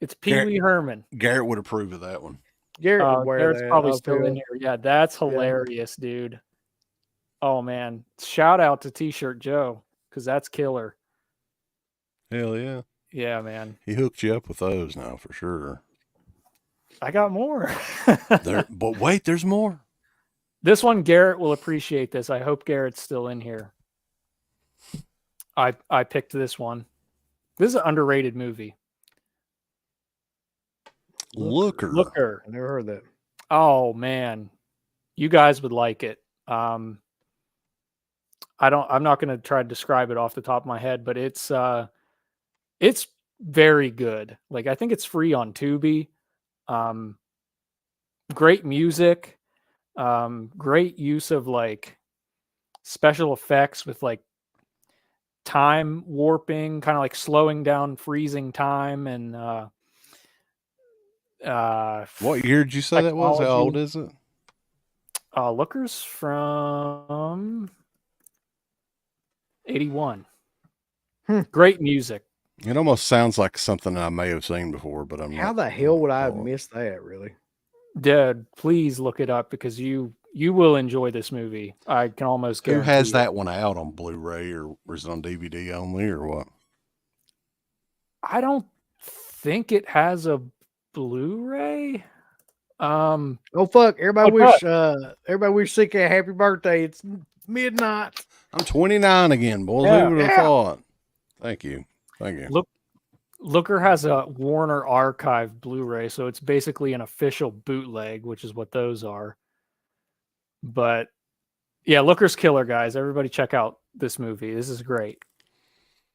Speaker 3: It's Pee Wee Herman.
Speaker 4: Garrett would approve of that one.
Speaker 3: Garrett's probably still in here. Yeah, that's hilarious, dude. Oh, man. Shout out to T-Shirt Joe, because that's killer.
Speaker 4: Hell yeah.
Speaker 3: Yeah, man.
Speaker 4: He hooked you up with those now for sure.
Speaker 3: I got more.
Speaker 4: But wait, there's more.
Speaker 3: This one, Garrett will appreciate this. I hope Garrett's still in here. I picked this one. This is an underrated movie.
Speaker 4: Looker.
Speaker 5: I never heard that.
Speaker 3: Oh man, you guys would like it. I'm not going to try to describe it off the top of my head, but it's very good. Like I think it's free on Tubi. Great music. Great use of like special effects with like time warping, kind of like slowing down, freezing time, and
Speaker 4: what year did you say that was? How old is it?
Speaker 3: Looker's from 81. Great music.
Speaker 4: It almost sounds like something I may have seen before, but
Speaker 5: How the hell would I have missed that, really?
Speaker 3: Dad, please look it up because you will enjoy this movie. I can almost guarantee.
Speaker 4: Who has that one out on Blu-ray or is it on DVD only or what?
Speaker 3: I don't think it has a Blu-ray.
Speaker 5: Oh fuck! Everybody wish CK a happy birthday. It's midnight.
Speaker 4: I'm 29 again, boys.
Speaker 3: Yeah.
Speaker 4: Who would have thought? Thank you.
Speaker 3: Looker has a Warner Archive Blu-ray, so it's basically an official bootleg, which is what those are. But yeah, Looker's killer, guys. Everybody check out this movie. This is great.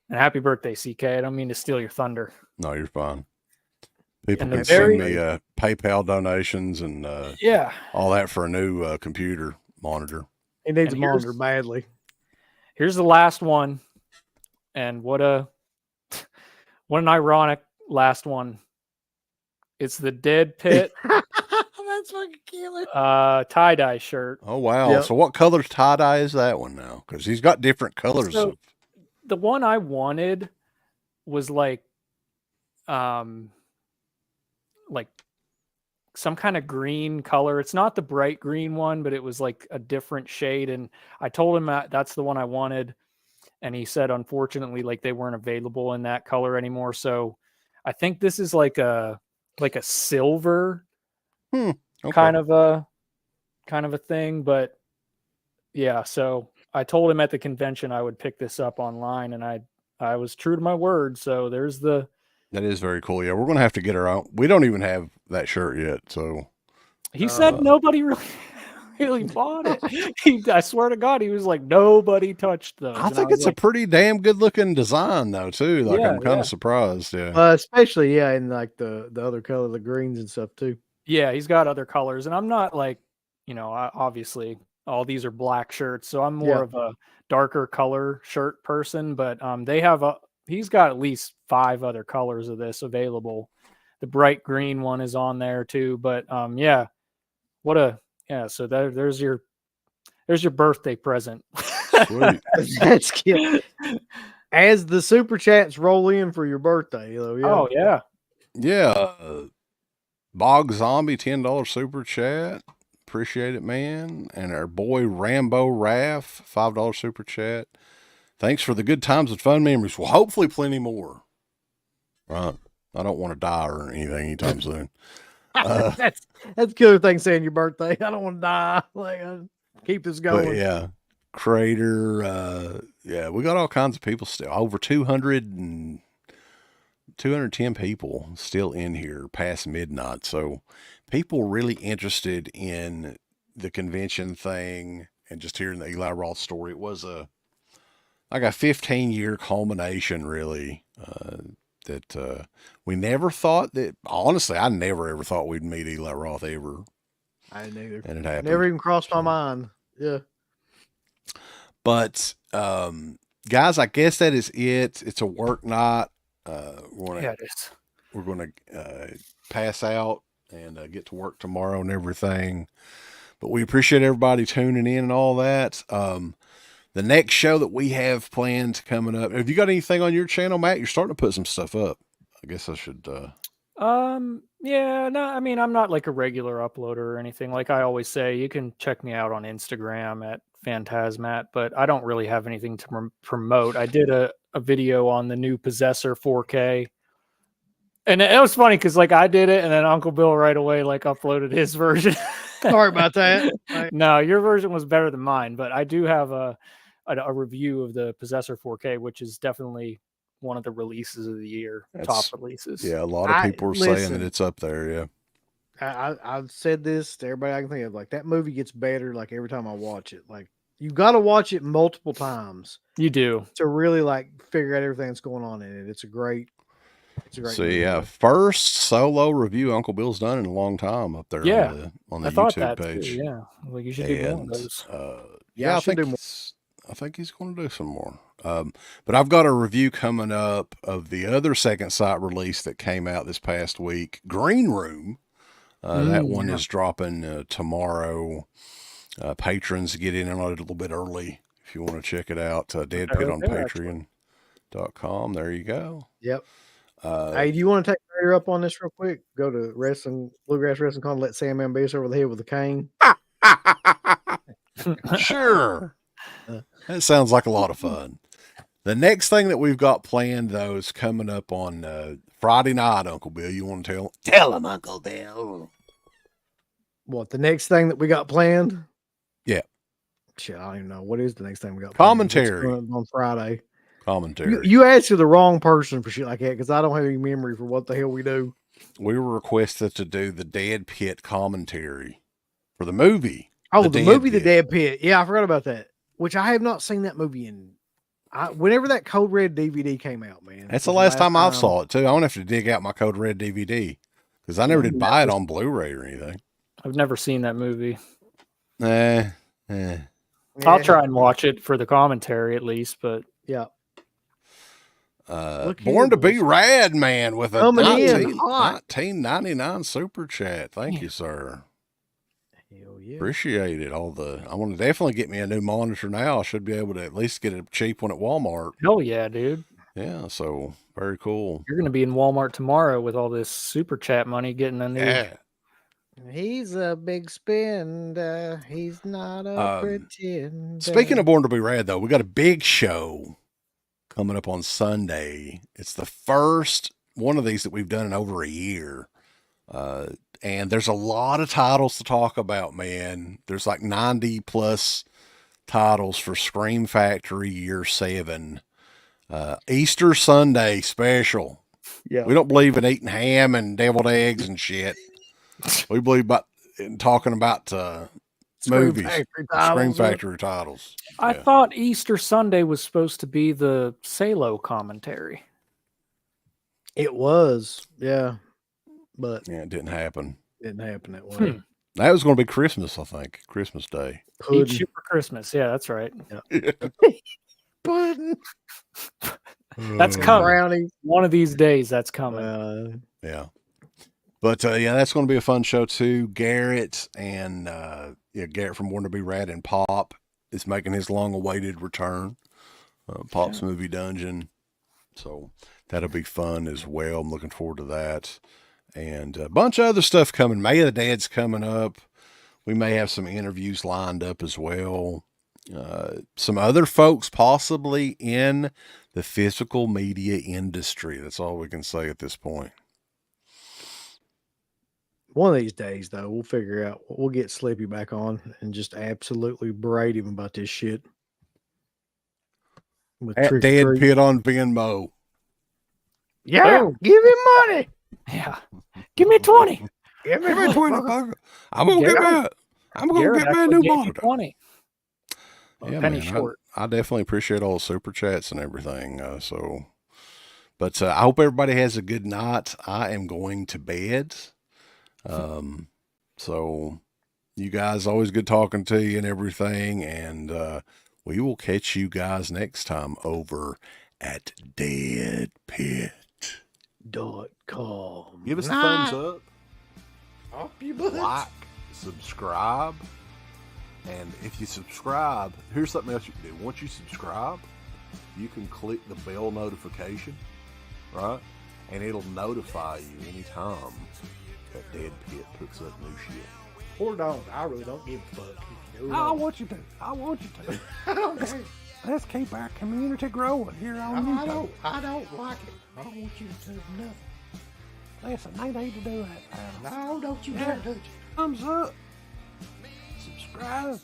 Speaker 3: And happy birthday, CK. I don't mean to steal your thunder.
Speaker 4: No, you're fine. People
Speaker 3: And
Speaker 4: can send me PayPal donations and all that for a new computer monitor.
Speaker 5: He needs a monitor badly.
Speaker 3: Here's the last one. And what an ironic last one. It's the DEADPIT.
Speaker 5: That's fucking killer.
Speaker 3: Tie-dye shirt.
Speaker 4: Oh, wow.
Speaker 5: Yep.
Speaker 4: So what color tie-dye is that one now? Because he's got different colors.
Speaker 3: So the one I wanted was like some kind of green color. It's not the bright green one, but it was like a different shade. And I told him that's the one I wanted. And he said, unfortunately, like they weren't available in that color anymore. So I think this is like a silver kind of a thing. But yeah, so I told him at the convention I would pick this up online, and I was true to my word. So there's
Speaker 4: that is very cool. Yeah, we're going to have to get her out. We don't even have that shirt yet. So
Speaker 3: he said nobody really bought it. I swear to God, he was like, nobody touched those.
Speaker 4: I think it's a pretty damn good looking design though, too. Like I'm kind of surprised. Yeah.
Speaker 5: Especially, in like the other color, the greens and stuff too.
Speaker 3: Yeah, he's got other colors, and I'm not like, obviously all these are black shirts, so I'm more of a darker color shirt person, but he's got at least 5 other colors of this available. The bright green one is on there too, but so there's your birthday present.
Speaker 4: Sweet.
Speaker 5: That's cute. As the super chats roll in for your birthday, though. Yeah.
Speaker 3: Oh yeah.
Speaker 4: Yeah. Bog Zombie $10 super chat. Appreciate it, man. And our boy Rambo Raff $5 super chat. Thanks for the good times and fun memories. Well, hopefully plenty more. Right. I don't want to die or anything anytime soon.
Speaker 5: That's the killer thing saying your birthday. I don't want to die. Like, keep this going.
Speaker 4: But yeah. Crater. We got all kinds of people still. Over 210 people still in here past midnight. So people really interested in the convention thing and just hearing the Eli Roth story. It was like a 15-year culmination, really, that we never thought that, honestly, I never ever thought we'd meet Eli Roth ever.
Speaker 5: I didn't either.
Speaker 4: And it happened.
Speaker 5: Never even crossed my mind. Yeah.
Speaker 4: But, guys, I guess that is it. It's a work night. We're going to pass out and get to work tomorrow and everything. But we appreciate everybody tuning in and all that. The next show that we have planned coming up. Have you got anything on your channel, Matt? You're starting to put some stuff up. I guess I should.
Speaker 3: Yeah, no, I mean, I'm not like a regular uploader or anything. Like I always say, you can check me out on Instagram at PhantasMatt, but I don't really have anything to promote. I did a video on the new Possessor 4K. And it was funny because like I did it and then Uncle Bill right away like uploaded his version.
Speaker 5: Sorry about that.
Speaker 3: No, your version was better than mine, but I do have a review of the Possessor 4K, which is definitely one of the releases of the year, top releases.
Speaker 4: Yeah, a lot of people are saying that it's up there. Yeah,
Speaker 5: I've said this to everybody I can think of. Like that movie gets better like every time I watch it. Like you got to watch it multiple times.
Speaker 3: You do
Speaker 5: to really like figure out everything that's going on in it. It's a great.
Speaker 4: So yeah, first solo review Uncle Bill's done in a long time up there.
Speaker 3: Yeah,
Speaker 4: on the YouTube page.
Speaker 3: Too, yeah, like you should do more of those.
Speaker 4: I think he's going to do some more. But I've got a review coming up of the other Second Sight release that came out this past week, Green Room. That one is dropping tomorrow. Patrons get in on it a little bit early if you want to check it out. DEADPIT on Patreon.com. There you go.
Speaker 5: Yep. Hey, do you want to take Raider up on this real quick? Go to Bluegrass Wrestling Con, let Sam Man beat us over the head with a cane.
Speaker 4: Sure. That sounds like a lot of fun. The next thing that we've got planned, though, is coming up on Friday night, Uncle Bill. You want to tell him, Uncle Bill?
Speaker 5: What, the next thing that we got planned?
Speaker 4: Yeah.
Speaker 5: Shit, I don't even know. What is the next thing we got
Speaker 4: Commentary.
Speaker 5: planned? On Friday.
Speaker 4: Commentary.
Speaker 5: You asked the wrong person for shit like that because I don't have any memory for what the hell we do.
Speaker 4: We were requested to do the Dead Pit commentary for the movie.
Speaker 5: Oh, the movie, The Dead Pit. Yeah, I forgot about that. Which I have not seen that movie in. Whenever that Code Red DVD came out, man.
Speaker 4: That's the last time I saw it too. I won't have to dig out my Code Red DVD because I never did buy it on Blu-ray or anything.
Speaker 3: I've never seen that movie.
Speaker 4: Yeah.
Speaker 3: I'll try and watch it for the commentary at least, but
Speaker 5: yeah.
Speaker 4: Born to Be Rad, man, with a
Speaker 5: hot.
Speaker 4: 19.99 super chat. Thank you, sir.
Speaker 5: Hell yeah.
Speaker 4: Appreciate it. I want to definitely get me a new monitor now. I should be able to at least get a cheap one at Walmart.
Speaker 3: Hell yeah, dude.
Speaker 4: Yeah, so very cool.
Speaker 3: You're going to be in Walmart tomorrow with all this super chat money getting a new.
Speaker 4: Yeah.
Speaker 5: He's a big spender. He's not a pretender.
Speaker 4: Speaking of Born to Be Rad, though, we got a big show coming up on Sunday. It's the first one of these that we've done in over a year. And there's a lot of titles to talk about, man. There's like 90 plus titles for Scream Factory Year 7. Easter Sunday special.
Speaker 5: Yeah.
Speaker 4: We don't believe in eating ham and deviled eggs and shit. We believe in talking about movies, Scream Factory titles.
Speaker 3: I thought Easter Sunday was supposed to be the Salo commentary.
Speaker 5: It was, yeah. But
Speaker 4: yeah, it didn't happen.
Speaker 5: Didn't happen that way.
Speaker 4: That was going to be Christmas, I think. Christmas Day.
Speaker 3: Eat shit for Christmas. Yeah, that's right.
Speaker 5: Yeah.
Speaker 3: Pudding. That's coming. Brownies. One of these days, that's coming.
Speaker 4: Yeah. But yeah, that's going to be a fun show too. Garrett and Garrett from Born to Be Rad and Pop is making his long-awaited return. Pop's Movie Dungeon. So that'll be fun as well. I'm looking forward to that. And a bunch of other stuff coming. May of the Dead's coming up. We may have some interviews lined up as well. Some other folks possibly in the physical media industry. That's all we can say at this point.
Speaker 5: One of these days, though, we'll figure out. We'll get Slippy back on and just absolutely berate him about this shit.
Speaker 4: At Dead Pit on Venmo.
Speaker 5: Yeah, give him money.
Speaker 3: Yeah, give me 20.
Speaker 5: Give me
Speaker 4: 20. I'm gonna get me a new monitor.
Speaker 3: 20.
Speaker 4: Yeah, penny short. I definitely appreciate all the super chats and everything. But I hope everybody has a good night. I am going to bed. So you guys, always good talking to you and everything. And we will catch you guys next time over at DeadPit.com. Give us a thumbs up. Like, subscribe. And if you subscribe, here's something else you can do. Once you subscribe, you can click the bell notification, right? And it'll notify you anytime that Dead Pit puts up new shit.
Speaker 5: Or don't. I really don't give a fuck.
Speaker 4: I want you to. I don't care. Let's keep our community growing here on YouTube.
Speaker 5: I don't like it. I don't want you to do nothing.
Speaker 4: Listen, they need to do that.
Speaker 5: No, don't you dare touch it.
Speaker 4: Thumbs up. Subscribe.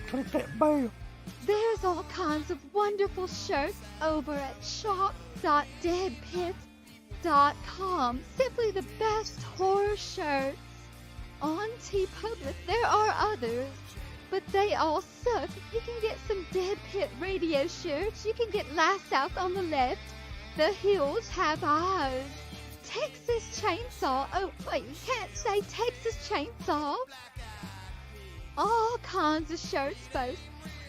Speaker 4: Click that bell.
Speaker 6: There's all kinds of wonderful shirts over at shop.deadpit.com. Simply the best horror shirts. On TeePublic, there are others, but they all suck. You can get some Dead Pit Radio shirts. You can get Last South on the Left. The Hills Have Eyes. Texas Chainsaw. Oh, wait, you can't say Texas Chainsaw. All kinds of shirts, folks.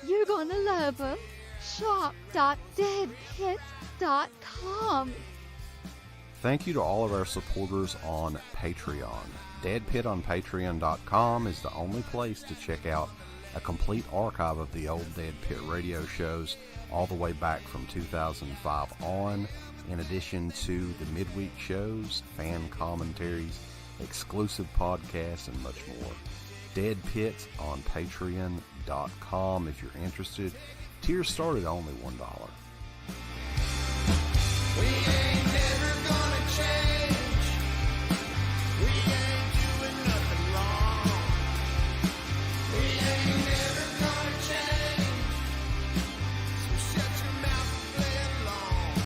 Speaker 6: You're gonna love them. Shop.deadpit.com.
Speaker 4: Thank you to all of our supporters on Patreon. Dead Pit on Patreon.com is the only place to check out a complete archive of the old Dead Pit radio shows all the way back from 2005 on, in addition to the midweek shows, fan commentaries, exclusive podcasts, and much more. Dead Pit on Patreon.com if you're interested. Tiers start at only $1.